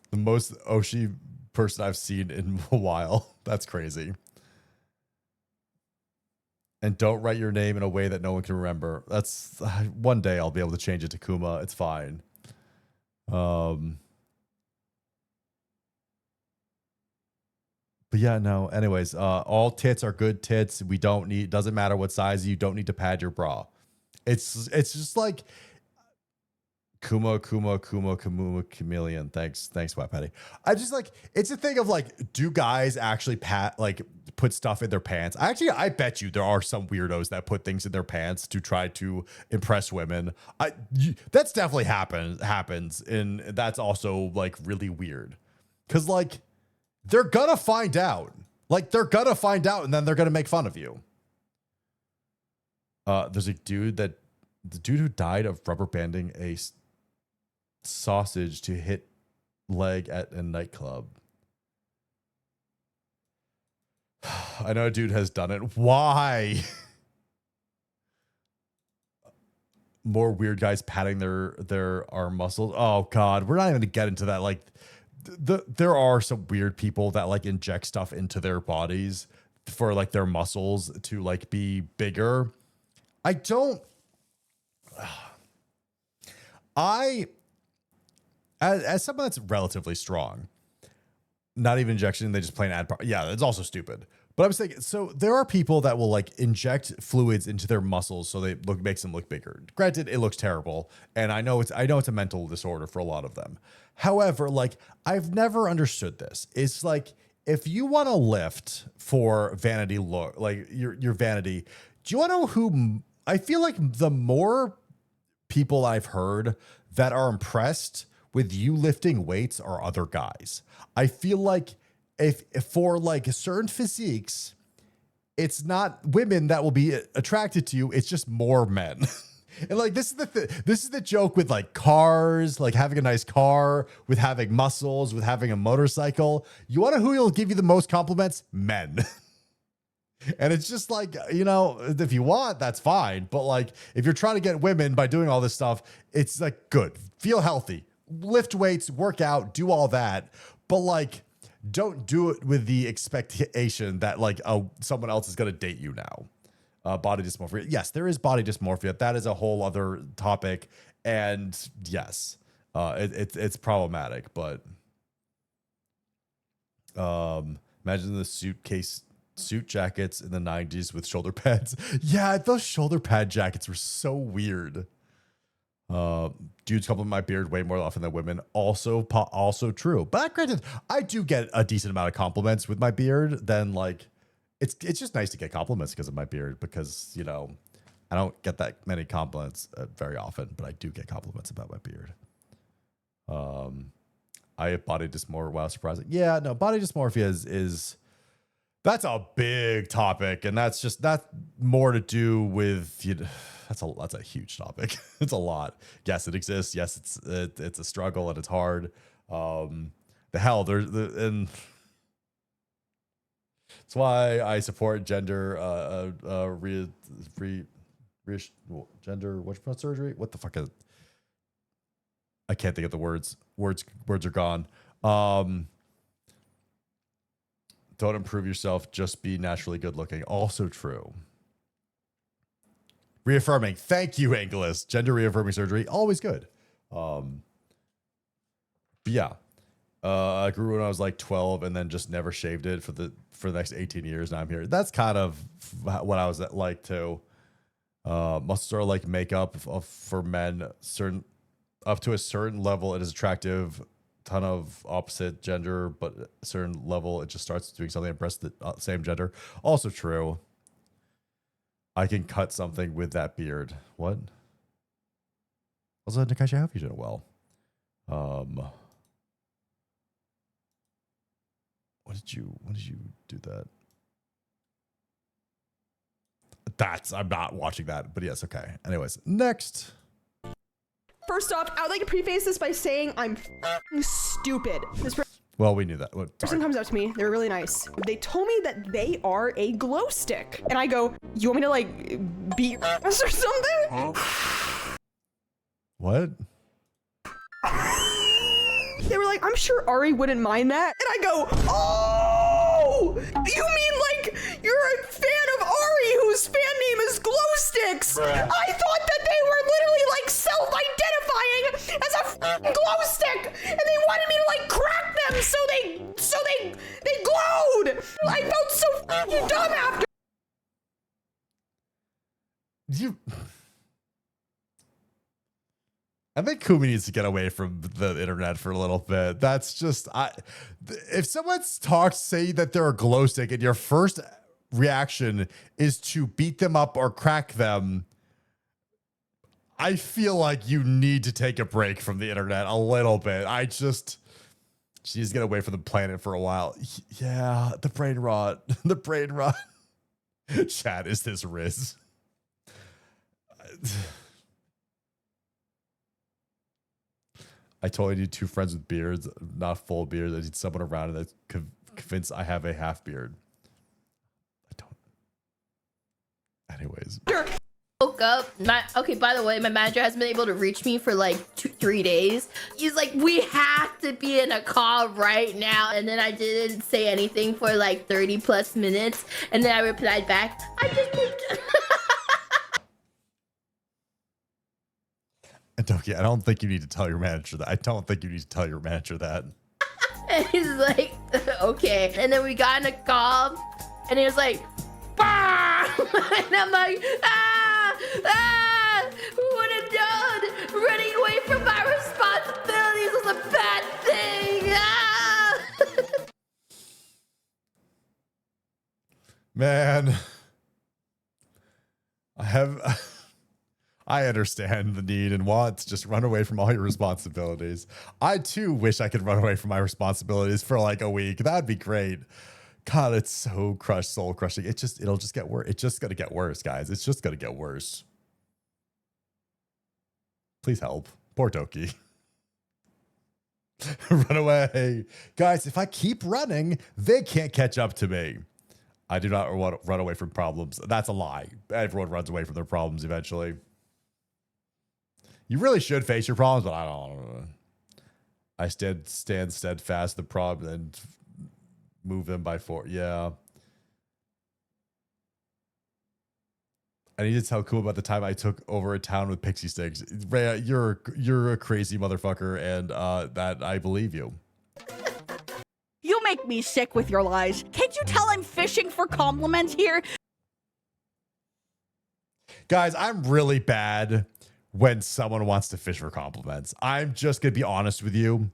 The most Oshi person I've seen in a while. That's crazy. And don't write your name in a way that no one can remember. That's one day I'll be able to change it to Kuma. It's fine. But yeah, no. Anyways, all tits are good tits. We don't need, doesn't matter what size, you don't need to pad your bra. It's just like Kuma, chameleon. Thanks, Wet Patty. I just like, it's a thing of like, do guys actually put stuff in their pants? I bet you there are some weirdos that put things in their pants to try to impress women. That's definitely happens, and that's also like really weird, because like they're gonna find out. Like they're gonna find out, and then they're gonna make fun of you. There's a dude who died of rubber banding a sausage to hit leg at a nightclub. I know a dude has done it. Why? More weird guys patting their arm muscles. Oh God, we're not even gonna get into that. Like, there are some weird people that like inject stuff into their bodies for like their muscles to like be bigger. As someone that's relatively strong, not even injection, they just plain add. Yeah, it's also stupid. But I'm saying, so there are people that will like inject fluids into their muscles so makes them look bigger. Granted, it looks terrible, and I know it's a mental disorder for a lot of them. However, like I've never understood this. It's like if you want to lift for vanity look, like your vanity, do you want to know who? I feel like the more people I've heard that are impressed with you lifting weights are other guys. I feel like if for like certain physiques, it's not women that will be attracted to you. It's just more men. And like this is the joke with like cars, like having a nice car, with having muscles, with having a motorcycle. You want to know who will give you the most compliments? Men. And it's just like, you know, if you want, that's fine. But like, if you're trying to get women by doing all this stuff, it's like, good, feel healthy, lift weights, work out, do all that. But like, don't do it with the expectation that like, someone else is going to date you now. Body dysmorphia. Yes, there is body dysmorphia. That is a whole other topic. And yes, it's problematic, but imagine the suit jackets in the 90s with shoulder pads. Yeah, those shoulder pad jackets were so weird. Dudes compliment my beard way more often than women. Also true. But granted, I do get a decent amount of compliments with my beard. Then like, it's just nice to get compliments because of my beard, because you know, I don't get that many compliments very often, but I do get compliments about my beard. I have body dysmorphia. Wow, surprising. Yeah, no, body dysmorphia is that's a big topic, and that's more to do with, you know, that's a huge topic. It's a lot. Yes, it exists. Yes, it's a struggle and it's hard. And that's why I support gender gender what's surgery? What the fuck is? I can't think of the words. Words are gone. Don't improve yourself, just be naturally good looking. Also true. Reaffirming. Thank you, Angelus. Gender reaffirming surgery, always good. But yeah. I grew when I was like 12 and then just never shaved it for the next 18 years. Now I'm here. That's kind of what I was like too. Must sort of like makeup for men, up to a certain level it is attractive. Ton of opposite gender, but at a certain level it just starts doing something impress the same gender. Also true. I can cut something with that beard. What? Also, Nakashi, I hope you're doing well. When did you do that? I'm not watching that, but yes, okay. Anyways, next. First off, I would like to preface this by saying I'm f***ing stupid. Well, we knew that. Person comes up to me, they're really nice. They told me that they are a glow stick. And I go, you want me to like beat your ass or something? What? They were like, I'm sure Ari wouldn't mind that. And I go, oh, you mean like you're a fan of Ari whose fan name is Glow Sticks? Bruh. I thought that they were literally like self-identifying as a glow stick, and they wanted me to like crack them so they glowed. I felt so fucking dumb after. I think Kumi needs to get away from the internet for a little bit. That's just, if someone say that they're a glow stick and your first reaction is to beat them up or crack them, I feel like you need to take a break from the internet a little bit. She needs to get away from the planet for a while. Yeah, the brain rot. The brain rot. Chat, is this Riz? I totally need two friends with beards, not full beards. I need someone around that's convinced I have a half beard. I don't. Anyways. Woke up. Okay, by the way, my manager hasn't been able to reach me for like 3 days. He's like, we have to be in a call right now. And then I didn't say anything for like 30 plus minutes. And then I replied back, I just I don't think you need to tell your manager that. I don't think you need to tell your manager that. And he's like, okay. And then we got in a call, and he was like, bah! And I'm like, who would have known? Running away from my responsibilities was a bad thing. Man, I understand the need and want to just run away from all your responsibilities. I too wish I could run away from my responsibilities for like a week. That'd be great. God, it's so soul crushing. It'll just get worse. It's just gonna get worse, guys. It's just gonna get worse. Please help. Poor Toki. Run away. Guys, if I keep running, they can't catch up to me. I do not want to run away from problems. That's a lie. Everyone runs away from their problems eventually. You really should face your problems, but I don't. I stand steadfast the problem and move them by force. Yeah. I need to tell Kuma about the time I took over a town with pixie sticks. Rhea, you're a crazy motherfucker, and that I believe you. You make me sick with your lies. Can't you tell I'm fishing for compliments here? Guys, I'm really bad when someone wants to fish for compliments. I'm just gonna be honest with you.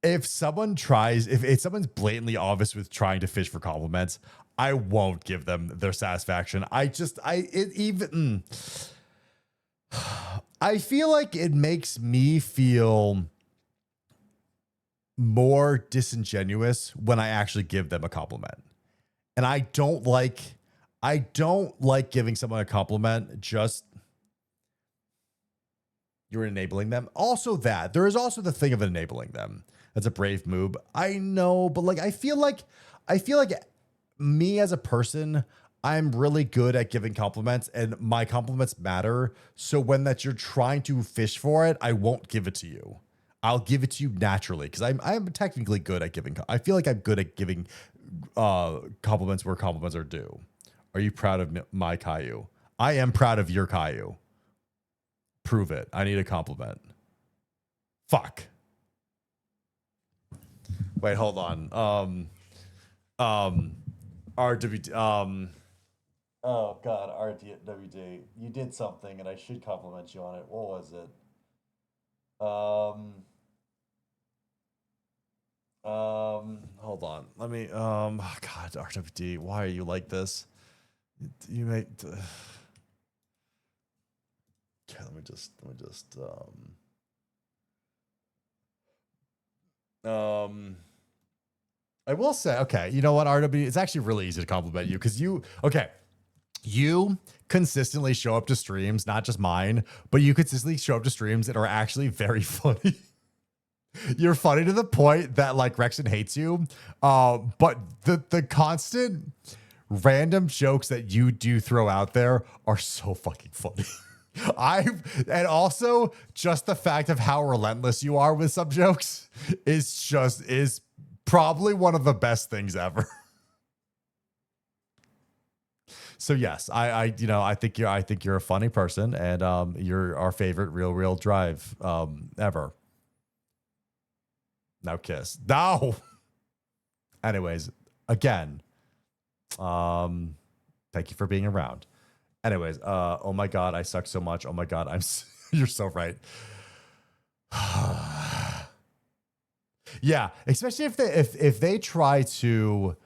If someone tries, if someone's blatantly obvious with trying to fish for compliments, I won't give them their satisfaction. I feel like it makes me feel more disingenuous when I actually give them a compliment. And I don't like giving someone a compliment just you're enabling them. Also there is also the thing of enabling them. That's a brave move. I know, but like I feel like me as a person, I'm really good at giving compliments and my compliments matter. So when that you're trying to fish for it, I won't give it to you. I'll give it to you naturally because I'm technically good at giving. I feel like I'm good at giving compliments where compliments are due. Are you proud of my Caillou? I am proud of your Caillou. Prove it. I need a compliment. Fuck. Wait, hold on. RWD. Oh God, RWD. You did something, and I should compliment you on it. What was it? Hold on. Let me. God, RWD. Why are you like this? You make. Okay, let me just. I will say, okay, you know what, RW, it's actually really easy to compliment you because you consistently show up to streams, not just mine, but you consistently show up to streams that are actually very funny. You're funny to the point that like Rexon hates you. But the constant random jokes that you do throw out there are so fucking funny. And also just the fact of how relentless you are with some jokes is probably one of the best things ever. So yes, I think you're a funny person, and you're our favorite real drive ever. Now kiss. No. Anyways, again, thank you for being around. Anyways, oh my God, I suck so much. Oh my God, you're so right. Yeah, especially if they try to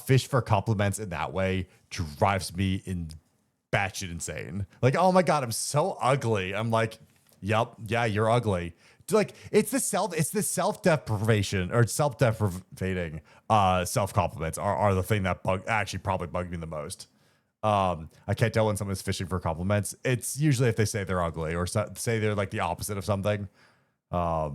fish for compliments in that way, drives me in batshit insane. Like, oh my God, I'm so ugly. I'm like, yep, yeah, you're ugly. Like it's the self-deprivation or self-deprivating self-compliments are the thing that probably bug me the most. I can't tell when someone's fishing for compliments. It's usually if they say they're ugly or say they're like the opposite of something. Tell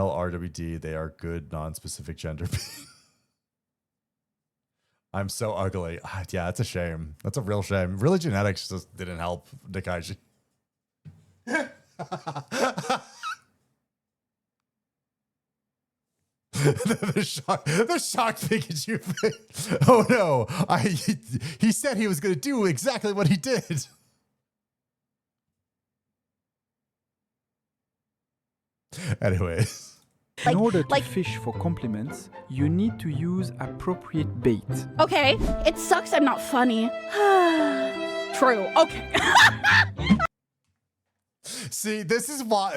RWD they are good non-specific gender. I'm so ugly. Yeah, that's a shame. That's a real shame. Really, genetics just didn't help Nikaichi. the shocked Pikachu thing. Oh no! He said he was going to do exactly what he did. Anyways. In order to fish for compliments, you need to use appropriate bait. Okay, it sucks I'm not funny. True. Okay. See, this is why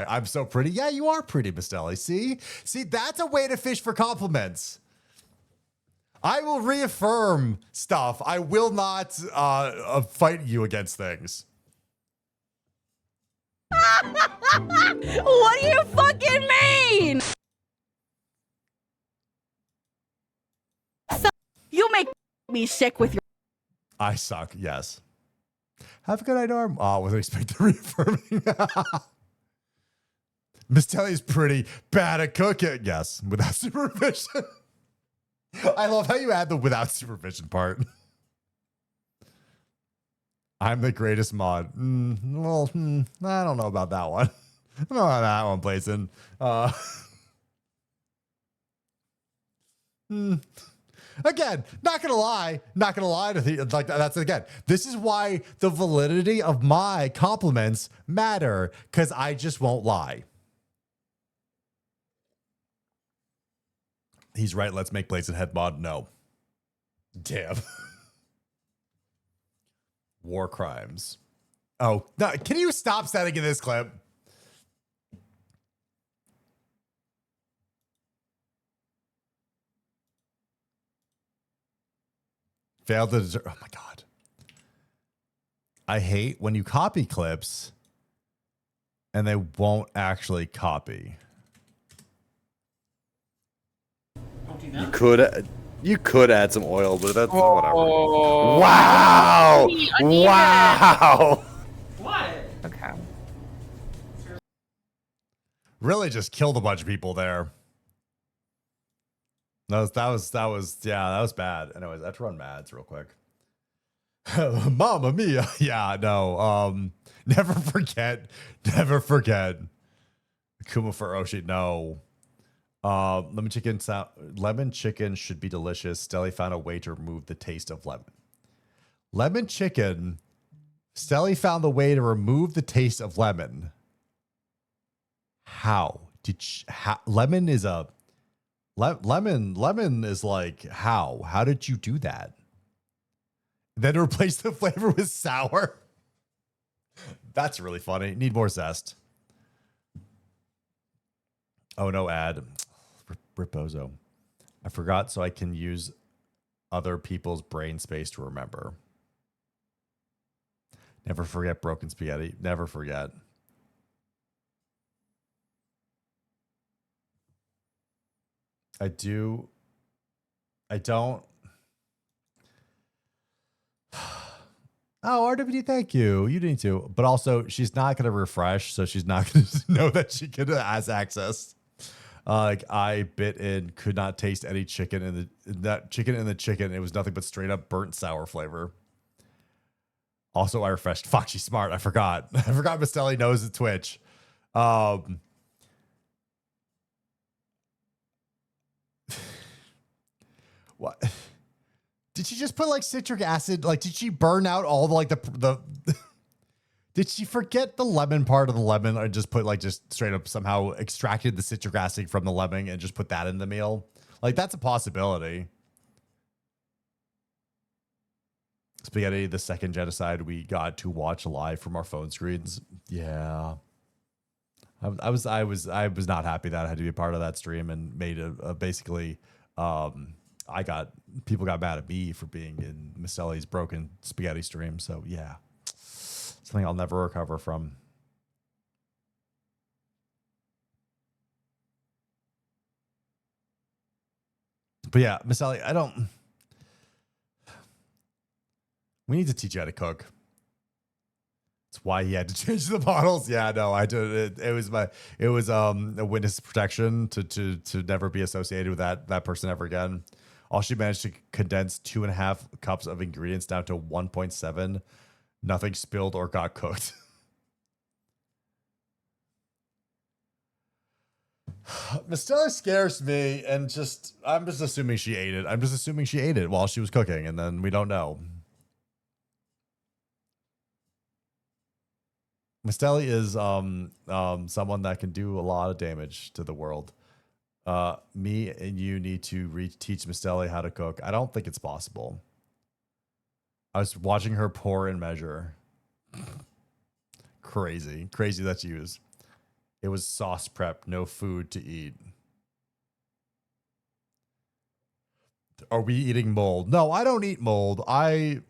I'm so pretty. Yeah, you are pretty, Miss Deli. See, that's a way to fish for compliments. I will reaffirm stuff. I will not fight you against things. What do you fucking mean? You make me sick with your. I suck. Yes. Have a good night, Norm. Oh, wasn't expecting reaffirming. Miss Telly is pretty bad at cooking. Yes, without supervision. I love how you add the without supervision part. I'm the greatest mod. I don't know about that one. I don't know how that one plays in. Again, not gonna lie to you. Like that's again. This is why the validity of my compliments matter, because I just won't lie. He's right. Let's make Blazing Head mod. No. Damn. War crimes. Oh, no, can you stop setting in this clip? Failed to deserve. Oh my God. I hate when you copy clips and they won't actually copy. You could add some oil, but that's whatever. Wow! Wow! What? Okay. Really just killed a bunch of people there. That was bad. Anyways, I have to run Mads real quick. Mamma mia. Yeah, no. Never forget. Kuma for Oshi. No. Lemon chicken should be delicious. Stelly found a way to remove the taste of lemon. Lemon chicken. Stelly found the way to remove the taste of lemon. How did lemon is a lemon is like how did you do that? Then replace the flavor with sour. That's really funny. Need more zest. Oh no, ad. Ripozo. I forgot, so I can use other people's brain space to remember. Never forget broken spaghetti. Never forget. I don't. Oh, RWD, thank you. You need to. But also, she's not going to refresh, so she's not going to know that she has access. Like, I bit in, could not taste any chicken in the chicken. It was nothing but straight up burnt sour flavor. Also, I refreshed. Fuck, she's smart. I forgot. I forgot Mistelli knows the Twitch. What? Did she just put like citric acid? Like, did she burn out all the like the did she forget the lemon part of the lemon or just put like just straight up somehow extracted the citric acid from the lemon and just put that in the meal? Like, that's a possibility. Spaghetti, the second genocide we got to watch live from our phone screens. Yeah. I was not happy that I had to be a part of that stream and made a basically people got mad at me for being in Mistelli's broken spaghetti stream. So yeah, something I'll never recover from. But yeah, Mistelli, we need to teach you how to cook. That's why he had to change the bottles. Yeah, no, I did. It was a witness protection to never be associated with that person ever again. All she managed to condense 2.5 cups of ingredients down to 1.7. Nothing spilled or got cooked. Mistella scares me, and I'm just assuming she ate it. I'm just assuming she ate it while she was cooking, and then we don't know. Mistelli is someone that can do a lot of damage to the world. Me and you need to teach Mistelli how to cook. I don't think it's possible. I was watching her pour and measure. Crazy that she used. It was sauce prep, no food to eat. Are we eating mold? No, I don't eat mold. I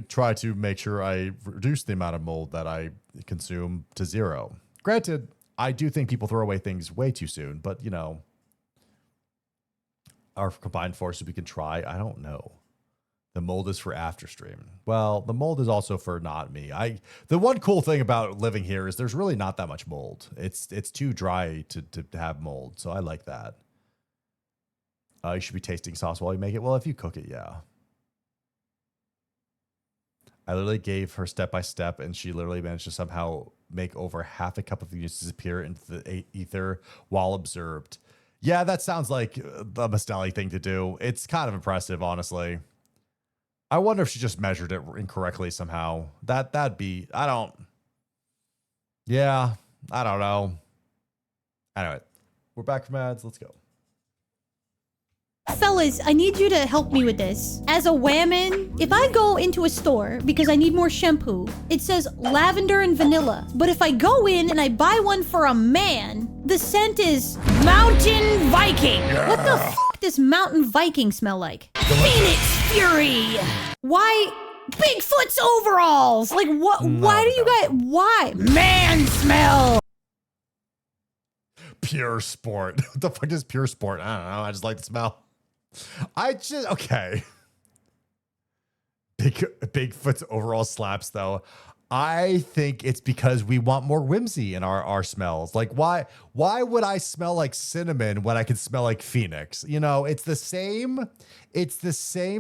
try to make sure I reduce the amount of mold that I consume to zero. Granted, I do think people throw away things way too soon, but you know, our combined forces we can try. I don't know. The mold is for after stream. Well, the mold is also for not me. The one cool thing about living here is there's really not that much mold. It's too dry to have mold, so I like that. You should be tasting sauce while you make it. Well, if you cook it, yeah. I literally gave her step by step, and she literally managed to somehow make over half a cup of things disappear into the ether while observed. Yeah, that sounds like the Mistelli thing to do. It's kind of impressive, honestly. I wonder if she just measured it incorrectly somehow. That'd be, I don't know. Anyway, we're back from ads. Let's go. Fellas, I need you to help me with this. As a woman, if I go into a store because I need more shampoo, it says lavender and vanilla. But if I go in and I buy one for a man, the scent is Mountain Viking. What the f does Mountain Viking smell like? Phoenix Fury. Why? Bigfoot's overalls. Like what? Why do you guys? Why? Man smell. Pure sport. What the fuck is pure sport? I don't know. I just like the smell. Okay. Bigfoot's overall slaps though. I think it's because we want more whimsy in our smells. Like why would I smell like cinnamon when I can smell like Phoenix? You know, it's the same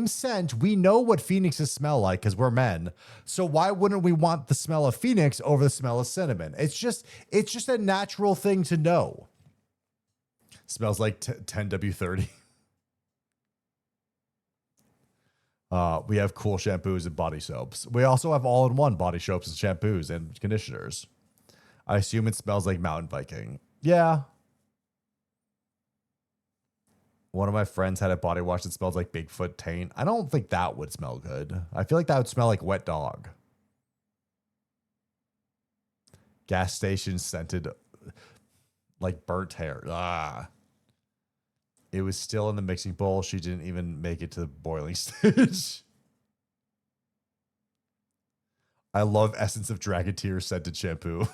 scent. We know what Phoenixes smell like because we're men. So why wouldn't we want the smell of Phoenix over the smell of cinnamon? It's just a natural thing to know. Smells like 10W30. We have cool shampoos and body soaps. We also have all-in-one body soaps and shampoos and conditioners. I assume it smells like Mountain Viking. Yeah. One of my friends had a body wash that smells like Bigfoot taint. I don't think that would smell good. I feel like that would smell like wet dog. Gas station scented like burnt hair. Ah. It was still in the mixing bowl. She didn't even make it to the boiling stage. I love Essence of Dragon Tears scented shampoo.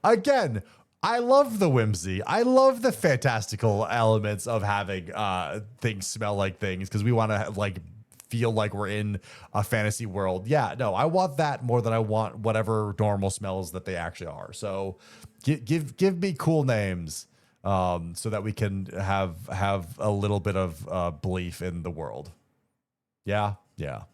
Again, I love the whimsy. I love the fantastical elements of having things smell like things because we want to like feel like we're in a fantasy world. Yeah, no, I want that more than I want whatever normal smells that they actually are. So give me cool names. So that we can have a little bit of belief in the world. Yeah. Why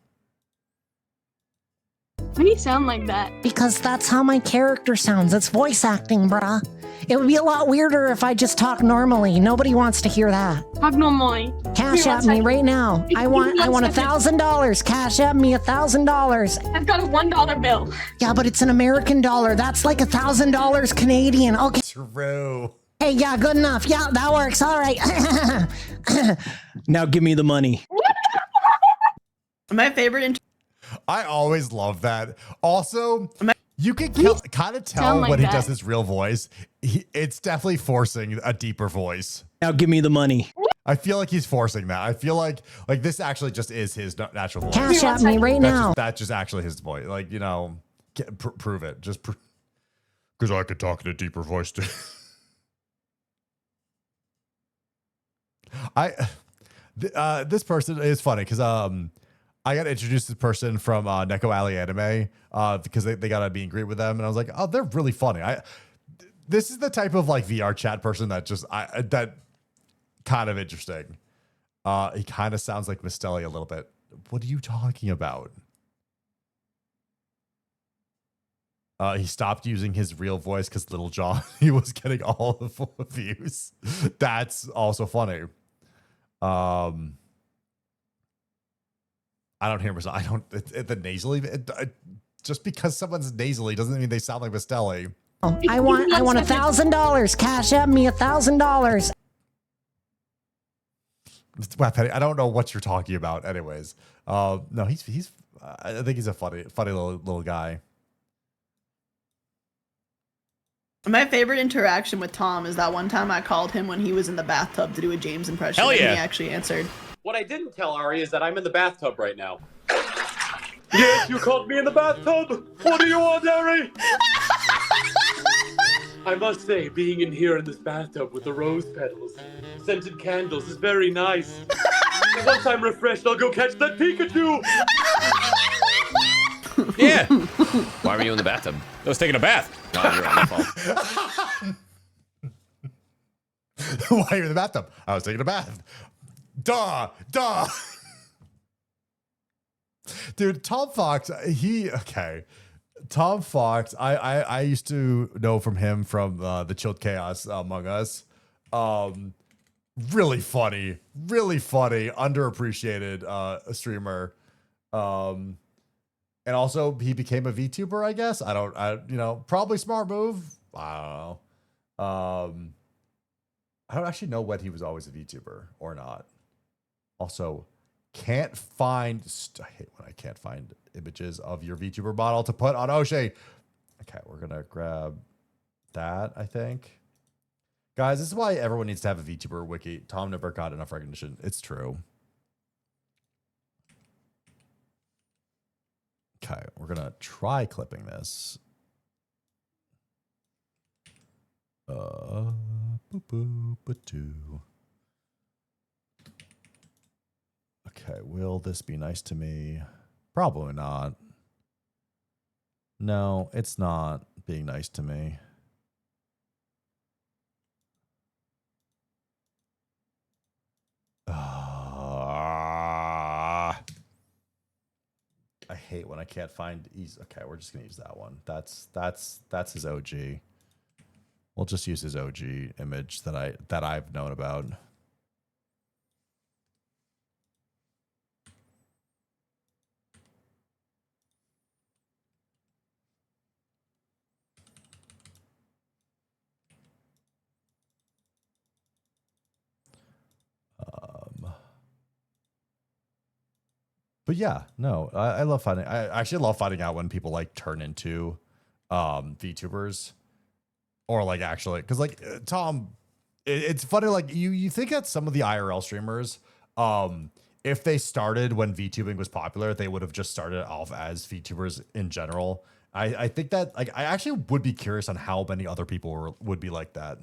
do you sound like that? Because that's how my character sounds. It's voice acting, bruh. It would be a lot weirder if I just talk normally. Nobody wants to hear that. Talk normally. Cash at me right now. I want $1,000. Cash at me $1,000. I've got a $1 bill. Yeah, but it's an American dollar. That's like $1,000 Canadian. Okay. True. Hey, yeah, good enough. Yeah, that works. All right. Now give me the money. My favorite. I always love that. Also, you can kind of tell like when he that. does his real voice. It's definitely forcing a deeper voice. Now give me the money. I feel like he's forcing that. I feel like this actually just is his natural voice. Cash at me right now. That's just actually his voice. Like, you know, prove it. Just because I could talk in a deeper voice too. This person is funny because I got introduced to this person from Neko Alley Anime because they got a meet and greet with them, and I was like, oh, they're really funny. This is the type of like VR chat person that that kind of interesting. He kind of sounds like Mistelli a little bit. What are you talking about? He stopped using his real voice because Little John, he was getting all the views. That's also funny. I don't hear myself. I don't. The nasally. Just because someone's nasally doesn't mean they sound like Mistelli. I want $1,000. Cash at me $1,000. I don't know what you're talking about. Anyways, no, he's. I think he's a funny little guy. My favorite interaction with Tom is that one time I called him when he was in the bathtub to do a James impression. Hell yeah. And he actually answered. What I didn't tell Ari is that I'm in the bathtub right now. Yes, you caught me in the bathtub. What do you want, Ari? I must say, being in here in this bathtub with the rose petals, scented candles is very nice. Once I'm refreshed, I'll go catch that Pikachu. Yeah. Why were you in the bathtub? I was taking a bath. No, you're on my fault. Why are you in the bathtub? I was taking a bath. Duh. Dude, Tom Fox, Tom Fox, I used to know from him from the Chilled Chaos Among Us. Really funny, underappreciated streamer. And also he became a VTuber, I guess. Probably smart move. I don't know. I don't actually know when he was always a VTuber or not. Also, can't find. I hate when I can't find images of your VTuber model to put on Oshi. Okay, we're gonna grab that, I think. Guys, this is why everyone needs to have a VTuber wiki. Tom never got enough recognition. It's true. Okay, we're gonna try clipping this. Okay, will this be nice to me? Probably not. No, it's not being nice to me. I hate when I can't find ease. Okay, we're just gonna use that one. That's his OG. We'll just use his OG image that I've known about. But yeah, no, I love finding. I actually love finding out when people like turn into VTubers, or like actually, because like Tom, it's funny. Like you think that some of the IRL streamers, if they started when VTubing was popular, they would have just started off as VTubers in general. I think that like I actually would be curious on how many other people would be like that.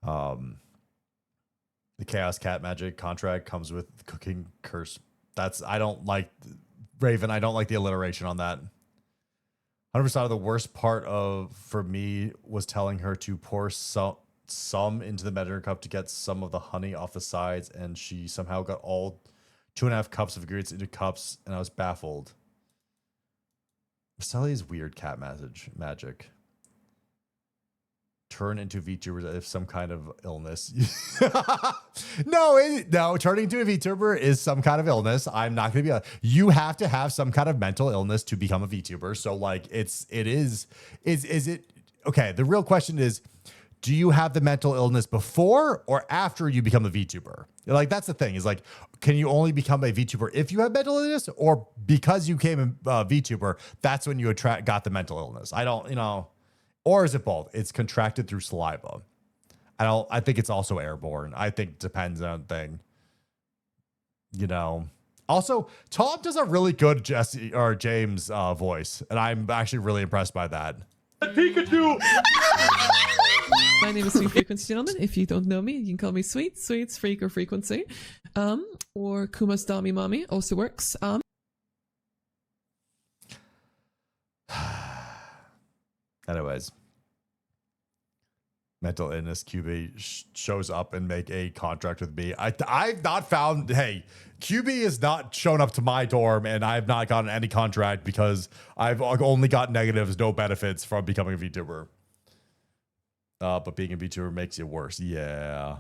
The Chaos Cat Magic contract comes with cooking curse. I don't like Raven. I don't like the alliteration on that. 100% of the worst part for me was telling her to pour some into the measuring cup to get some of the honey off the sides, and she somehow got all 2.5 cups of ingredients into cups, and I was baffled. Marcelli's weird cat magic. Turn into VTubers as if some kind of illness. No, turning into a VTuber is some kind of illness. I'm not going to be you have to have some kind of mental illness to become a VTuber. So like is it okay? The real question is, do you have the mental illness before or after you become a VTuber? Like, that's the thing is like, can you only become a VTuber if you have mental illness, or because you became a VTuber, that's when you got the mental illness? I don't, or is it both? It's contracted through saliva. I think it's also airborne. I think it depends on thing. Also, Tom does a really good James voice, and I'm actually really impressed by that. Pikachu! My name is Sweet Frequency Gentleman. If you don't know me, you can call me Sweet, Sweets, Freak, or Frequency. Or Kuma's Dami Mommy also works. Anyways, mental illness QB shows up and make a contract with me. I've not found, hey, QB has not shown up to my dorm, and I've not gotten any contract because I've only got negatives, no benefits from becoming a VTuber. But being a VTuber makes it worse. Yeah.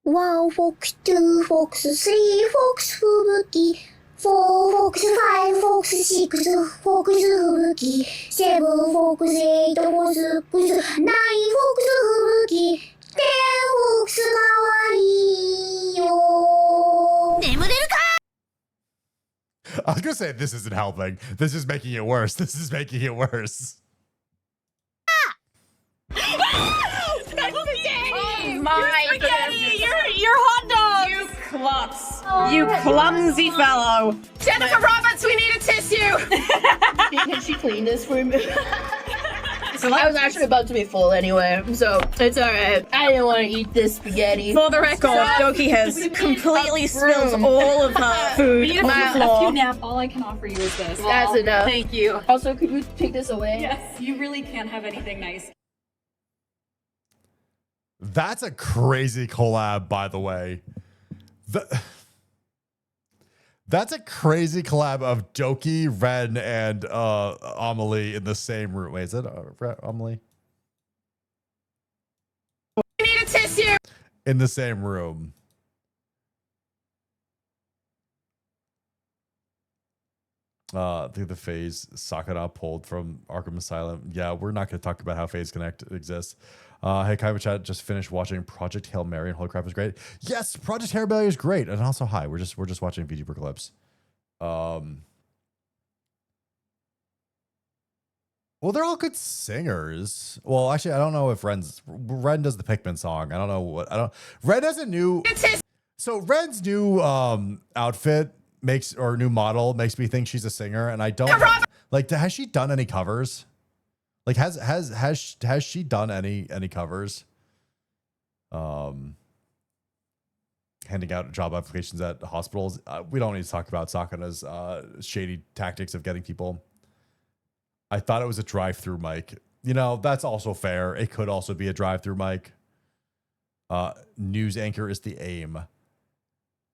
One fox, two fox, three fox, fubuki. 4 fox, 5 fox, 6 fox, 吹雪 7 fox, 8 fox, 9 fox, 吹雪 10 fox, かわいいよ。眠れるか? I was gonna say this isn't helping. This is making it worse. This is making it worse. Oh my goodness. You're hot dog. You klutz. You clumsy fellow. Jennifer Roberts, we need a tissue. Can she clean this for me? So I was actually about to be full anyway, so it's alright. I didn't want to eat this spaghetti. For the record, Doki has completely spilled all of her food on the floor. Nap, all I can offer you is this. That's enough. Thank you. Also, could you take this away? Yes, you really can't have anything nice. That's a crazy collab, by the way. That's a crazy collab of Doki, Ren, and Amelie in the same room. Wait, is that Amelie? We need a tissue. In the same room. The phase Sakura pulled from Arkham Asylum. Yeah, we're not going to talk about how Phase Connect exists. Hey, Kaiba Chat just finished watching Project Hail Mary, and holy crap, is great. Yes, Project Hail Mary is great, and also hi. We're just watching VTuber clips. Well, they're all good singers. Well, actually, I don't know if Ren does the Pikmin song. I don't know what Ren has a new. So Ren's new outfit new model makes me think she's a singer, and I don't like. Has she done any covers? Like, has she done any covers? Handing out job applications at hospitals. We don't need to talk about Sakana's shady tactics of getting people. I thought it was a drive-through mic. You know, that's also fair. It could also be a drive-through mic. News anchor is the aim.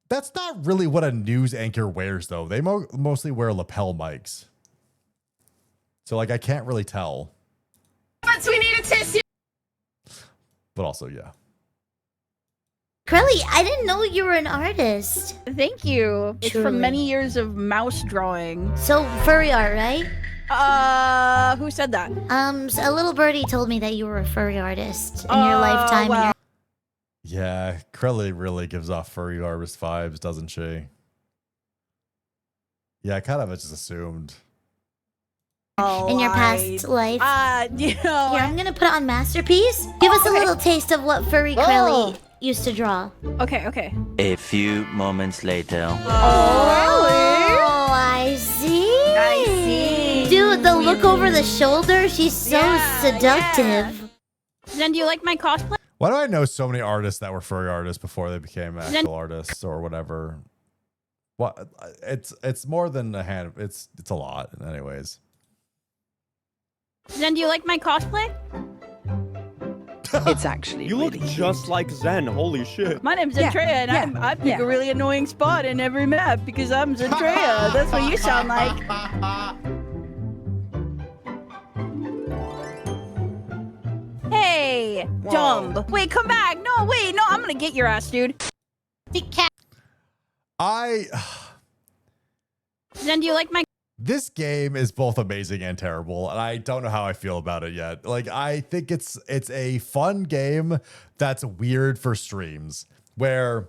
That's not really what a news anchor wears, though. They mostly wear lapel mics. So, like, I can't really tell. But we need a tissue. But also, yeah. Crelly, I didn't know you were an artist. Thank you. It's Truly. from many years of mouse drawing. So, furry art, right? Who said that? A little birdie told me that you were a furry artist in your lifetime. Well. Yeah, Crelly really gives off furry artist vibes, doesn't she? Yeah, I kind of just assumed. In your past life. You know. Here, I'm gonna put it on Masterpiece. Give us a little taste of what furry Crelly used to draw. Okay. A few moments later. Oh, I see. Dude, the look over the shoulder, she's so seductive. Then do you like my cosplay? Why do I know so many artists that were furry artists before they became actual artists or whatever? What? It's more than a hand. It's a lot, anyways. Then do you like my cosplay? It's actually you look just like Zen. Holy shit! My name's Zentreya, and I pick a really annoying spot in every map because I'm Zentreya. That's what you sound like. Hey, dumb. Wait, come back. No, wait, no, I'm gonna get your ass, dude. Big cat. Then do you like my... This game is both amazing and terrible, and I don't know how I feel about it yet. Like, I think it's a fun game that's weird for streams where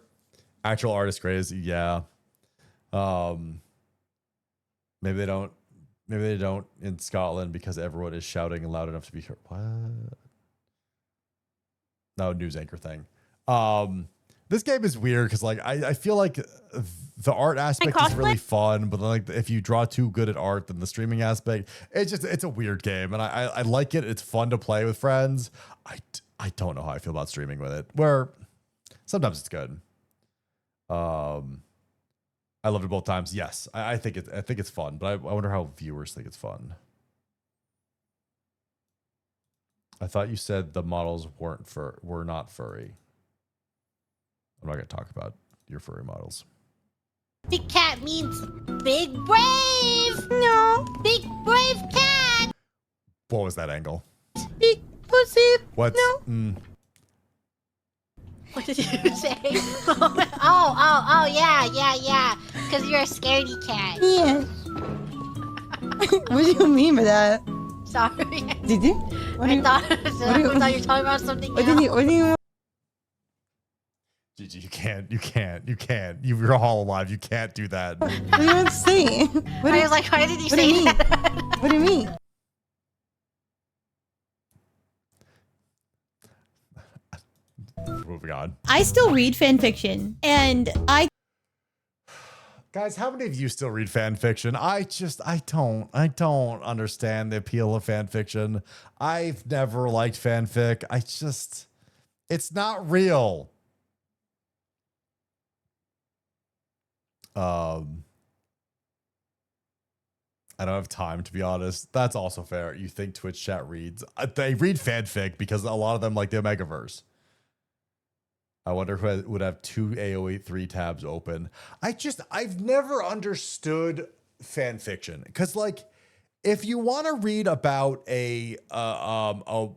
actual artist crazy, yeah. Maybe they don't in Scotland because everyone is shouting loud enough to be heard. What? No, news anchor thing. This game is weird because like I feel like the art aspect is really fun, but like if you draw too good at art, then the streaming aspect, it's a weird game, and I like it. It's fun to play with friends. I don't know how I feel about streaming with it. Where sometimes it's good. I loved it both times. Yes, I think it's fun, but I wonder how viewers think it's fun. I thought you said the models were not furry. I'm not going to talk about your furry models. Big cat means big brave. No, big brave cat. What was that angle? Big pussy. What? No. What did you say? oh, yeah. Because you're a scaredy cat. Yes. What do you mean by that? Sorry. Did you? I thought you were talking about something else. What do you? Gigi, you can't. You're all alive. You can't do that. What do you want to say? I was like, why did you say that? What do you mean? Moving on. I still read fan fiction, and Guys, how many of you still read fan fiction? I don't understand the appeal of fan fiction. I've never liked fanfic. It's not real. I don't have time, to be honest. That's also fair. You think Twitch chat reads? They read fanfic because a lot of them like the Omegaverse. I wonder who would have two AO83 tabs open. I've never understood fan fiction because, like, if you want to read about a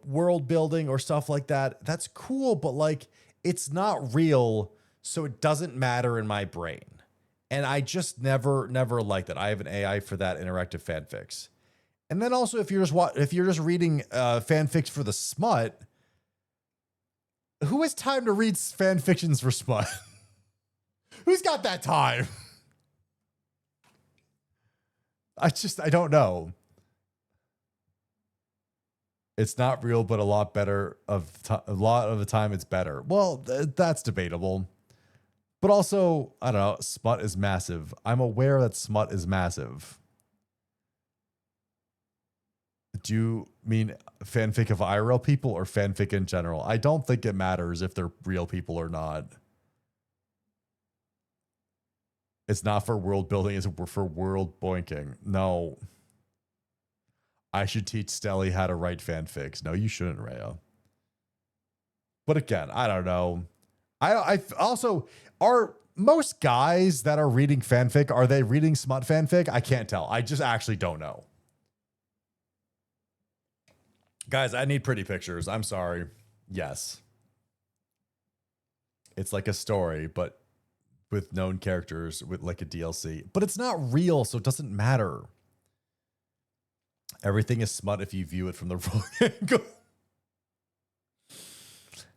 world building or stuff like that, that's cool, but like, it's not real, so it doesn't matter in my brain. And I just never liked it. I have an AI for that interactive fanfics. And then also if you're just reading fanfics for the smut, who has time to read fan fictions for smut? Who's got that time? I don't know. It's not real, but a lot better a lot of the time it's better. Well, that's debatable. But also, I don't know, smut is massive. I'm aware that smut is massive. Do you mean fanfic of IRL people or fanfic in general? I don't think it matters if they're real people or not. It's not for world building, it's for world boinking. No. I should teach Stelly how to write fanfics. No, you shouldn't, Rhea. But again, I don't know. I also, are most guys that are reading fanfic, are they reading smut fanfic? I can't tell. I just actually don't know. Guys, I need pretty pictures. I'm sorry. Yes. It's like a story, but with known characters with like a DLC. But it's not real, so it doesn't matter. Everything is smut if you view it from the wrong angle.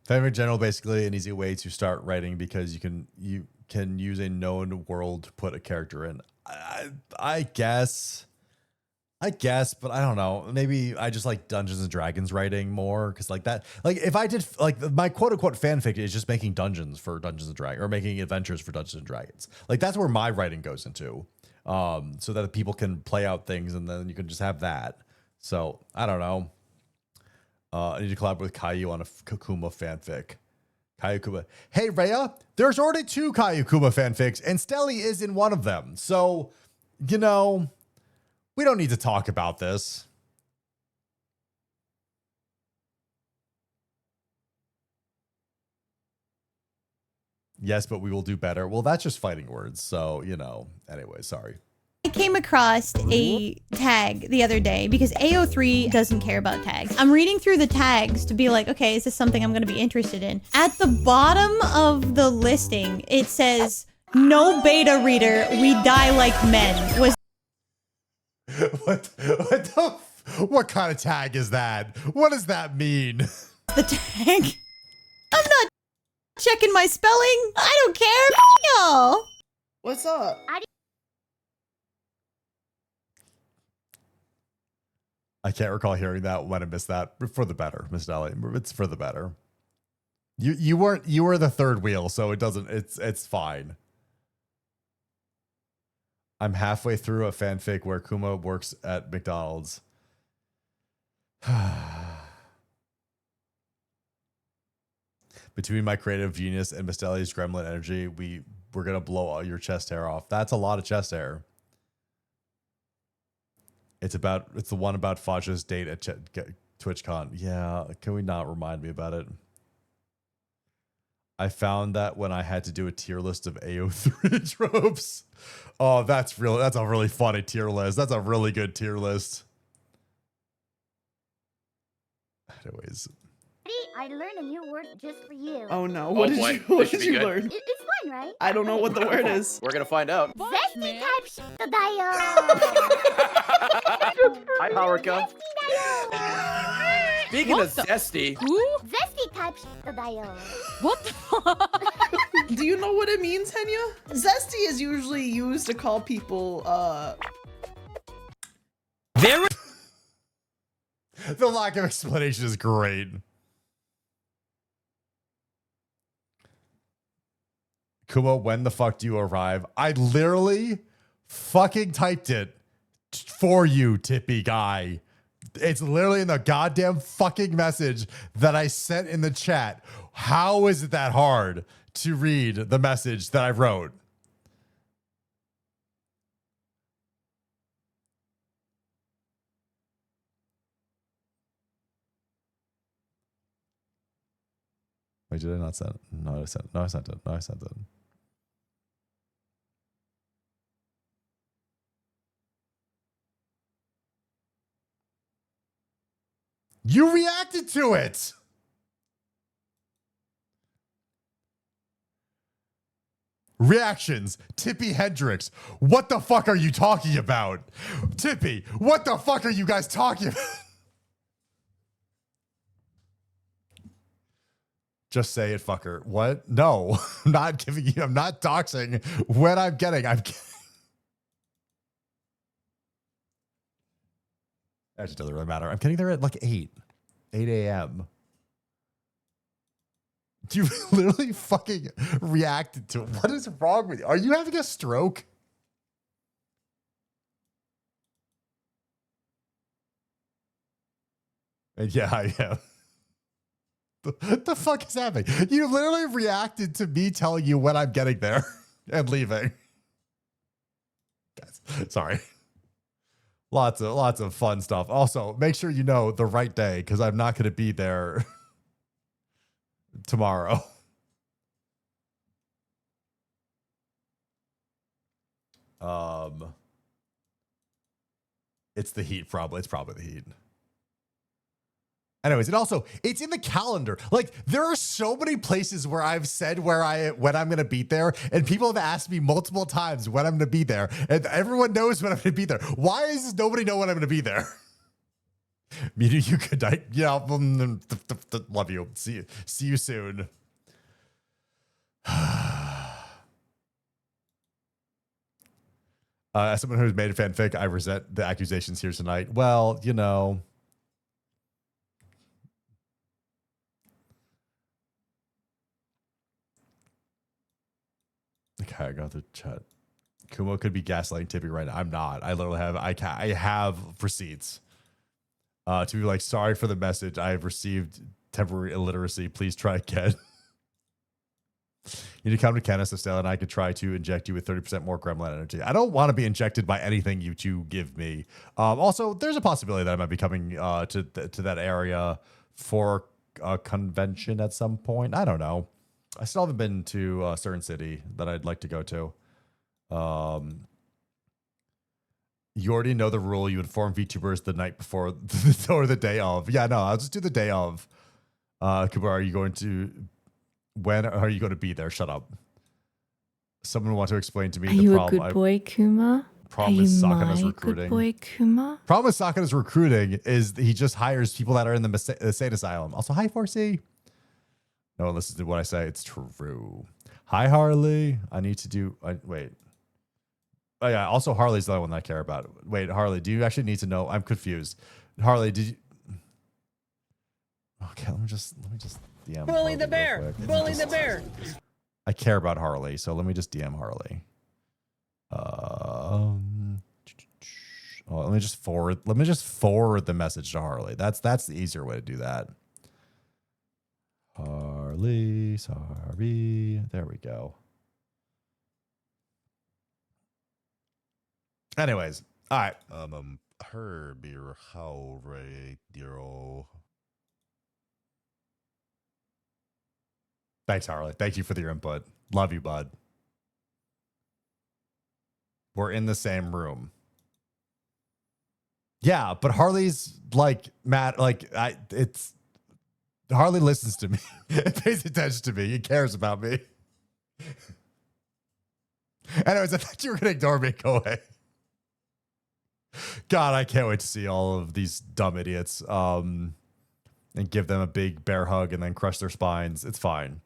Fanfic in general, basically an easy way to start writing because you can use a known world to put a character in. I guess, but I don't know. Maybe I just like Dungeons and Dragons writing more because like that. Like if I did like my quote unquote fanfic is just making dungeons for Dungeons and Dragons or making adventures for Dungeons and Dragons. Like that's where my writing goes into, so that people can play out things and then you can just have that. So I don't know. I need to collaborate with Caillou on a Kuma fanfic. Caillou Kuma. Hey Rhea, there's already 2 Caillou Kuma fanfics, and Stelly is in one of them. So, you know, we don't need to talk about this. Yes, but we will do better. Well, that's just fighting words. So, you know, anyway, sorry. I came across a tag the other day because AO3 doesn't care about tags. I'm reading through the tags to be like, okay, is this something I'm going to be interested in? At the bottom of the listing, it says, no beta reader, we die like men. What kind of tag is that? What does that mean? The tag? I'm not checking my spelling. I don't care. Y'all. What's up? I can't recall hearing that when I missed that. For the better, Miss Dally. It's for the better. You were the third wheel, so it's fine. I'm halfway through a fanfic where Kuma works at McDonald's. Between my creative genius and Miss Dally's gremlin energy, we're gonna blow all your chest hair off. That's a lot of chest hair. It's the one about Faja's date at TwitchCon. Yeah, can we not remind me about it? I found that when I had to do a tier list of AO3 tropes. Oh, that's a really funny tier list. That's a really good tier list. Anyways. I learned a new word just for you. Oh no, what did you learn? It's fun, right? I don't know what the word is. We're gonna find out. Zesty type dayo. Hi, Haruka. Speaking of zesty. Who? Zesty type dayo. What? Do you know what it means, Henya? Zesty is usually used to call people, The lack of explanation is great. Kuma, when the fuck do you arrive? I literally fucking typed it for you, tippy guy. It's literally in the goddamn fucking message that I sent in the chat. How is it that hard to read the message that I wrote? Wait, did I not send it? No, I sent it. No, I sent it. No, I sent it. You reacted to it. Reactions. Tippy Hendrix. What the fuck are you talking about? Tippy, what the fuck are you guys talking about? Just say it, fucker. What? No, I'm not giving you, I'm not doxing when I'm getting. Actually, it doesn't really matter. I'm getting there at like 8 a.m. You literally fucking reacted to it. What is wrong with you? Are you having a stroke? And yeah, I am. What the fuck is happening? You literally reacted to me telling you when I'm getting there and leaving. Guys, sorry. Lots of fun stuff. Also, make sure you know the right day because I'm not going to be there tomorrow. It's the heat, probably. It's probably the heat. Anyways, it's in the calendar. Like, there are so many places where I've said when I'm gonna be there, and people have asked me multiple times when I'm gonna be there, and everyone knows when I'm gonna be there. Why does nobody know when I'm gonna be there? You could, love you. See you soon. As someone who's made a fanfic, I resent the accusations here tonight. Well, you know. Okay, I got the chat. Kumo could be gaslighting Tippy right now. I'm not. I literally have. I have receipts. To be like, sorry for the message. I have received temporary illiteracy. Please try again. You need to come to Kenneth so Stella and I could try to inject you with 30% more gremlin energy. I don't want to be injected by anything you two give me. Also, there's a possibility that I might be coming to that area for a convention at some point. I don't know. I still haven't been to a certain city that I'd like to go to. You already know the rule. You inform VTubers the night before or the day of. Yeah, no, I'll just do the day of. Cooper, are you going to... When are you going to be there? Shut up. Someone want to explain to me the problem. Are you a good boy, Kuma? Problem with Sakana's recruiting. Good boy, Kuma? Problem with Sakana's recruiting is he just hires people that are in the insane asylum. Also, hi, 4C. No one listens to what I say. It's true. Hi, Harley. I need to do... wait. Oh, yeah. Also, Harley's the only one that I care about. Wait, Harley, do you actually need to know? I'm confused. Harley, did you... Okay, let me just DM Bully Harley the bear. real quick. Bully the bear. I care about Harley, so let me just DM Harley. Let me just forward the message to Harley. That's the easier way to do that. Harley, sorry. There we go. Anyways, all right. Herbie, how radio. Thanks, Harley. Thank you for your input. Love you, bud. We're in the same room. Yeah, but Harley's like Matt. Harley listens to me. It pays attention to me. He cares about me. Anyways, I thought you were gonna ignore me. Go away. God, I can't wait to see all of these dumb idiots. And give them a big bear hug and then crush their spines. It's fine.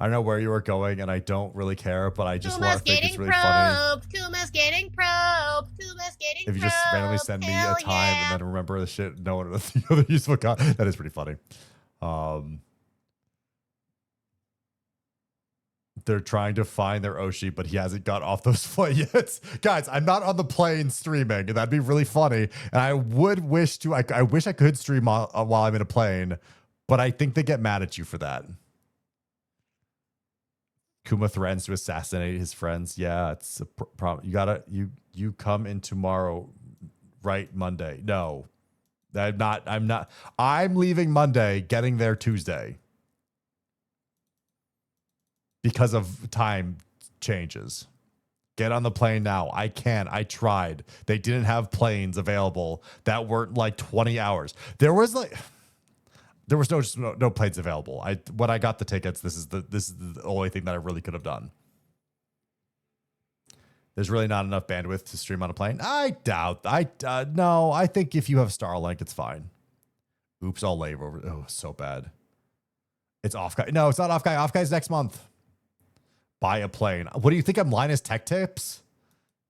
I don't know where you were going, and I don't really care, but I just want to think it's really funny. Kuma's getting probed. Kuma's getting If you just randomly send me a time and then remember the shit, no one the other useful that is pretty funny. They're trying to find their Oshi, but he hasn't got off those flights yet. Guys, I'm not on the plane streaming, and that'd be really funny. And I would wish to, I wish I could stream while I'm in a plane, but I think they get mad at you for that. Kuma threatens to assassinate his friends. Yeah, it's a problem. You gotta, you come in tomorrow, right? Monday. No, I'm leaving Monday, getting there Tuesday. Because of time changes. Get on the plane now. I can. I tried. They didn't have planes available that weren't like 20 hours. There was no planes available. When I got the tickets, this is the only thing that I really could have done. There's really not enough bandwidth to stream on a plane. I doubt. No, I think if you have Starlink, it's fine. Oops, I'll lay over. Oh, so bad. It's off guy. No, it's not off guy. Off guy's next month. Buy a plane. What do you think? I'm Linus Tech Tips?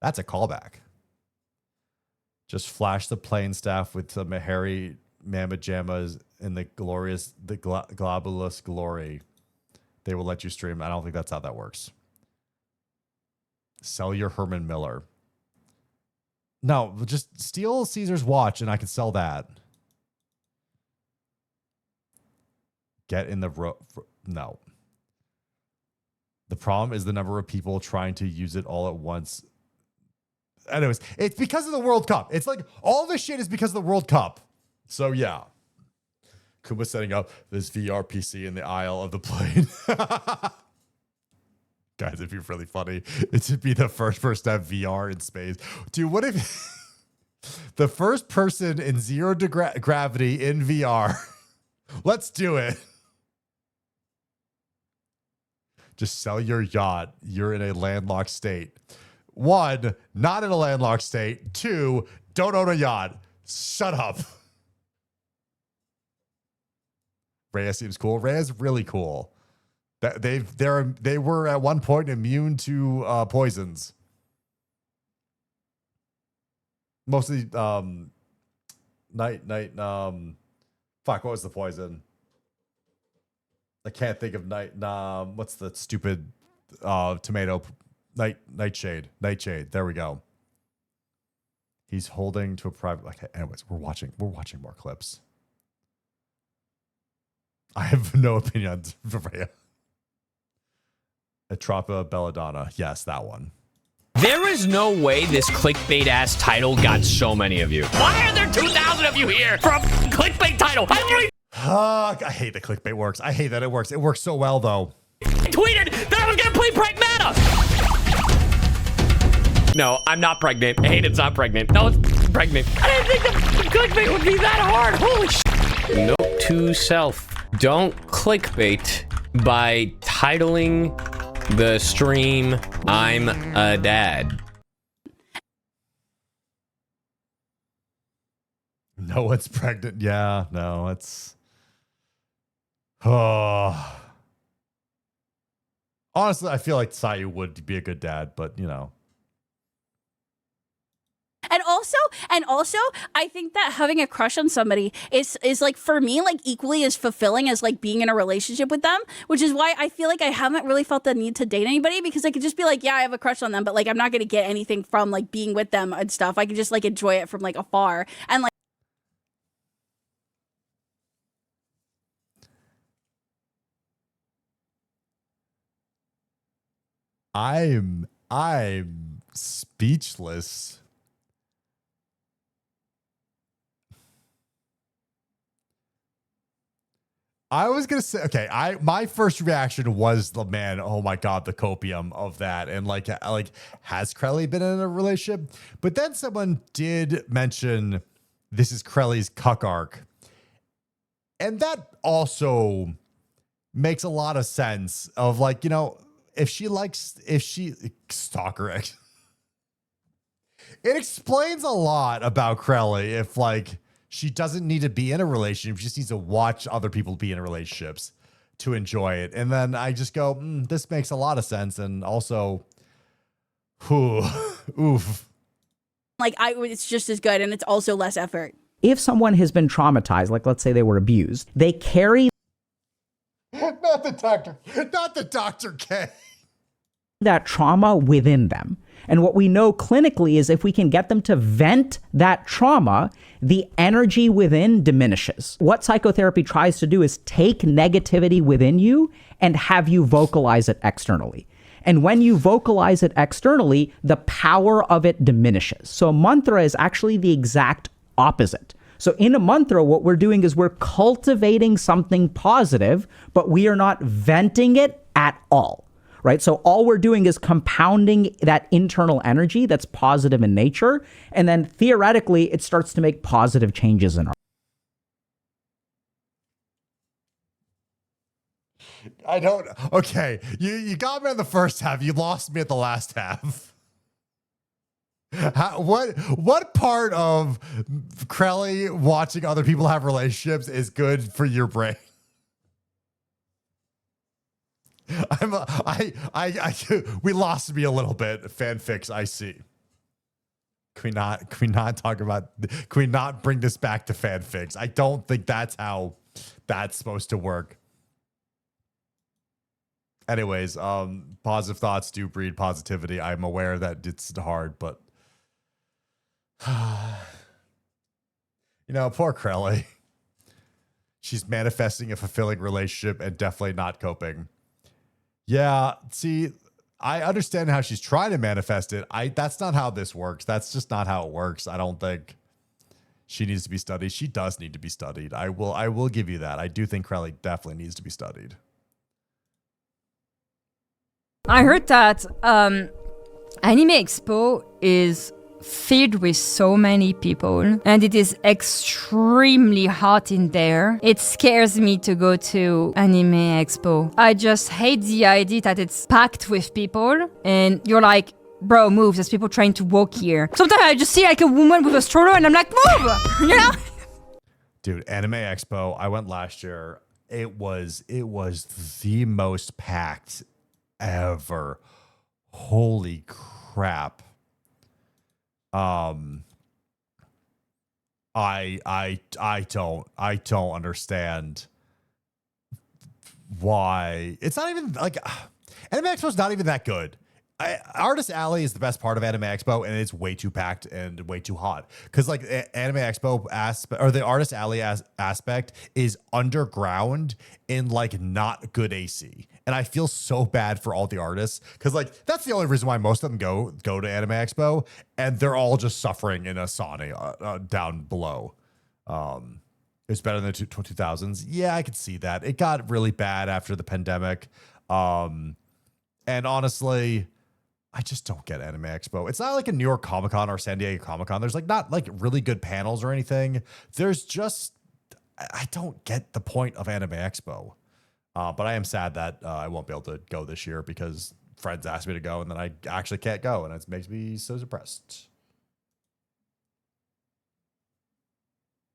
That's a callback. Just flash the plane staff with some hairy mamma jammas in the globulous glory. They will let you stream. I don't think that's how that works. Sell your Herman Miller. No, just steal Caesar's watch and I can sell that. Get in the no. The problem is the number of people trying to use it all at once. Anyways, it's because of the World Cup. It's like all this shit is because of the World Cup. So yeah. Kuma's setting up this VR PC in the aisle of the plane. Guys, it'd be really funny. It should be the first person to have VR in space. Dude, what if the first person in zero gravity in VR? Let's do it. Just sell your yacht. You're in a landlocked state. 1, not in a landlocked state. 2, don't own a yacht. Shut up. Rhea seems cool. Rhea's really cool. They were at one point immune to poisons. Mostly fuck, what was the poison? I can't think of what's the stupid tomato nightshade. There we go. He's holding to a private. Okay, anyways, we're watching more clips. I have no opinion on Rhea. Atropa Belladonna. Yes, that one. There is no way this clickbait ass title got so many of you. Why are there 2,000 of you here for a clickbait title? I hate that clickbait works. I hate that it works. It works so well though. I tweeted that I was gonna play Pragmata. No, I'm not pregnant. I hate it's not pregnant. No, it's pregnant. I didn't think the clickbait would be that hard. Holy shit. Note to self. Don't clickbait by titling the stream, I'm a dad. No one's pregnant. Yeah, no, it's... Oh. Honestly, I feel like Sayu would be a good dad, but, you know. And also, I think that having a crush on somebody is like, for me, like equally as fulfilling as like being in a relationship with them, which is why I feel like I haven't really felt the need to date anybody, because I could just be like, yeah, I have a crush on them, but like I'm not going to get anything from like being with them and stuff. I could just like enjoy it from like afar. And like, I'm speechless. I was gonna say, okay, my first reaction was the man, oh my god, the copium of that, and like has Crelly been in a relationship? But then someone did mention this is Crelly's cuck arc, and that also makes a lot of sense. Of like, you know, if she stalker it explains a lot about Crelly. If like, she doesn't need to be in a relationship. She just needs to watch other people be in relationships to enjoy it. And then I just go, this makes a lot of sense. And also, oof. Like, it's just as good, and it's also less effort. If someone has been traumatized, like let's say they were abused, they carry not the Dr. K. that trauma within them. And what we know clinically is if we can get them to vent that trauma, the energy within diminishes. What psychotherapy tries to do is take negativity within you and have you vocalize it externally. And when you vocalize it externally, the power of it diminishes. So a mantra is actually the exact opposite. So in a mantra, what we're doing is we're cultivating something positive, but we are not venting it at all. Right? So all we're doing is compounding that internal energy that's positive in nature. And then theoretically, it starts to make positive changes in our. I don't. Okay. You got me on the first half. You lost me at the last half. What part of Krelly watching other people have relationships is good for your brain? We lost me a little bit. Fanfics, I see. Can we not talk about? Can we not bring this back to fanfics? I don't think that's how that's supposed to work. Anyways, positive thoughts do breed positivity. I'm aware that it's hard, but you know, poor Krelly. She's manifesting a fulfilling relationship and definitely not coping. Yeah, see, I understand how she's trying to manifest it. That's not how this works. That's just not how it works. I don't think she needs to be studied. She does need to be studied. I will give you that. I do think Krelly definitely needs to be studied. I heard that Anime Expo is filled with so many people and it is extremely hot in there. It scares me to go to Anime Expo. I just hate the idea that it's packed with people and you're like, bro, move, there's people trying to walk here. Sometimes I just see like a woman with a stroller and I'm like, move, you know? Dude, Anime Expo, I went last year. It was the most packed ever. Holy crap. I don't understand why. It's not even like Anime Expo's not even that good. Artist Alley is the best part of Anime Expo, and it's way too packed and way too hot. Because like Anime Expo aspect or the Artist Alley aspect is underground in like not good AC, and I feel so bad for all the artists because like that's the only reason why most of them go to Anime Expo, and they're all just suffering in a sauna down below. It's better than the 2000s. Yeah, I could see that. It got really bad after the pandemic, and honestly, I just don't get Anime Expo. It's not like a New York Comic Con or San Diego Comic Con. There's like not like really good panels or anything. There's just, I don't get the point of Anime Expo. But I am sad that I won't be able to go this year because friends asked me to go and then I actually can't go. And it makes me so depressed.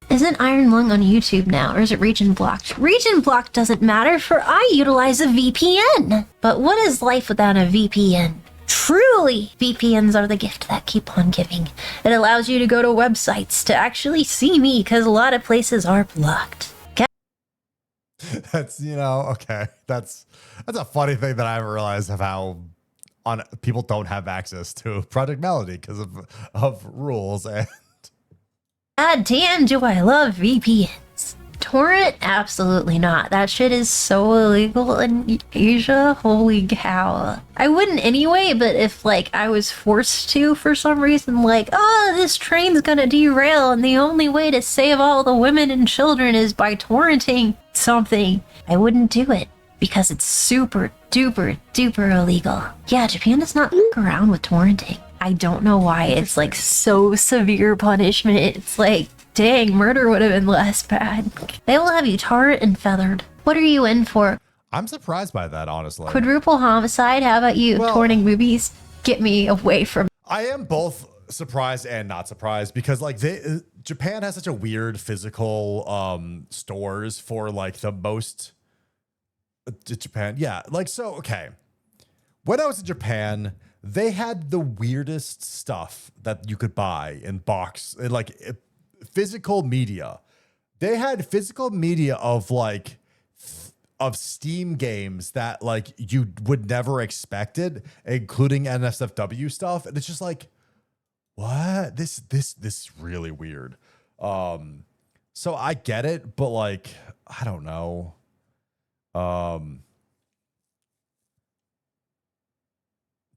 Isn't Iron Lung on YouTube now, or is it region blocked? Region blocked doesn't matter, for I utilize a VPN. But what is life without a VPN? Truly, VPNs are the gift that keep on giving. It allows you to go to websites to actually see me, because a lot of places are blocked. That's, you know, okay. That's a funny thing that I haven't realized of how people don't have access to Project Melody because of rules. And God damn, do I love VPNs. Torrent? Absolutely not. That shit is so illegal in Asia. Holy cow. I wouldn't anyway, but if like I was forced to for some reason, like, oh, this train's gonna derail and the only way to save all the women and children is by torrenting something, I wouldn't do it because it's super duper duper illegal. Yeah, Japan does not fuck around with torrenting. I don't know why it's like so severe punishment. It's like, dang, murder would have been less bad. They will have you tarred and feathered. What are you in for? I'm surprised by that, honestly. Quadruple homicide? How about you? Torrenting movies? Get me away from. I am both surprised and not surprised because like Japan has such a weird physical stores for like the most Japan. Yeah, like so okay. When I was in Japan, they had the weirdest stuff that you could buy in box, like physical media. They had physical media of like of Steam games that like you would never expect it, including NSFW stuff. And it's just like, what? This is really weird. So I get it, but like, I don't know.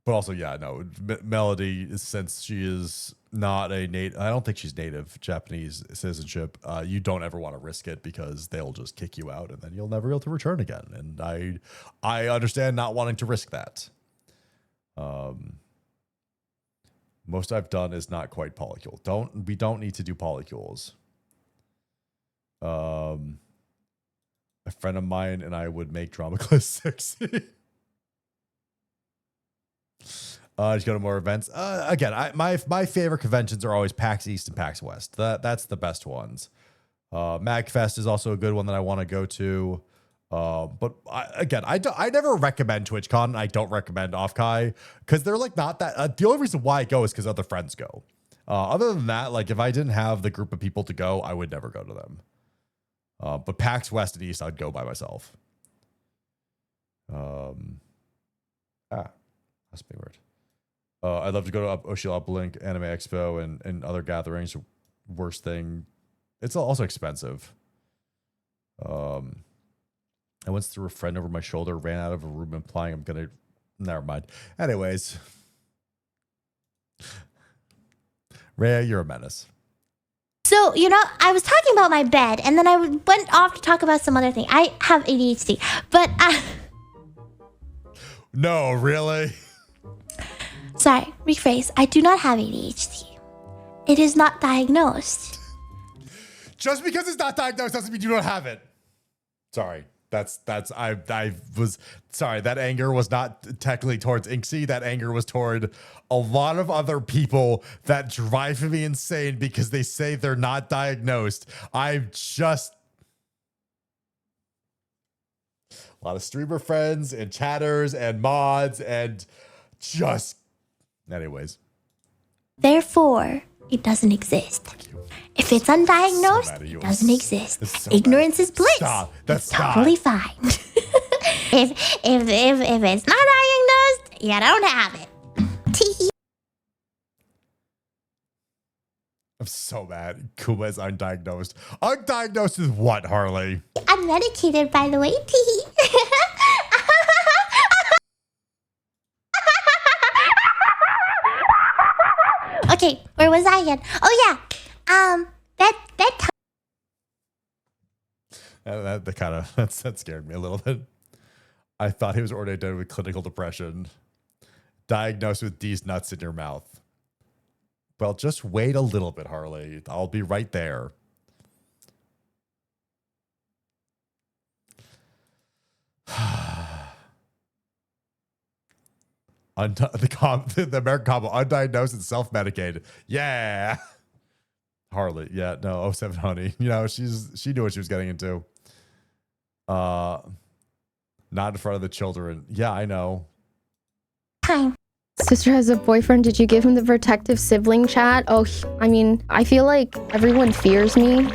But also, yeah, no, Melody, since she is not a native, I don't think she's native Japanese citizenship. You don't ever want to risk it because they'll just kick you out and then you'll never be able to return again. And I understand not wanting to risk that. Most I've done is not quite polycule. We don't need to do polycules. A friend of mine and I would make Drama Class 60. Just go to more events. Again, my favorite conventions are always PAX East and PAX West. That's the best ones. MagFest is also a good one that I want to go to. But I never recommend TwitchCon. I don't recommend Offkai because they're like not that. The only reason why I go is because other friends go. Other than that, like if I didn't have the group of people to go, I would never go to them. But PAX West and East, I'd go by myself. That's a big word. I'd love to go to Oshi Uplink, Anime Expo, and other gatherings. Worst thing, it's also expensive. I went through a friend over my shoulder, ran out of a room, implying I'm gonna. Never mind. Anyways, Rhea, you're a menace. So, I was talking about my bed, and then I went off to talk about some other thing. I have ADHD, but No, really? sorry, rephrase. I do not have ADHD. It is not diagnosed. Just because it's not diagnosed doesn't mean you don't have it. Sorry. I was sorry. That anger was not technically towards Inksy. That anger was toward a lot of other people that drive me insane because they say they're not diagnosed. A lot of streamer friends and chatters and mods and just, anyways. Therefore, it doesn't exist. If it's undiagnosed, it doesn't exist. Ignorance is bliss. Stop. It's totally fine. if it's not diagnosed, you don't have it. Tee. I'm so mad. Kuma is undiagnosed. Undiagnosed with what, Harley? I'm medicated, by the way. Tee. Okay, where was I again? Oh yeah, bedtime. That scared me a little bit. I thought he was already dead with clinical depression, diagnosed with these nuts in your mouth. Well, just wait a little bit, Harley. I'll be right there. The American combo, undiagnosed and self-medicated. Yeah. Harley. Yeah, no, 07 Honey. She knew what she was getting into. Not in front of the children. Yeah, I know. Sister has a boyfriend. Did you give him the protective sibling chat? Oh, I feel like everyone fears me.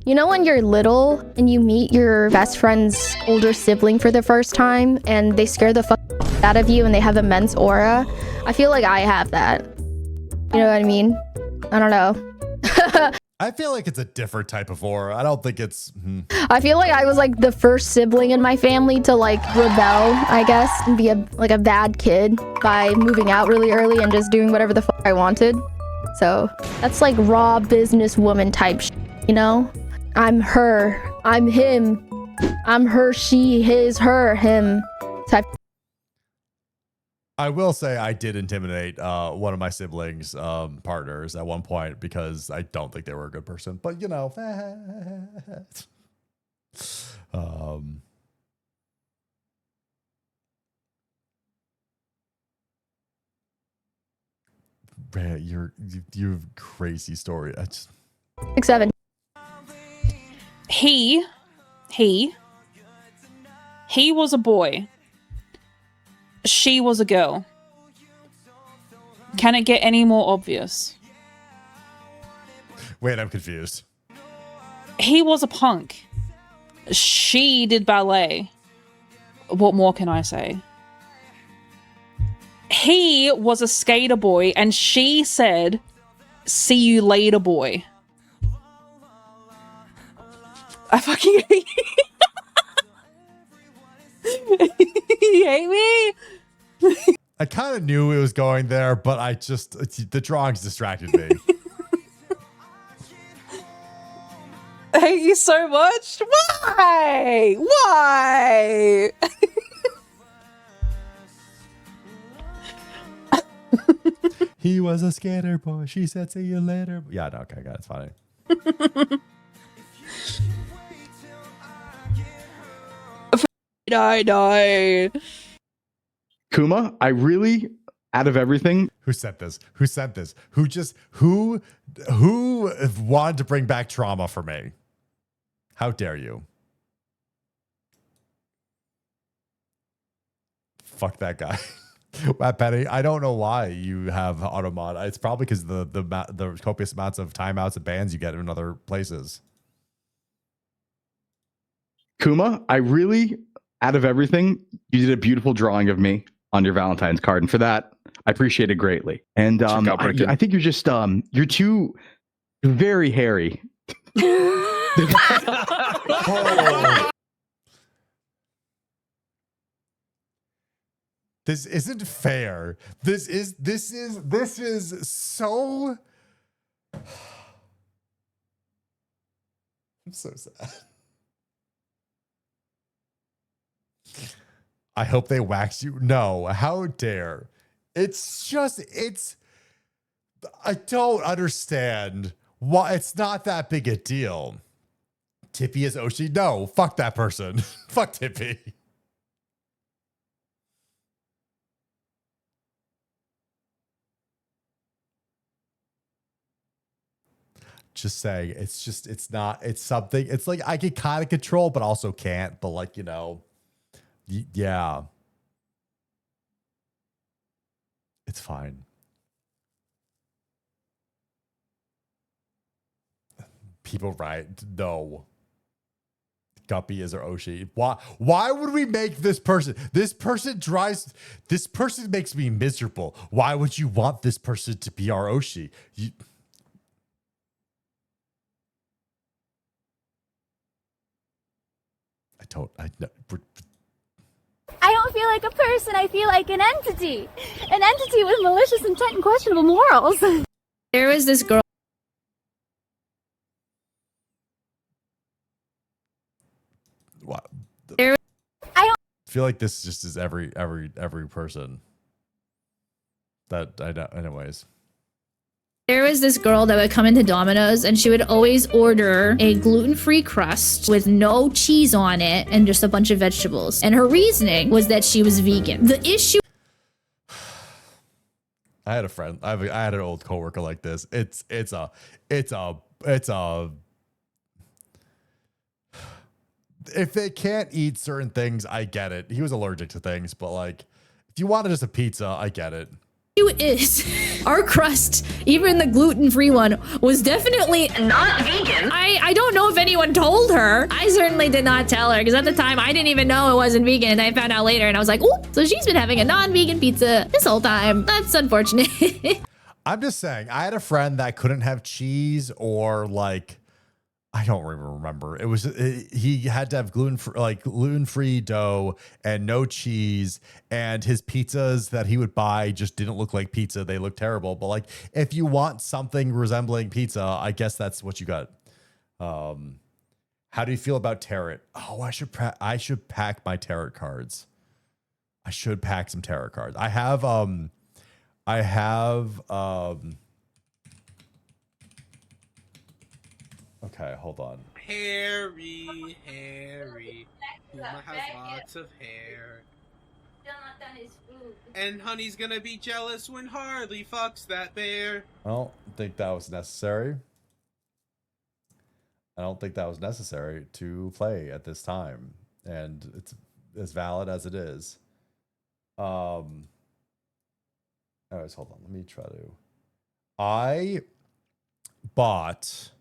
You know when you're little and you meet your best friend's older sibling for the first time and they scare the fuck out of you and they have immense aura? I feel like I have that. You know what I mean? I don't know. I feel like it's a different type of aura. I don't think it's... I feel like I was like the first sibling in my family to like rebel, I guess, and be a bad kid by moving out really early and just doing whatever the fuck I wanted. So that's like raw businesswoman type shit, you know? I'm her, I'm him, I'm her, she, his, her, him type. I will say I did intimidate one of my siblings' partners at one point because I don't think they were a good person. But man, you have a crazy story. I just 6'7". He was a boy. She was a girl. Can it get any more obvious? Wait, I'm confused. He was a punk. She did ballet. What more can I say? He was a skater boy and she said, "See you later, boy." I fucking hate you. You hate me? I kind of knew it was going there, but the drawings distracted me. I hate you so much. Why? Why? He was a skater boy. She said, "See you later." Yeah, no, okay, got it. It's funny. I know. Kuma, I really out of everything. Who sent this? Who sent this? Who wanted to bring back trauma for me? How dare you? Fuck that guy. Matt Penny, I don't know why you have automod. It's probably because the copious amounts of timeouts and bans you get in other places. Kuma, I really, out of everything, you did a beautiful drawing of me on your Valentine's card, and for that, I appreciate it greatly. And I think you're just you're too very hairy. Oh. This isn't fair. This is so. I'm so sad. I hope they wax you. No, how dare. I don't understand why it's not that big a deal. Tippy is Oshi? No, fuck that person. Fuck Tippy. Just saying, it's something, it's like I can kind of control, but also can't, but like, yeah. It's fine. People right? No. Guppy is our Oshi. Why would we make this person? This person makes me miserable. Why would you want this person to be our Oshi? I don't feel like a person, I feel like an entity. An entity with malicious intent and questionable morals. There was this girl. What? I don't feel like this just is every person that I know. Anyways. There was this girl that would come into Domino's and she would always order a gluten-free crust with no cheese on it and just a bunch of vegetables. And her reasoning was that she was vegan. The issue. I had a friend. I had an old coworker like this. It's a. If they can't eat certain things, I get it. He was allergic to things, but like, if you wanted just a pizza, I get it. Is our crust, even the gluten-free one, was definitely not vegan. I don't know if anyone told her. I certainly did not tell her because at the time I didn't even know it wasn't vegan, and I found out later and I was like, oh, so she's been having a non-vegan pizza this whole time. That's unfortunate. I'm just saying, I had a friend that couldn't have cheese or like, I don't even remember. He had to have gluten-free dough and no cheese, and his pizzas that he would buy just didn't look like pizza. They looked terrible. But like, if you want something resembling pizza, I guess that's what you got. How do you feel about tarot? Oh, I should pack my tarot cards. I should pack some tarot cards. I have okay, hold on. Harry. Puma has lots of hair. Still not done his food. And Honey's gonna be jealous when Harley fucks that bear. I don't think that was necessary. I don't think that was necessary to play at this time. And it's as valid as it is. Anyways, hold on. Let me try to. I bought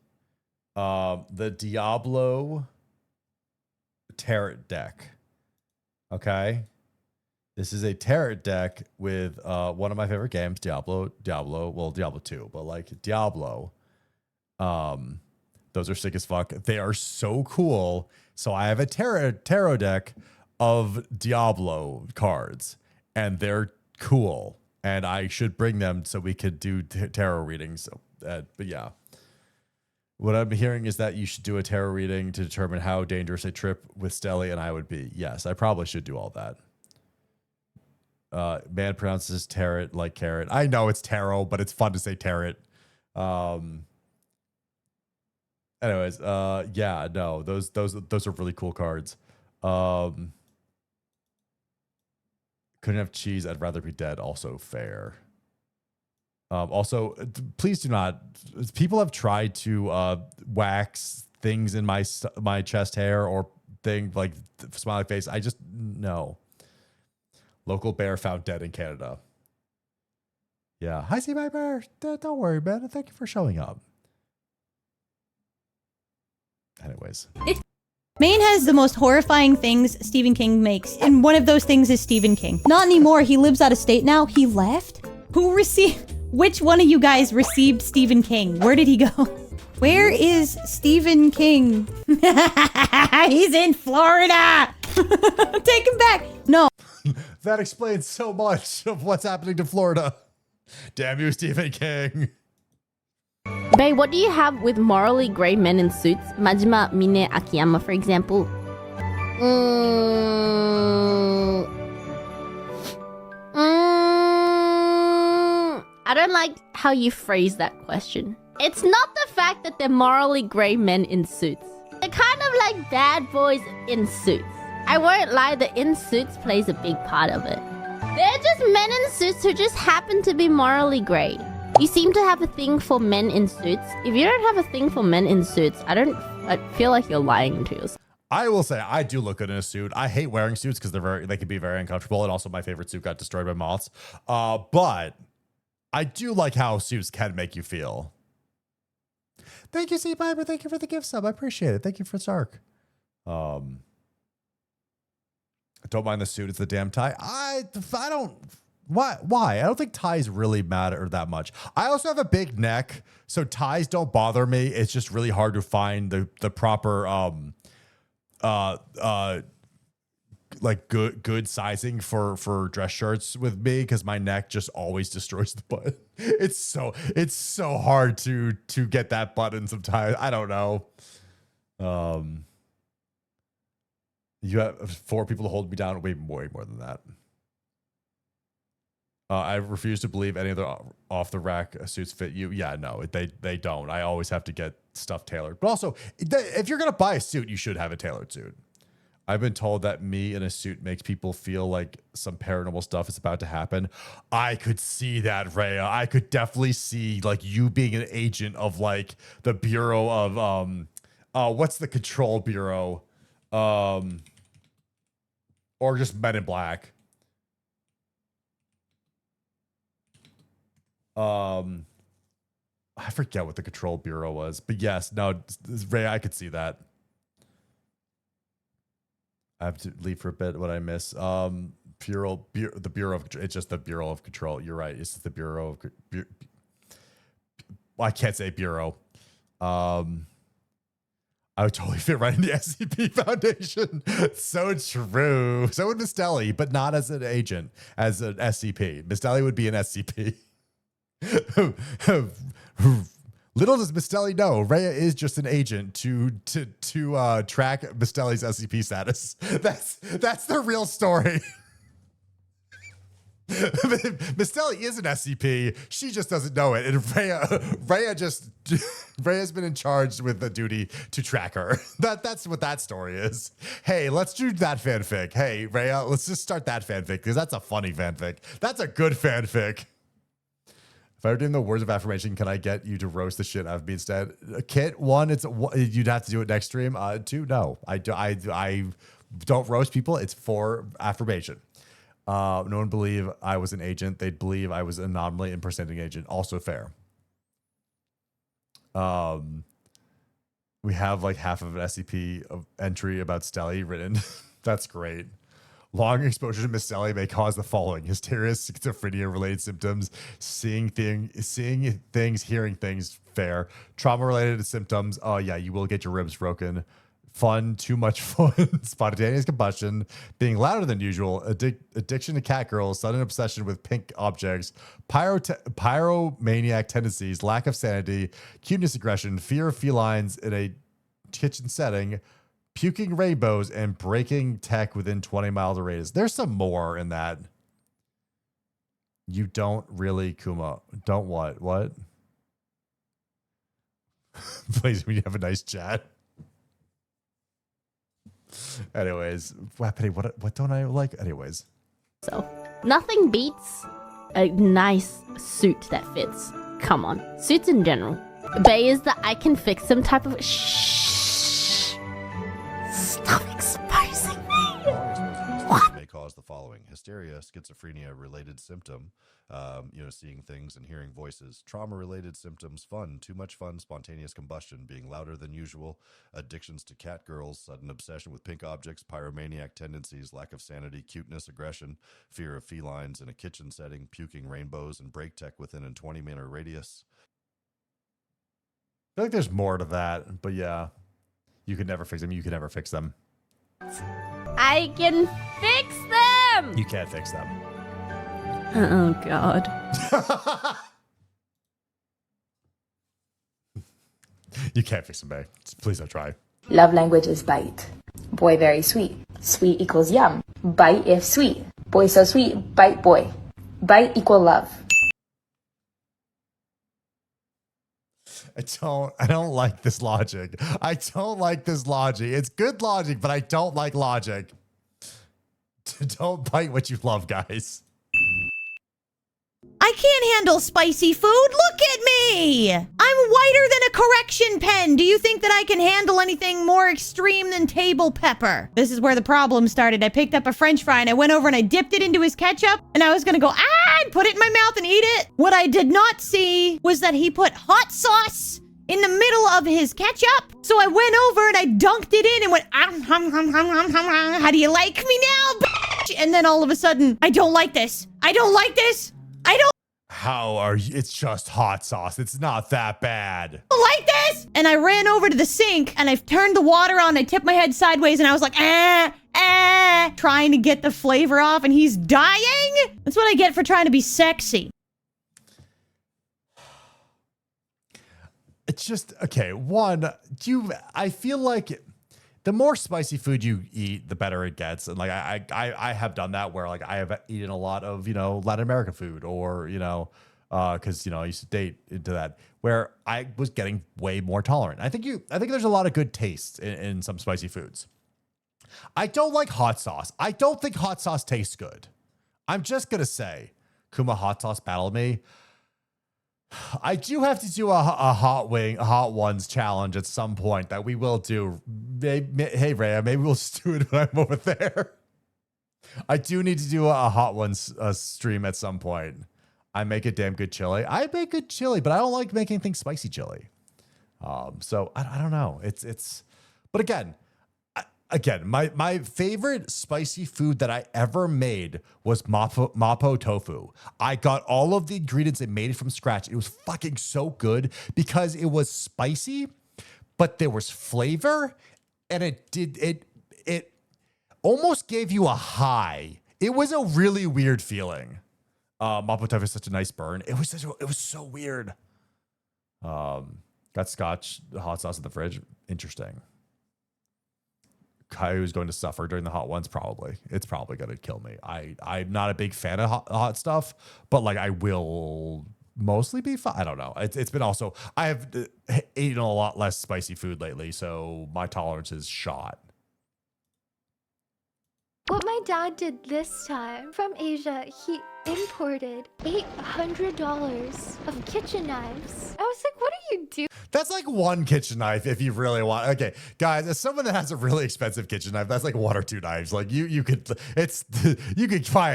the Diablo tarot deck. Okay. This is a tarot deck with one of my favorite games, Diablo, well, Diablo 2, but like Diablo. Those are sick as fuck. They are so cool. So I have a tarot deck of Diablo cards, and they're cool. And I should bring them so we could do tarot readings. But yeah. What I'm hearing is that you should do a tarot reading to determine how dangerous a trip with Stelly and I would be. Yes, I probably should do all that. Man pronounces tarot like carrot. I know it's tarot, but it's fun to say tarot. Anyways, yeah, no, those are really cool cards. Couldn't have cheese. I'd rather be dead. Also fair. Also, please do not. People have tried to wax things in my chest hair or thing like smiley face. I just no. Local bear found dead in Canada. Yeah. Hi, see my bear. Don't worry, man. Thank you for showing up. Anyways. Maine has the most horrifying things Stephen King makes, and one of those things is Stephen King. Not anymore. He lives out of state now. He left? Who received? Which one of you guys received Stephen King? Where did he go? Where is Stephen King? He's in Florida. Take him back. No. That explains so much of what's happening to Florida. Damn you, Stephen King. Bae, what do you have with morally grey men in suits? Majima Mine Akiyama, for example. I don't like how you phrase that question. It's not the fact that they're morally grey men in suits. They're kind of like bad boys in suits. I won't lie, the in suits plays a big part of it. They're just men in suits who just happen to be morally grey. You seem to have a thing for men in suits. If you don't have a thing for men in suits, I feel like you're lying to yourself. I will say I do look good in a suit. I hate wearing suits because they can be very uncomfortable, and also my favorite suit got destroyed by moths. But I do like how suits can make you feel. Thank you, C Piper. Thank you for the gift sub. I appreciate it. Thank you for Sark. I don't mind the suit. It's the damn tie. I don't. Why? I don't think ties really matter that much. I also have a big neck, so ties don't bother me. It's just really hard to find the proper like good sizing for dress shirts with me, because my neck just always destroys the button. It's so hard to get that button sometimes. I don't know. You have 4 people to hold me down. Way more than that. I refuse to believe any of the off the rack suits fit you. Yeah, no, they don't. I always have to get stuff tailored. But also, if you're gonna buy a suit, you should have a tailored suit. I've been told that me in a suit makes people feel like some paranormal stuff is about to happen. I could see that, Rhea. I could definitely see like you being an agent of like the Bureau of what's the Control Bureau? Or just Men in Black. I forget what the Control Bureau was, but yes, no, Ray, I could see that. I have to leave for a bit. What I miss, the Bureau of, it's just the Bureau of Control. You're right. It's just the Bureau of, I can't say Bureau. I would totally fit right in the SCP Foundation. So true. So would Mistelli, but not as an agent, as an SCP. Mistelli would be an SCP. Little does Mistelli know, Rhea is just an agent to track Mistelli's SCP status. That's the real story. Mistelli is an SCP. She just doesn't know it. And Rhea's been in charge with the duty to track her. That's what that story is. Hey, let's do that fanfic. Hey, Rhea, let's just start that fanfic, because that's a funny fanfic. That's a good fanfic. If I were doing the words of affirmation, can I get you to roast the shit out of me instead? Kit, 1, you'd have to do it next stream. 2, no. I don't roast people. It's for affirmation. No one believe I was an agent. They'd believe I was an anomaly impersonating agent. Also fair. We have like half of an SCP entry about Stelly written. That's great. Long exposure to Miss Sally may cause the following: hysteria, schizophrenia-related symptoms, seeing things, hearing things. Fair. Trauma-related symptoms. Oh yeah, you will get your ribs broken. Fun, too much fun. Spontaneous combustion, being louder than usual. Addiction to cat girls, sudden obsession with pink objects, pyromaniac tendencies, lack of sanity, cuteness aggression, fear of felines in a kitchen setting, puking rainbows, and breaking tech within 20 miles of radius. There's some more in that. You don't really, Kuma. Don't what? What? Please, we have a nice chat. Anyways, Wapity, what don't I like? Anyways. So. Nothing beats a nice suit that fits. Come on, suits in general. Bay is the I can fix them type of. Shh. Stop exposing me. What? May cause the following: hysteria, schizophrenia related symptom, seeing things and hearing voices, trauma related symptoms, fun, too much fun, spontaneous combustion, being louder than usual, addictions to cat girls, sudden obsession with pink objects, pyromaniac tendencies, lack of sanity, cuteness, aggression, fear of felines in a kitchen setting, puking rainbows and brake tech within a 20-meter radius. I feel like there's more to that, but yeah, you could never fix them. You could never fix them. I can fix them. You can't fix them. Oh God. You can't fix them, babe. Please don't try. Love language is bite. Boy very sweet. Sweet equals yum. Bite if sweet. Boy so sweet, bite boy. Bite equal love. I don't like this logic. I don't like this logic. It's good logic, but I don't like logic. Don't bite what you love, guys. I can't handle spicy food. Look at me. I'm whiter than a correction pen. Do you think that I can handle anything more extreme than table pepper? This is where the problem started. I picked up a French fry and I went over and I dipped it into his ketchup and I was going to go, and put it in my mouth and eat it. What I did not see was that he put hot sauce in the middle of his ketchup. So I went over and I dunked it in and went, how do you like me now, bitch? And then all of a sudden, I don't like this. I don't like this. I don't How are you? It's just hot sauce. It's not that bad. like this. And I ran over to the sink and I turned the water on. I tipped my head sideways and I was like, trying to get the flavor off and he's dying. That's what I get for trying to be sexy. It's just, okay, one, I feel like the more spicy food you eat, the better it gets. And like, I have done that where like I have eaten a lot of, Latin American food or, cause I used to date into that where I was getting way more tolerant. I think there's a lot of good taste in some spicy foods. I don't like hot sauce. I don't think hot sauce tastes good. I'm just going to say, Kuma hot sauce battle me. I do have to do a hot ones challenge at some point that we will do. Hey, Rhea, maybe we'll just do it when I'm over there. I do need to do a hot ones stream at some point. I make a damn good chili. I make good chili, but I don't like making things spicy chili. So I don't know. But again, my favorite spicy food that I ever made was mapo tofu. I got all of the ingredients and made it from scratch. It was fucking so good because it was spicy, but there was flavor, and it almost gave you a high. It was a really weird feeling. Mapo tofu is such a nice burn. It was so weird. Got Scotch hot sauce in the fridge. Interesting. Caillou's going to suffer during the hot ones, probably. It's probably going to kill me. I'm not a big fan of hot stuff, but like I will mostly be fine. I don't know. It's been also, I have eaten a lot less spicy food lately, so my tolerance is shot. What my dad did this time from Asia, he imported $800 of kitchen knives. I was like, what are you doing? That's like one kitchen knife if you really want. Okay, guys, as someone that has a really expensive kitchen knife, that's like one or two knives. Like you could buy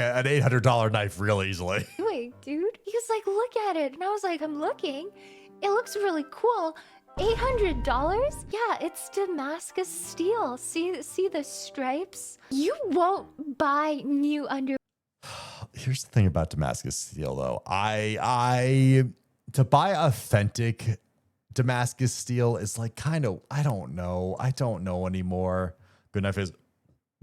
an $800 knife real easily. Wait, dude. He was like, look at it. And I was like, I'm looking. It looks really cool. $800? Yeah, it's Damascus steel. See the stripes? You won't buy new underwear. Here's the thing about Damascus steel, though. To buy authentic Damascus steel is like kind of, I don't know anymore. Good knife is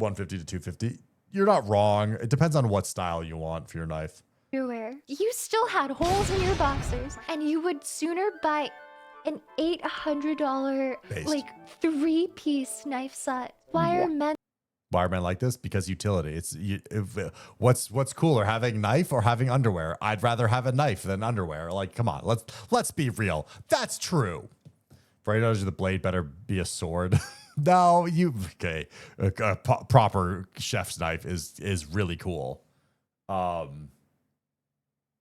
$150 to $250. You're not wrong. It depends on what style you want for your knife. You still had holes in your boxers, and you would sooner buy an $800 like 3-piece knife set. Why are men like this? Because utility. What's cooler, having knife or having underwear? I'd rather have a knife than underwear. Like, come on, let's be real. That's true. Bray knows the blade better be a sword. No, a proper chef's knife is really cool. I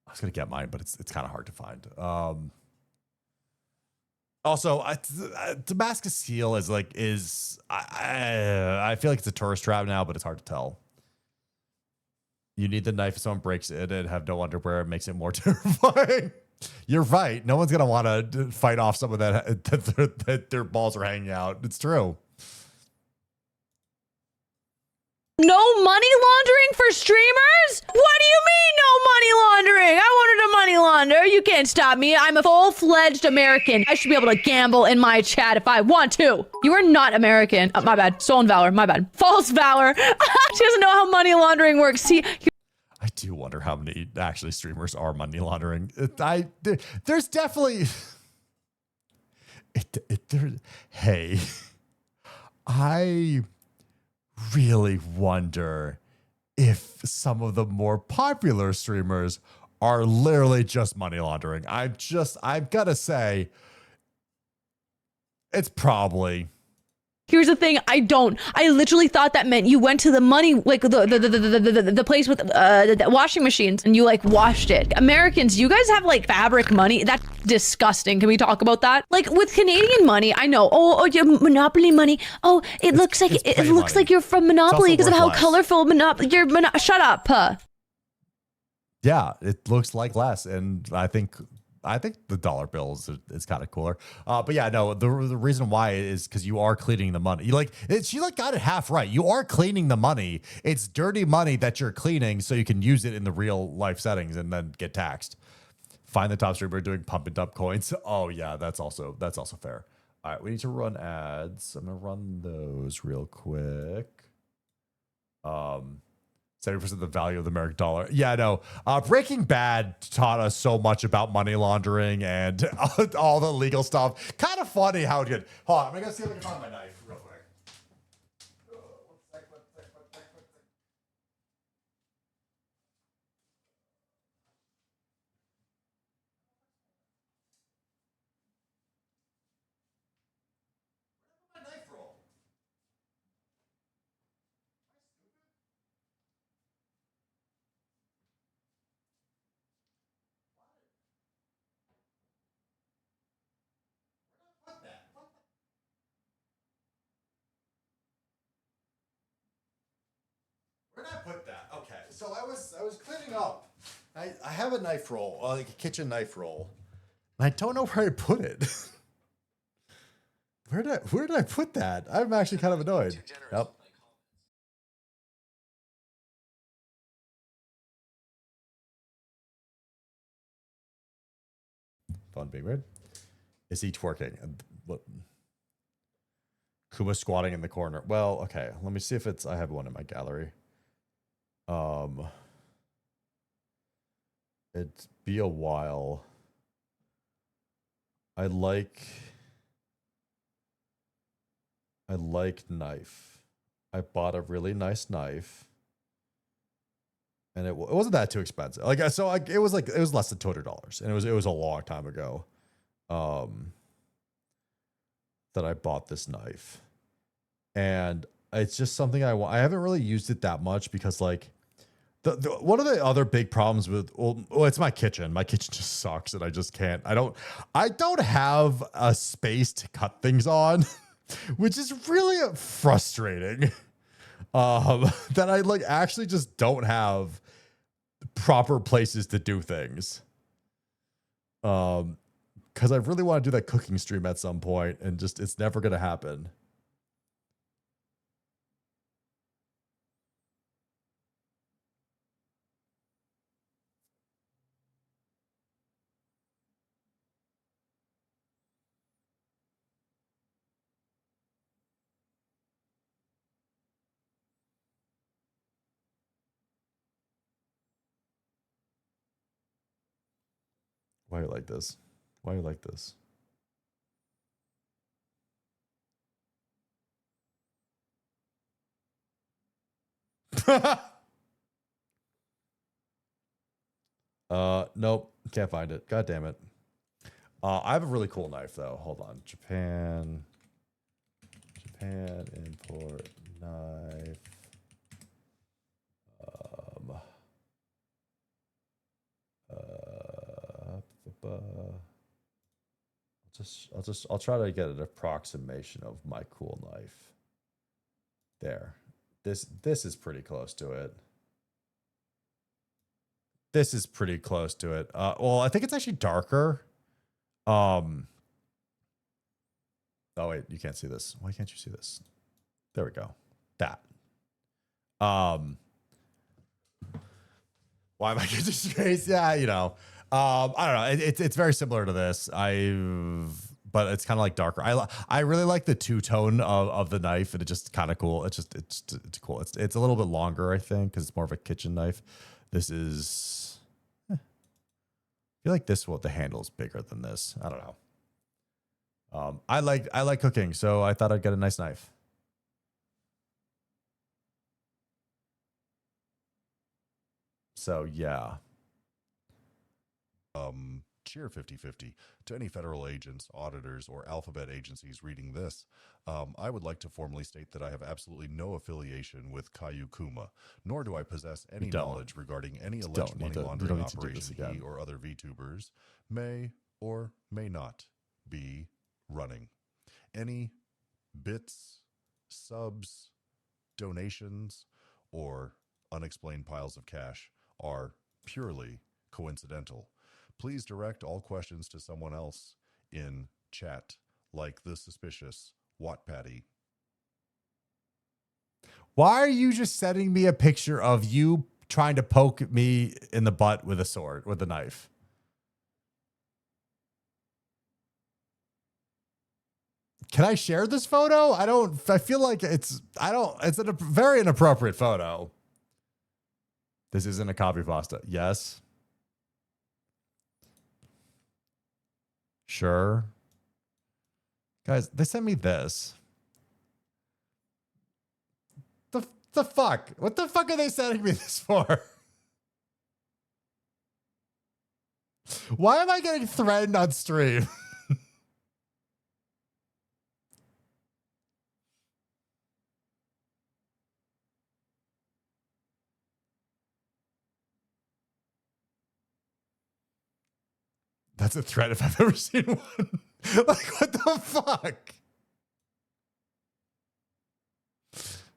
was gonna get mine, but it's kind of hard to find. Also, Damascus Steel is like I feel like it's a tourist trap now, but it's hard to tell. You need the knife if someone breaks it and have no underwear. It makes it more terrifying. You're right. No one's gonna want to fight off someone that their balls are hanging out. It's true. No money laundering for streamers? What do you mean no money laundering? I wanted to money launder. You can't stop me. I'm a full-fledged American. I should be able to gamble in my chat if I want to. You are not American. My bad. Stolen valor. My bad. False valor. She doesn't know how money laundering works. See, I do wonder how many actually streamers are money laundering. There's definitely. Hey, I really wonder if some of the more popular streamers are literally just money laundering. I've got to say, it's probably. here's the thing. I literally thought that meant you went to the money, like the place with the washing machines and you like washed it. Americans, you guys have like fabric money. That's disgusting. Can we talk about that? Like with Canadian money, I know. Oh, your Monopoly money. Oh, it looks like you're from Monopoly because of how colorful Monopoly. Shut up. Yeah, it looks like less, and I think the dollar bill is kind of cooler. But yeah, no, the reason why is because you are cleaning the money. She got it half right. You are cleaning the money. It's dirty money that you're cleaning so you can use it in the real life settings and then get taxed. Find the top streamer doing pump and dump coins. Oh yeah, that's also fair. All right, we need to run ads. I'm gonna run those real quick. 70% of the value of the American dollar. Yeah, no. Breaking Bad taught us so much about money laundering and all the legal stuff. Kind of funny how it did. Hold on, I'm going to see if I can find my knife real quick. Where did I put that? Okay, so I was cleaning up. I have a knife roll, like a kitchen knife roll. And I don't know where I put it. Where did I put that? I'm actually kind of annoyed. Yep. Fun being weird. Is he twerking? What? Kuma squatting in the corner. Well, okay. Let me see if I have one in my gallery. It'd be a while. I like knife. I bought a really nice knife. And it wasn't that too expensive. It was less than $200, and it was a long time ago, that I bought this knife, and it's just something I want. I haven't really used it that much because like, one of the other big problems with it's my kitchen. My kitchen just sucks, and I just can't. I don't have a space to cut things on, which is really frustrating. That I like actually just don't have proper places to do things. Because I really want to do that cooking stream at some point, and just it's never gonna happen. Why are you like this? Why are you like this? Nope, can't find it. God damn it. I have a really cool knife though. Hold on. Japan import knife. I'll try to get an approximation of my cool knife. There. This is pretty close to it. This is pretty close to it. Well, I think it's actually darker. Oh wait, you can't see this. Why can't you see this? There we go. That. Why am I getting this face? Yeah, you know. I don't know. It's very similar to this. But it's kind of like darker. I really like the two-tone of the knife, and it's just kind of cool. It's cool. It's a little bit longer, I think, because it's more of a kitchen knife. This is. I feel like the handle's bigger than this. I don't know. I like cooking, so I thought I'd get a nice knife. So yeah. Cheer 50/50 to any federal agents, auditors, or alphabet agencies reading this. I would like to formally state that I have absolutely no affiliation with Caillou Kuma, nor do I possess any knowledge regarding any alleged money laundering operation he or other VTubers may or may not be running. Any bits, subs, donations, or unexplained piles of cash are purely coincidental. Please direct all questions to someone else in chat, like the suspicious Wattpatty. Why are you just sending me a picture of you trying to poke me in the butt with a sword, with a knife? Can I share this photo? I feel like it's a very inappropriate photo. This isn't a copy pasta. Yes. Sure. Guys, they sent me this. The fuck? What the fuck are they sending me this for? Why am I getting threatened on stream? That's a threat if I've ever seen one. Like, what the fuck?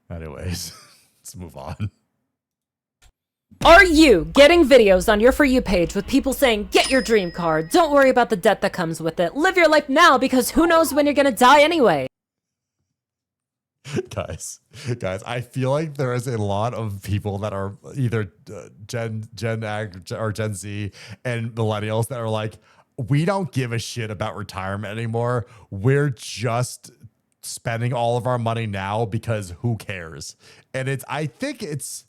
Anyways, let's move on. Are you getting videos on your For You page with people saying, get your dream car, don't worry about the debt that comes with it, live your life now because who knows when you're gonna die anyway? Guys, I feel like there is a lot of people that are either Gen X or Gen Z and millennials that are like, we don't give a shit about retirement anymore. We're just spending all of our money now because who cares? And I think it's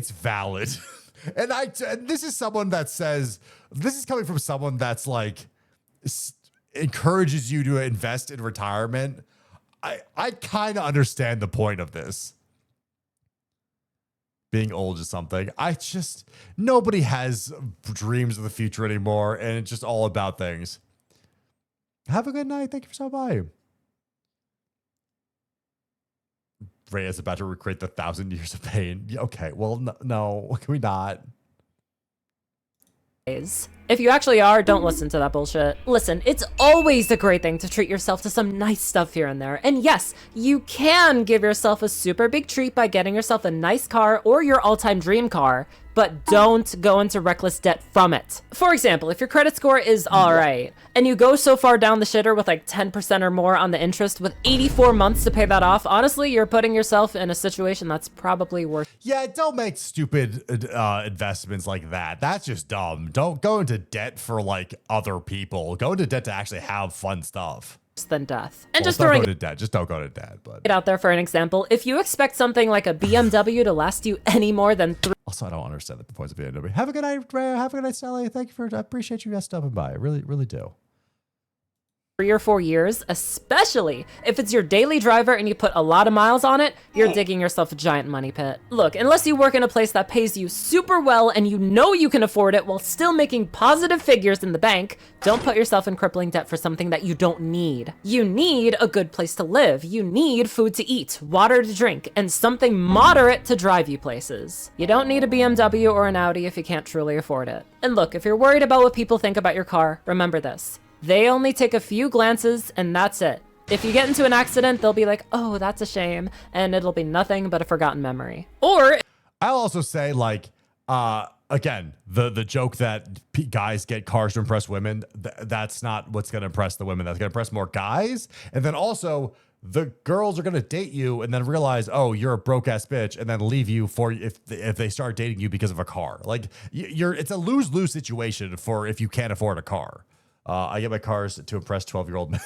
valid. And this is someone that says, this is coming from someone that's like, encourages you to invest in retirement. I kind of understand the point of this. Being old is something. Nobody has dreams of the future anymore, and it's just all about things. Have a good night. Thank you for stopping by. Rhea's about to recreate the 1,000 Years of Pain. Okay, well, no, can we not? If you actually are, don't listen to that bullshit. Listen, it's always a great thing to treat yourself to some nice stuff here and there. And yes, you can give yourself a super big treat by getting yourself a nice car or your all-time dream car, but don't go into reckless debt from it. For example, if your credit score is alright, and you go so far down the shitter with like 10% or more on the interest with 84 months to pay that off, honestly, you're putting yourself in a situation that's probably worth. Yeah, don't make stupid investments like that. That's just dumb. Don't go into debt for like other people. Go into debt to actually have fun stuff. Than death. And just throwing just don't go to debt. But it out there for an example, if you expect something like a BMW to last you any more than 3. Also, I don't understand the points of BMW. Have a good night, Rhea. Have a good night, Sally. Thank you I appreciate you guys stopping by. I really, really do. 3 or 4 years, especially if it's your daily driver and you put a lot of miles on it, you're digging yourself a giant money pit. Look, unless you work in a place that pays you super well and you know you can afford it while still making positive figures in the bank, don't put yourself in crippling debt for something that you don't need. You need a good place to live. You need food to eat, water to drink, and something moderate to drive you places. You don't need a BMW or an Audi if you can't truly afford it. And look, if you're worried about what people think about your car, remember this. They only take a few glances and that's it. If you get into an accident, they'll be like, oh, that's a shame. And it'll be nothing but a forgotten memory. Or I'll also say, like, again, the joke that guys get cars to impress women, that's not what's going to impress the women. That's going to impress more guys. And then also the girls are going to date you and then realize, oh, you're a broke ass bitch, and then leave you for if they start dating you because of a car. Like it's a lose-lose situation for if you can't afford a car. I get my cars to impress 12-year-old men.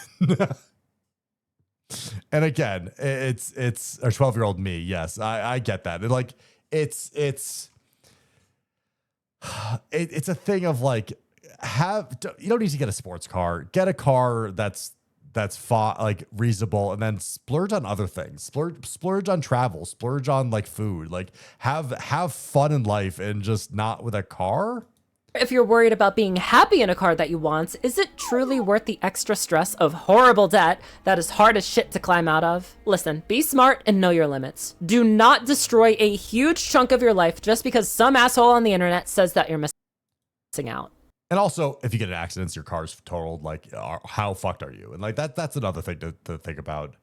And again, it's a 12-year-old me. Yes, I get that. And like it's a thing of like you don't need to get a sports car. Get a car that's like reasonable, and then splurge on other things. Splurge on travel. Splurge on like food. Like have fun in life, and just not with a car. if you're worried about being happy in a car that you want, is it truly worth the extra stress of horrible debt that is hard as shit to climb out of? Listen, be smart and know your limits. Do not destroy a huge chunk of your life just because some asshole on the internet says that you're missing out. And also, if you get in accidents, your car's totaled, like, how fucked are you? And like that's another thing to think about.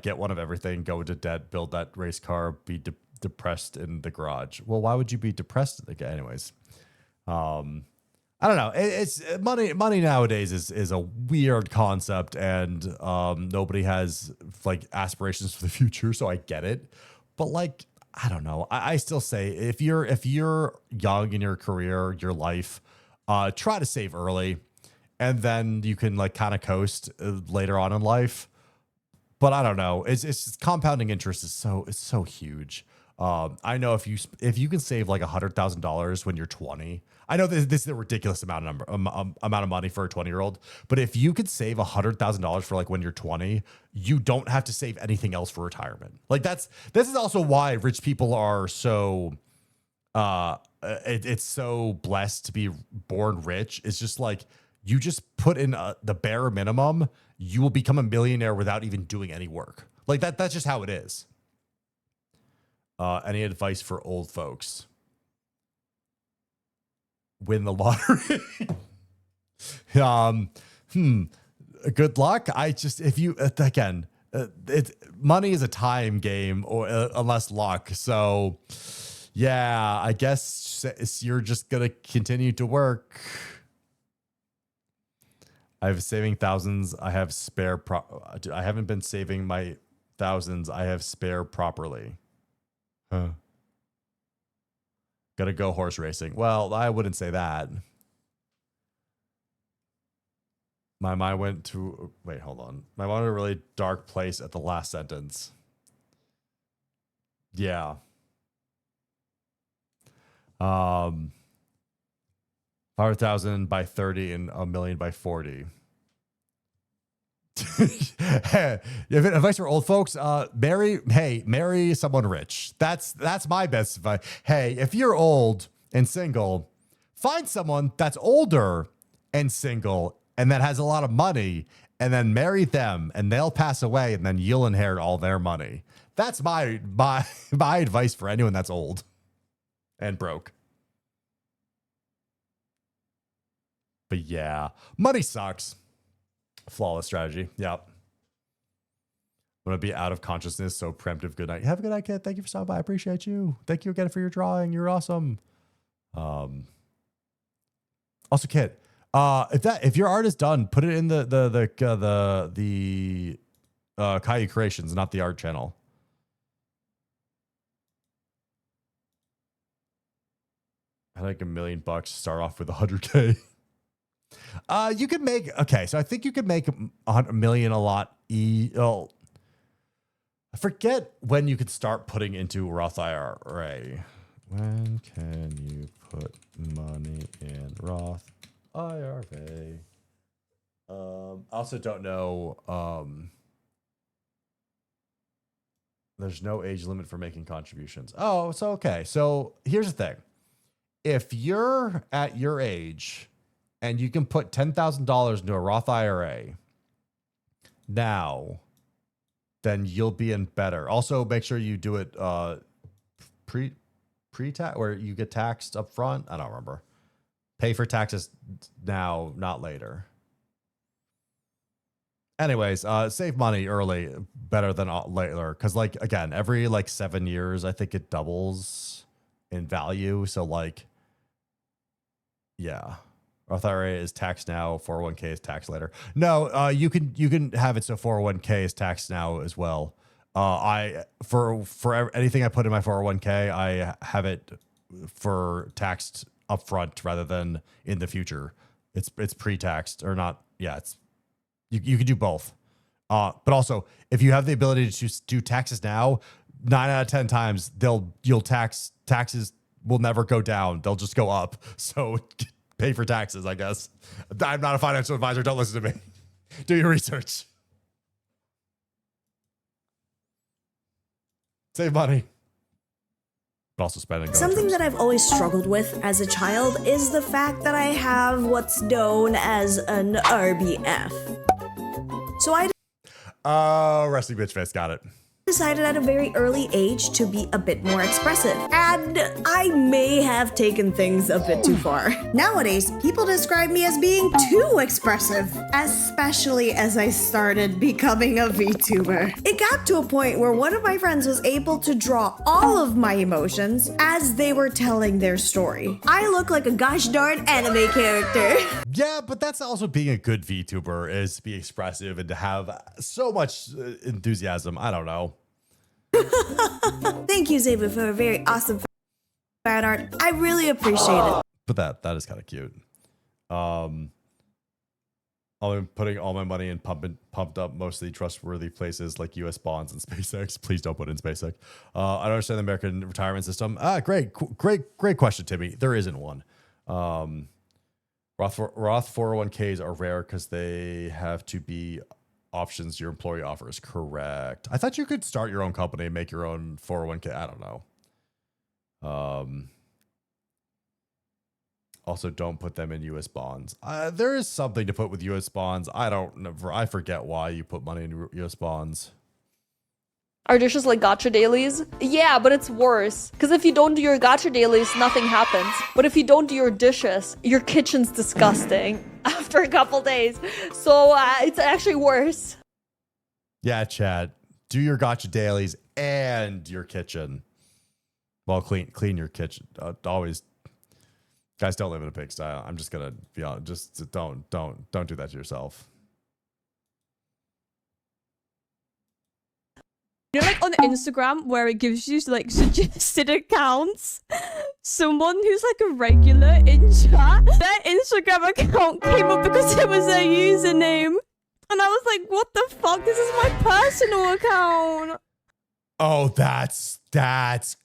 Get one of everything, go into debt, build that race car, be depressed in the garage. Well, why would you be depressed? Anyways. I don't know. It's money nowadays is a weird concept, and nobody has like aspirations for the future, so I get it. But like, I don't know. I still say if you're young in your career, your life, try to save early, and then you can like kind of coast later on in life. But I don't know. It's compounding interest is so huge. I know if you can save like $100,000 when you're 20, I know this is a ridiculous amount of money for a 20-year-old, but if you could save $100,000 for like when you're 20, you don't have to save anything else for retirement. Like this is also why rich people are so, it's so blessed to be born rich. It's just like, you just put in the bare minimum, you will become a millionaire without even doing any work. Like that's just how it is. Any advice for old folks? Win the lottery. Good luck. Money is a time game, or unless luck. So yeah, I guess you're just gonna continue to work. I have saving thousands. I have spare. I haven't been saving my thousands. I have spare properly. Huh. Gotta go horse racing. Well, I wouldn't say that. My mind went to... Wait, hold on. My mind went to a really dark place at the last sentence. Yeah. 500,000 by 30 and a million by 40. Advice for old folks, marry someone rich. That's my best advice. Hey, if you're old and single, find someone that's older and single and that has a lot of money, and then marry them, and they'll pass away, and then you'll inherit all their money. That's my advice for anyone that's old and broke. But yeah, money sucks. Flawless strategy. Yep. I'm going to be out of consciousness. So preemptive. Good night. Have a good night, kid. Thank you for stopping by. I appreciate you. Thank you again for your drawing. You're awesome. Also, kid, if your art is done, put it in the Caillou Creations, not the art channel. I like $1 million. Start off with 100K. You could make, okay, so I think you could make $100 million a lot. I forget when you could start putting into Roth IRA. When can you put money in Roth IRA? I also don't know. There's no age limit for making contributions. Oh, so okay. So here's the thing. If you're at your age and you can put $10,000 into a Roth IRA now, then you'll be in better. Also, make sure you do it pre-tax, where you get taxed up front. I don't remember. Pay for taxes now, not later. Anyways, save money early, better than later. Because, like, again, every like 7 years, I think it doubles in value. So, like, yeah, Roth IRA is taxed now. 401k is taxed later. No, you can have it so 401k is taxed now as well. For anything I put in my 401k, I have it for taxed upfront rather than in the future. It's pre-taxed or not. Yeah, it's you can do both. But also, if you have the ability to do taxes now, 9 out of 10 times taxes will never go down. They'll just go up. So pay for taxes, I guess. I'm not a financial advisor. Don't listen to me. Do your research. Save money. But also spending. Something that I've always struggled with as a child is the fact that I have what's known as an RBF. So I Wrestling bitch face, got it. Decided at a very early age to be a bit more expressive, and I may have taken things a bit too far. Nowadays, people describe me as being too expressive, especially as I started becoming a VTuber. It got to a point where one of my friends was able to draw all of my emotions as they were telling their story. I look like a gosh darn anime character. Yeah, but that's also being a good VTuber, is to be expressive and to have so much enthusiasm. I don't know. Thank you, Zeba, for a very awesome fan art. I really appreciate it. But that is kind of cute. I'm putting all my money in pumped up mostly trustworthy places like U.S. bonds and SpaceX. Please don't put in SpaceX. I don't understand the American retirement system. Great question, Timmy. There isn't one. Roth 401ks are rare because they have to be options your employee offers. Correct. I thought you could start your own company and make your own 401k. I don't know. Also, don't put them in U.S. bonds. There is something to put with U.S. bonds. I don't know. I forget why you put money in U.S. bonds. Are dishes like gacha dailies? Yeah, but it's worse. Because if you don't do your gacha dailies, nothing happens. But if you don't do your dishes, your kitchen's disgusting after a couple days. So it's actually worse. Yeah, Chad. Do your gacha dailies and your kitchen. Well, clean your kitchen. Always. Guys, don't live in a pigsty. I'm just gonna be honest. Just don't do that to yourself. You know, like on Instagram where it gives you like suggested accounts? Someone who's like a regular in chat, their Instagram account came up because it was their username. And I was like, what the fuck? This is my personal account. Oh, that's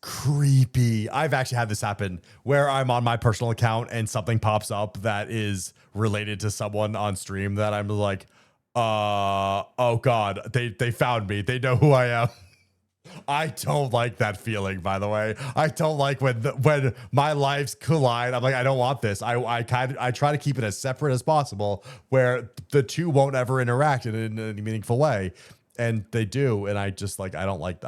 creepy. I've actually had this happen where I'm on my personal account and something pops up that is related to someone on stream that I'm like, oh God, they found me. They know who I am. I don't like that feeling, by the way. I don't like when my lives collide. I'm like, I don't want this. I try to keep it as separate as possible where the two won't ever interact in any meaningful way. And they do, and I just like I don't like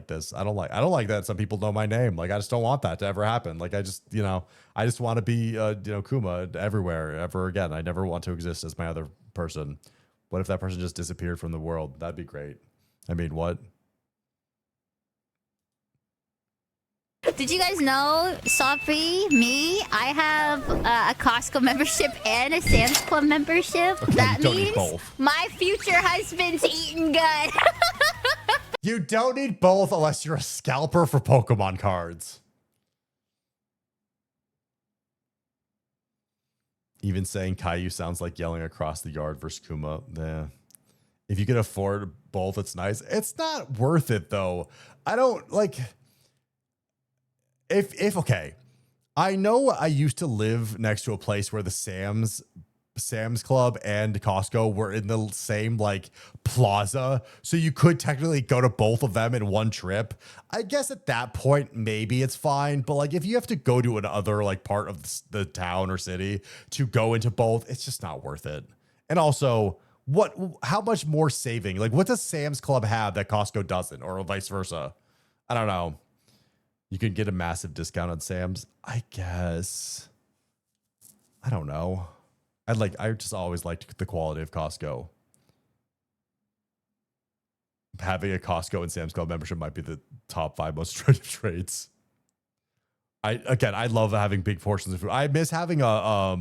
this. I don't like that some people know my name. Like I just don't want that to ever happen. Like I just want to be Kuma everywhere ever again. I never want to exist as my other person. What if that person just disappeared from the world? That'd be great. I mean, what? Did you guys know, Sophie, me, I have a Costco membership and a Sam's Club membership. Okay, that you don't need means both. my future husband's eating good. You don't need both unless you're a scalper for Pokemon cards. Even saying Caillou sounds like yelling across the yard versus Kuma. Yeah. If you can afford both, it's nice. It's not worth it, though. I don't, like... If okay, I know I used to live next to a place where the Sam's Sam's Club and Costco were in the same like plaza, so you could technically go to both of them in one trip. I guess at that point maybe it's fine, but like if you have to go to another like part of the town or city to go into both, it's just not worth it. And also, how much more saving? Like, what does Sam's Club have that Costco doesn't, or vice versa? I don't know. You can get a massive discount on Sam's, I guess. I don't know. I just always liked the quality of Costco. Having a Costco and Sam's Club membership might be the top 5 most attractive traits. I love having big portions of food. I miss having I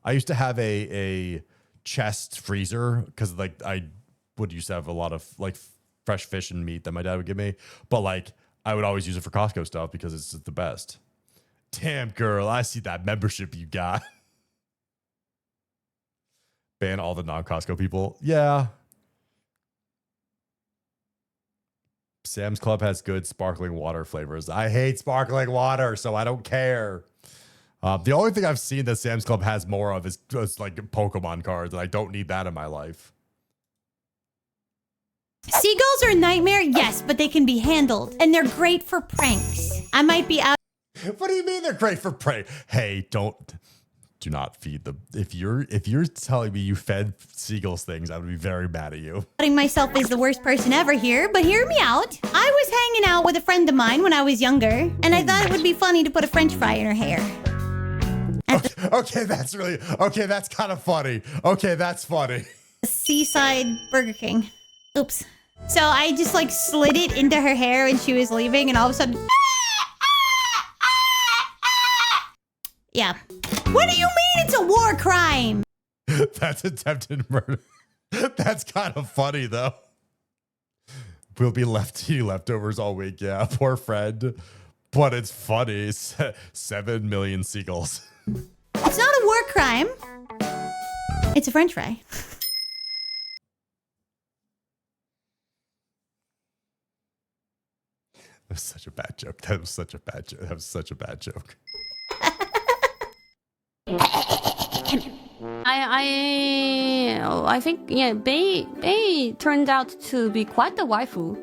used to have a chest freezer because like I would used to have a lot of like fresh fish and meat that my dad would give me, but like I would always use it for Costco stuff because it's just the best. Damn, girl, I see that membership you got. Ban all the non-Costco people. Yeah. Sam's Club has good sparkling water flavors. I hate sparkling water, so I don't care. The only thing I've seen that Sam's Club has more of is like Pokemon cards, and I don't need that in my life. Seagulls are a nightmare, yes, but they can be handled, and they're great for pranks. I might be out. What do you mean they're great for prank? Hey, do not feed them. If you're telling me you fed seagulls things, I would be very mad at you. Putting myself as the worst person ever here, but hear me out. I was hanging out with a friend of mine when I was younger, and I thought it would be funny to put a French fry in her hair. Okay, that's kind of funny. Okay, that's funny. Seaside Burger King. Oops. So I just like slid it into her hair when she was leaving, and all of a sudden, yeah. What do you mean it's a war crime? That's attempted murder. That's kind of funny though. We'll be left eating leftovers all week. Yeah, poor friend. But it's funny. 7 million seagulls. It's not a war crime. It's a French fry. That was such a bad joke. That was such a bad joke. I think Bei turned out to be quite the waifu.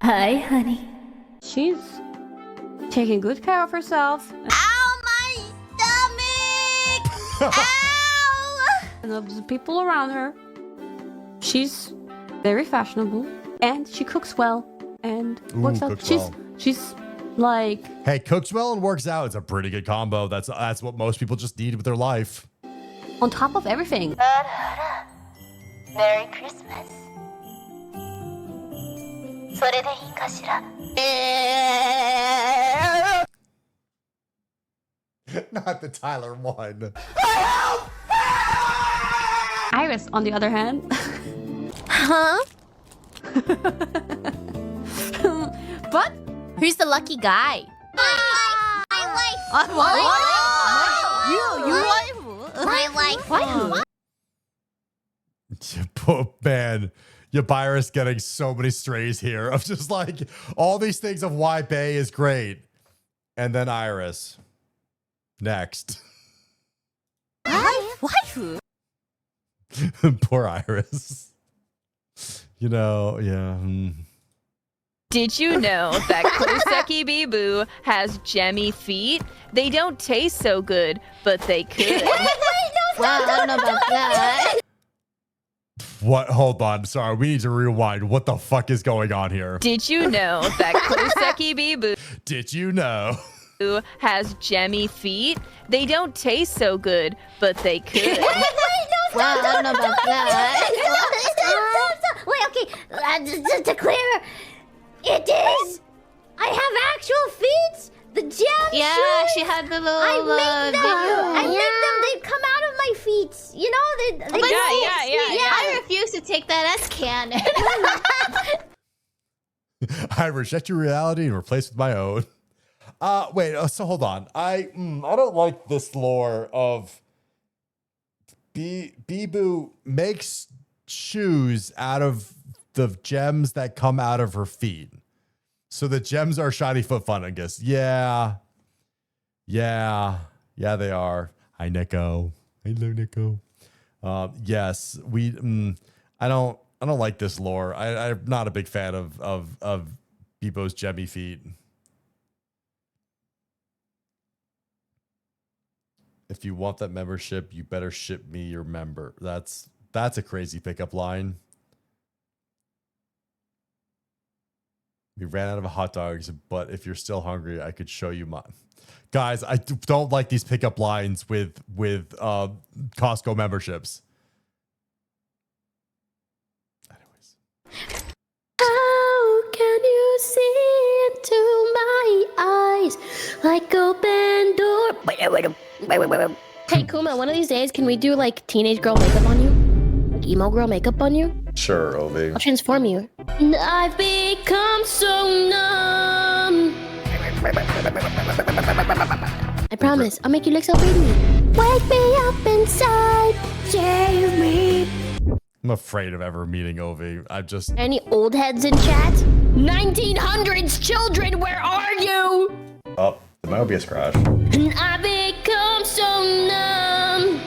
Hi, honey. She's taking good care of herself. Ow, my stomach! Ow! And of the people around her. She's very fashionable, and she cooks well, and works out. She's like, hey, cooks well and works out. It's a pretty good combo. That's what most people just need with their life. On top of everything. Merry Christmas. それでいいかしら? Not the Tyler one. Iris, on the other hand. Huh? But who's the lucky guy? My wife. My wife. Oh, man, Yabira's getting so many strays here of just like all these things of why Bei is great. And then Iris. Next. Waifu? Poor Iris. You know, yeah. Did you know that Koseki Bibu has gemmy feet? They don't taste so good, but they could. Well, I don't know about that. What? Hold on. Sorry, we need to rewind. What the fuck is going on here? Did you know that Koseki Bibu Did you know? has gemmy feet? They don't taste so good, but they could. Well, I don't know about that. Stop. Wait, okay. Just to clear, it is. I have actual feet. The gem shoes. She had the little I make them. I make them. They come out of my feet. You know, they I refuse to take that as canon. I reject your reality and replace with my own. Wait. So hold on. I don't like this lore of Bibu makes shoes out of the gems that come out of her feet. So the gems are shiny foot fungus. Yeah, they are. Hi, Nico. Hello, Nico. Yes, we. I don't like this lore. I'm not a big fan of Bebo's Jemmy feet. If you want that membership, you better ship me your member. That's a crazy pickup line. We ran out of hot dogs, but if you're still hungry, I could show you mine. Guys, I don't like these pickup lines with Costco memberships. How can you see into my eyes like open door? Hey Kuma, one of these days, can we do like teenage girl makeup on you? Like emo girl makeup on you? Sure, Ovi. I'll transform you. And I've become so numb. I promise, I'll make you look so pretty. Wake me up inside, save me. I'm afraid of ever meeting Ovi. I just... Any old heads in chat? 1900s children, where are you? Oh, there might be a scratch. And I become so numb.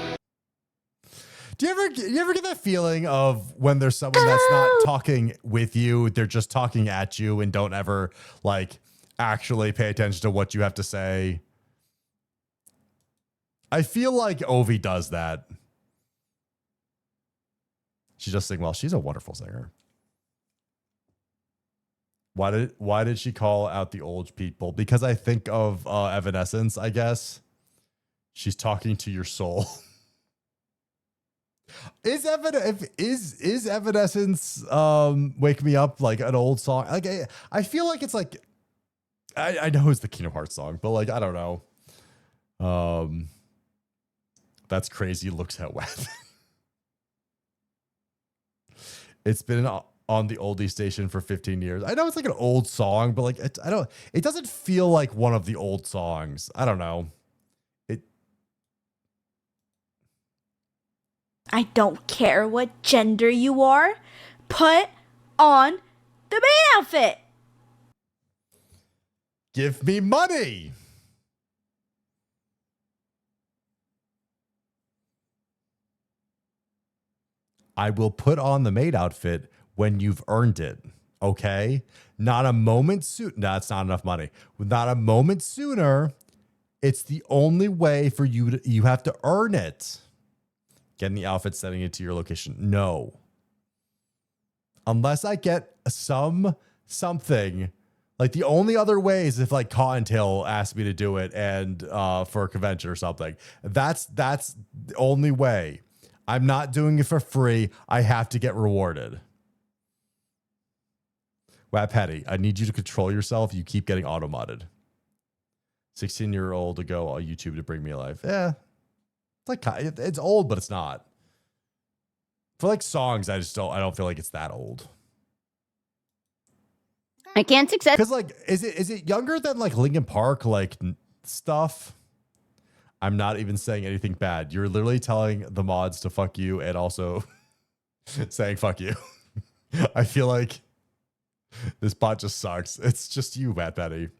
Do you ever get that feeling of when there's someone that's not talking with you, they're just talking at you and don't ever like actually pay attention to what you have to say? I feel like Ovi does that. She just sing well. She's a wonderful singer. Why did she call out the old people? Because I think of Evanescence, I guess. She's talking to your soul. Is Evanescence Wake Me Up like an old song? Like I feel like it's like I know it's the Kingdom Hearts song, but like I don't know. That's crazy. Looks out wet. It's been on the oldie station for 15 years. I know it's like an old song, but like it doesn't feel like one of the old songs. I don't know. I don't care what gender you are. Put on the maid outfit. Give me money. I will put on the maid outfit when you've earned it. Okay? Not a moment soon. That's not enough money. Not a moment sooner. It's the only way for you to, you have to earn it. Getting the outfit, sending it to your location. No. Unless I get something. Like the only other way is if like Cottontail asked me to do it and for a convention or something. That's the only way. I'm not doing it for free. I have to get rewarded. Wow, Petty, I need you to control yourself. You keep getting auto-modded. 16-year-old to go on YouTube to bring me alive. Yeah. It's like it's old, but it's not. For like songs, I don't feel like it's that old. I can't success. Because like, is it younger than like Linkin Park like stuff? I'm not even saying anything bad. You're literally telling the mods to fuck you and also saying fuck you. I feel like this bot just sucks. It's just you, Matt Betty.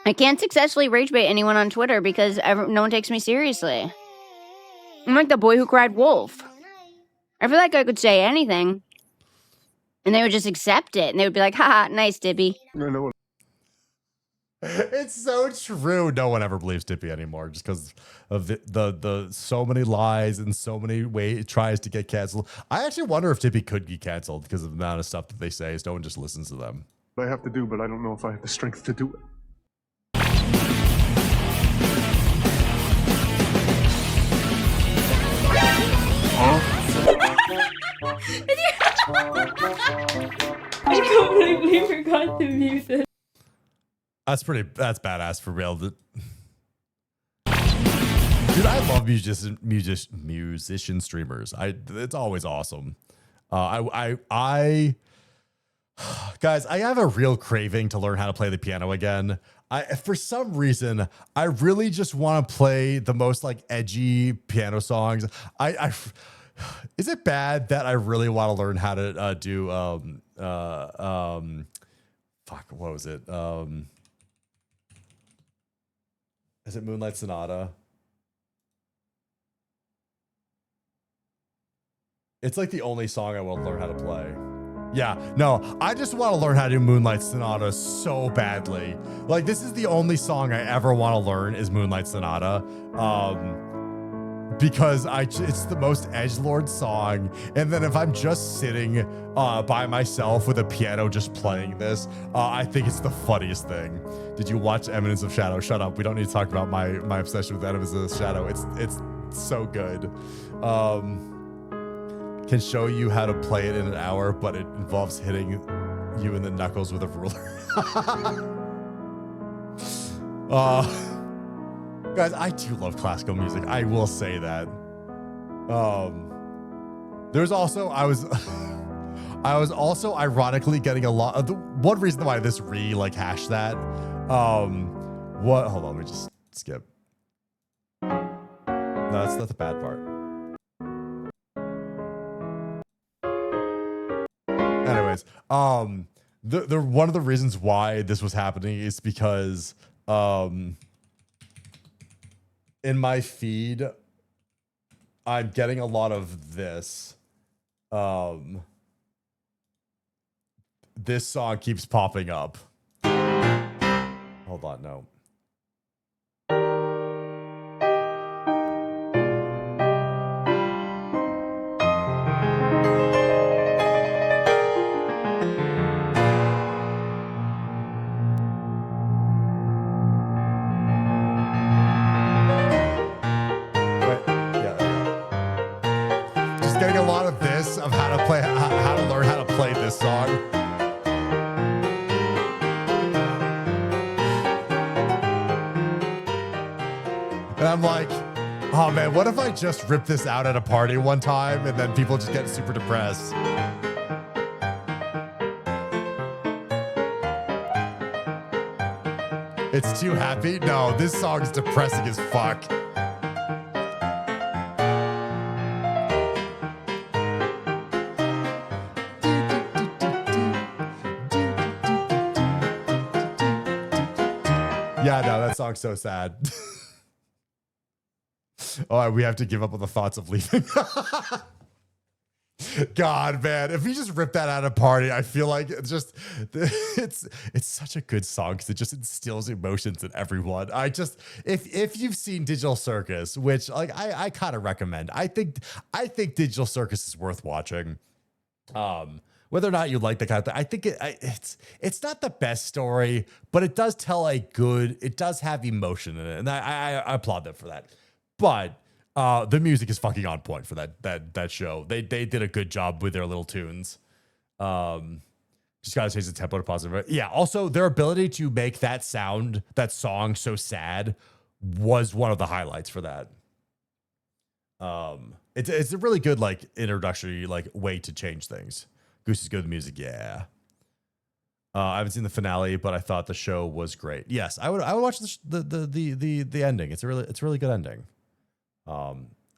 I can't successfully rage bait anyone on Twitter because no one takes me seriously. I'm like the boy who cried wolf. I feel like I could say anything, and they would just accept it, and they would be like, haha, nice, Dibby. It's so true. No one ever believes Dippy anymore just because of the so many lies and so many ways it tries to get canceled. I actually wonder if Dippy could get canceled because of the amount of stuff that they say is no one just listens to them. I have to do, but I don't know if I have the strength to do it. I completely forgot to mute it. That's badass for real. Dude, I love musician streamers. It's always awesome. Guys, I have a real craving to learn how to play the piano again. For some reason, I really just want to play the most like edgy piano songs. Is it bad that I really want to learn how to do fuck, what was it? Is it Moonlight Sonata? It's like the only song I will learn how to play. Yeah, no, I just want to learn how to do Moonlight Sonata so badly. Like, this is the only song I ever want to learn is Moonlight Sonata. Because it's the most edgelord song. And then if I'm just sitting by myself with a piano just playing this, I think it's the funniest thing. Did you watch Eminence of Shadow? Shut up. We don't need to talk about my obsession with Eminence of Shadow. It's so good. Can show you how to play it in an hour, but it involves hitting you in the knuckles with a ruler. Guys, I do love classical music. I will say that. There's also, I was also ironically getting a lot of the one reason why this hashed that. Hold on, let me just skip. No, that's not the bad part. Anyways, the one of the reasons why this was happening is because in my feed I'm getting a lot of this. This song keeps popping up. Hold on, no. Getting a lot of this of how to learn how to play this song. And I'm like, oh man, what if I just rip this out at a party one time and then people just get super depressed? It's too happy? No, this song is depressing as fuck. Yeah, no, that song's so sad. Oh, we have to give up on the thoughts of leaving. God, man, if we just rip that out of a party, I feel like it's such a good song because it just instills emotions in everyone. If you've seen Digital Circus, which I kind of recommend, I think Digital Circus is worth watching. Whether or not you like the kind of thing, I think it's not the best story, but it does tell it does have emotion in it, and I applaud them for that. But the music is fucking on point for that show. They did a good job with their little tunes. Just gotta change the tempo to positive. Yeah. Also, their ability to make that song so sad was one of the highlights for that. It's a really good introductory way to change things. Goose is good with music, yeah. I haven't seen the finale, but I thought the show was great. Yes, I would watch the ending. It's a really good ending.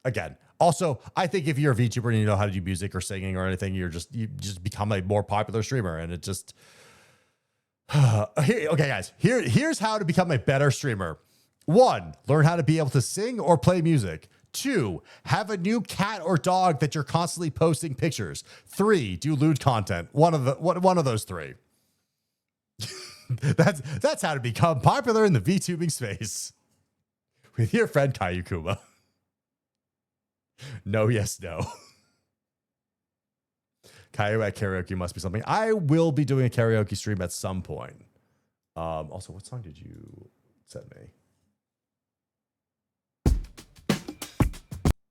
Again, also, I think if you're a VTuber and you know how to do music or singing or anything, you just become a more popular streamer, and it just okay, guys. Here's how to become a better streamer. 1, learn how to be able to sing or play music. 2, have a new cat or dog that you're constantly posting pictures. 3, do lewd content. One of those 3. That's how to become popular in the VTubing space. With your friend Kayukuma. No, yes, no. Caillou at karaoke must be something. I will be doing a karaoke stream at some point. Also, what song did you send me?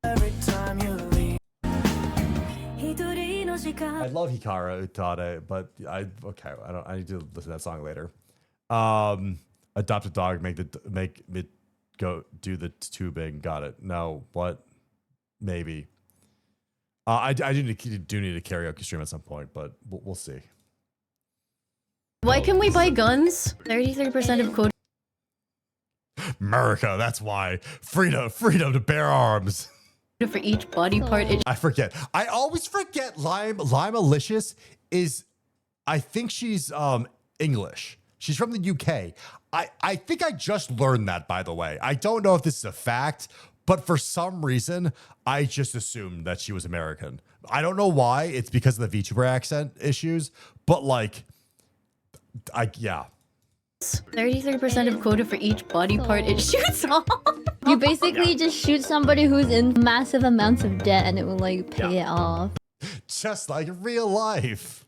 Every time you leave. I love Hikaru Utade, but I need to listen to that song later. Adopt a dog, make it go do the tubing. Got it. No, what? Maybe. I do need a karaoke stream at some point, but we'll see. Why can we buy guns? 33% of code. America, that's why. Freedom to bear arms. For each body part. I forget. I always forget Limalicious is, I think she's English. She's from the UK. I think I just learned that, by the way. I don't know if this is a fact, But for some reason, I just assumed that she was American. I don't know why. It's because of the VTuber accent issues, but like, yeah. 33% of quota for each body part it shoots off. You basically just shoot somebody who's in massive amounts of debt and it will like pay it off. Just like real life.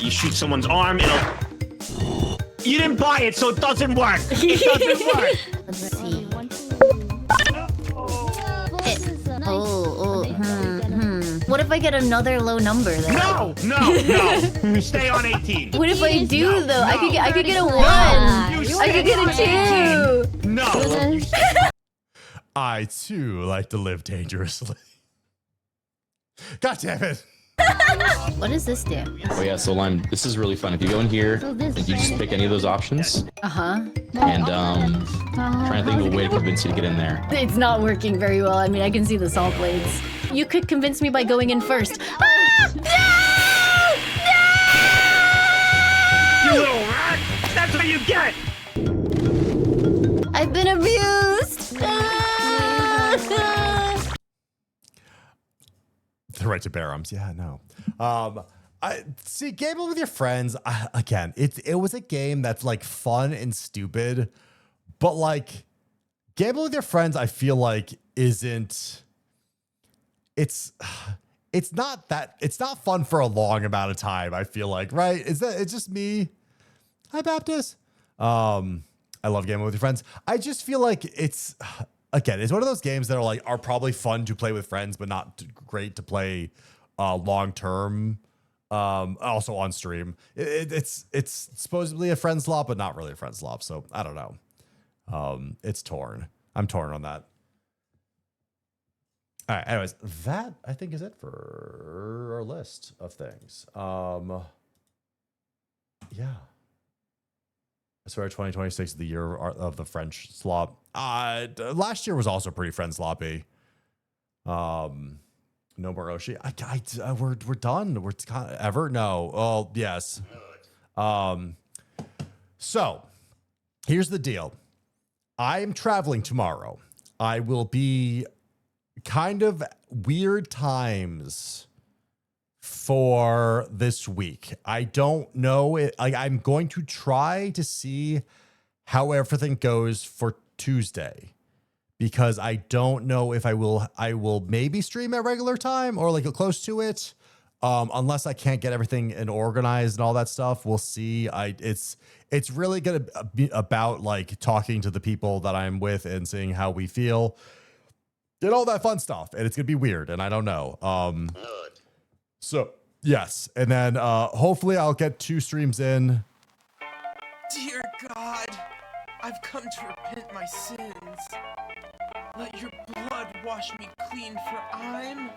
You shoot someone's arm, you didn't buy it, so it doesn't work. It doesn't work. Let's see. What if I get another low number then? No. Stay on 18. What if I do though? I could get a 1. I could get a 2. No. I too like to live dangerously. God damn it. What does this do? Oh yeah, so Lime, this is really fun. If you go in here and you just pick any of those options, and trying to think of a way to convince you to get in there. It's not working very well. I mean, I can see the salt blades. You could convince me by going in first. You little rat! That's what you get! I've been abused! The right to bear arms. Yeah, no. I see, gaming with your friends. Again, it was a game that's like fun and stupid, but like gambling with your friends, I feel like isn't. It's not fun for a long amount of time. I feel like, right? It's just me. Hi, Baptist. I love gaming with your friends. I just feel like it's one of those games that are probably fun to play with friends, but not great to play long term. Also on stream. It's supposedly a friend slop, but not really a friend slop. So I don't know. It's torn. I'm torn on that. All right. Anyways, that I think is it for our list of things. Yeah. I swear 2026 is the year of the French slop. Last year was also pretty friend sloppy. No more Oshi. We're done. We're kind of ever. No. Oh yes. So here's the deal. I'm traveling tomorrow. I will be kind of weird times for this week. I don't know. I'm going to try to see how everything goes for Tuesday, because I don't know if I will maybe stream at regular time or like close to it. Unless I can't get everything and organized and all that stuff. We'll see. It's really gonna be about like talking to the people that I'm with and seeing how we feel and all that fun stuff. And it's gonna be weird, and I don't know. So yes, and then hopefully I'll get 2 streams in. Dear God, I've come to repent my sins. Let your blood wash me clean, for I'm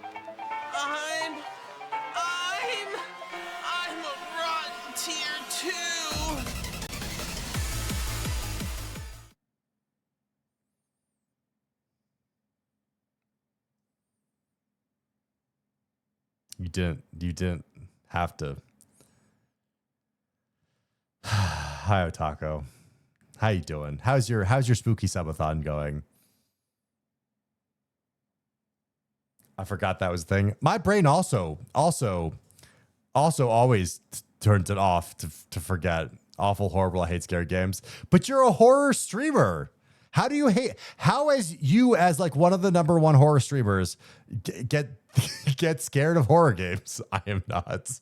a rotten tier 2. You didn't have to. Hi, Otako. How you doing? How's your spooky subathon going? I forgot that was a thing. My brain also always turns it off to forget. Awful, horrible. I hate scary games. But you're a horror streamer. How do you hate? How as you as like one of the #1 horror streamers get scared of horror games? I am not.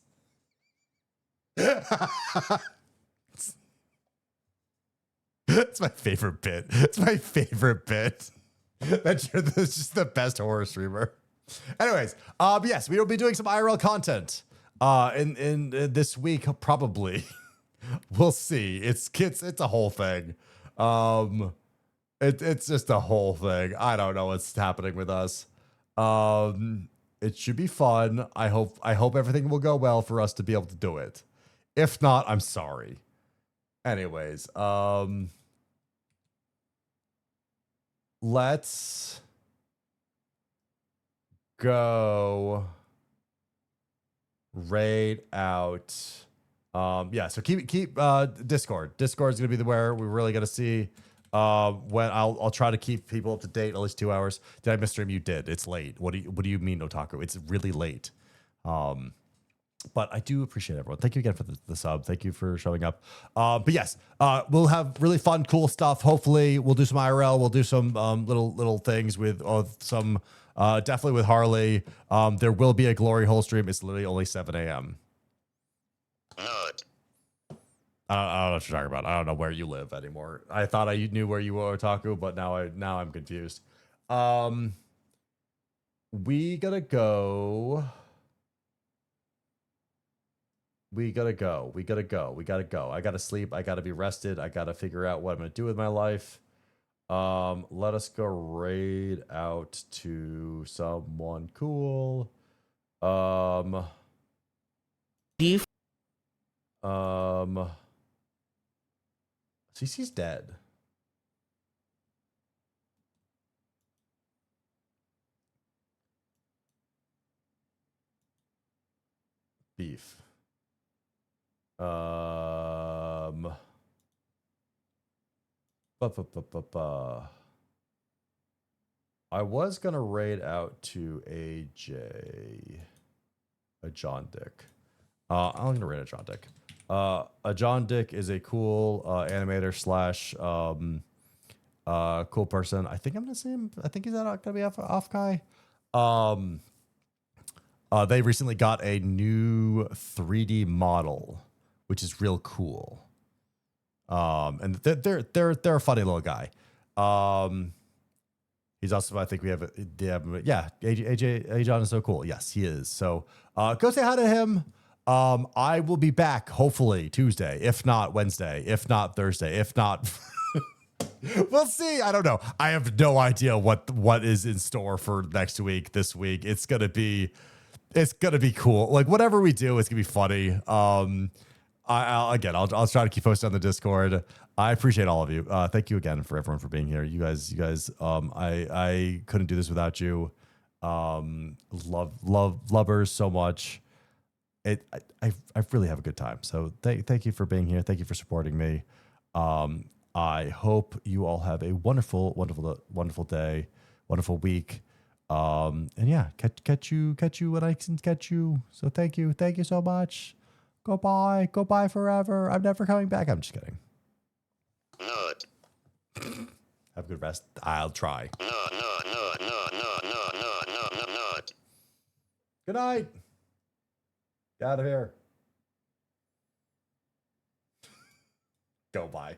It's my favorite bit. It's my favorite bit. That's just the best horror streamer. Anyways, yes, we will be doing some IRL content in this week probably. We'll see. It's a whole thing. It's just a whole thing. I don't know what's happening with us. It should be fun. I hope everything will go well for us to be able to do it. If not, I'm sorry. Anyways, let's go raid out. Yeah, so keep Discord. Discord is gonna be where we're really gonna see when I'll try to keep people up to date at least 2 hours. Did I miss stream? You did. It's late. What do you mean, Otaku? It's really late. But I do appreciate everyone. Thank you again for the sub. Thank you for showing up. But yes, we'll have really fun, cool stuff. Hopefully, we'll do some IRL. We'll do some little things with some definitely with Harley. There will be a glory hole stream. It's literally only 7 a.m. I don't know what you're talking about. I don't know where you live anymore. I thought I knew where you were, Otaku, but now I'm confused. We gotta go. We gotta go. I gotta sleep. I gotta be rested. I gotta figure out what I'm gonna do with my life. Let us go raid out to someone cool. CC's dead. Beef. I was gonna raid out to a John Dick. I'm gonna raid a John Dick. A John Dick is a cool animator slash cool person. I think I'm gonna say him. I think he's gonna be off guy. They recently got a new 3D model, which is real cool. And they're a funny little guy. He's also, I think we have, yeah, AJ John is so cool. Yes, he is. So go say hi to him. I will be back hopefully Tuesday, if not Wednesday, if not Thursday, if not. We'll see. I don't know. I have no idea what is in store for next week, this week. It's gonna be cool. Like whatever we do, it's gonna be funny. I'll try to keep posting on the Discord. I appreciate all of you. Thank you again for everyone for being here. You guys. I couldn't do this without you. Lovers so much. I really have a good time. So thank you for being here. Thank you for supporting me. I hope you all have a wonderful day, wonderful week. And yeah, catch you when I can catch you. So thank you so much. Goodbye forever. I'm never coming back. I'm just kidding. Have a good rest. I'll try. Good night. Get out of here. Go bye.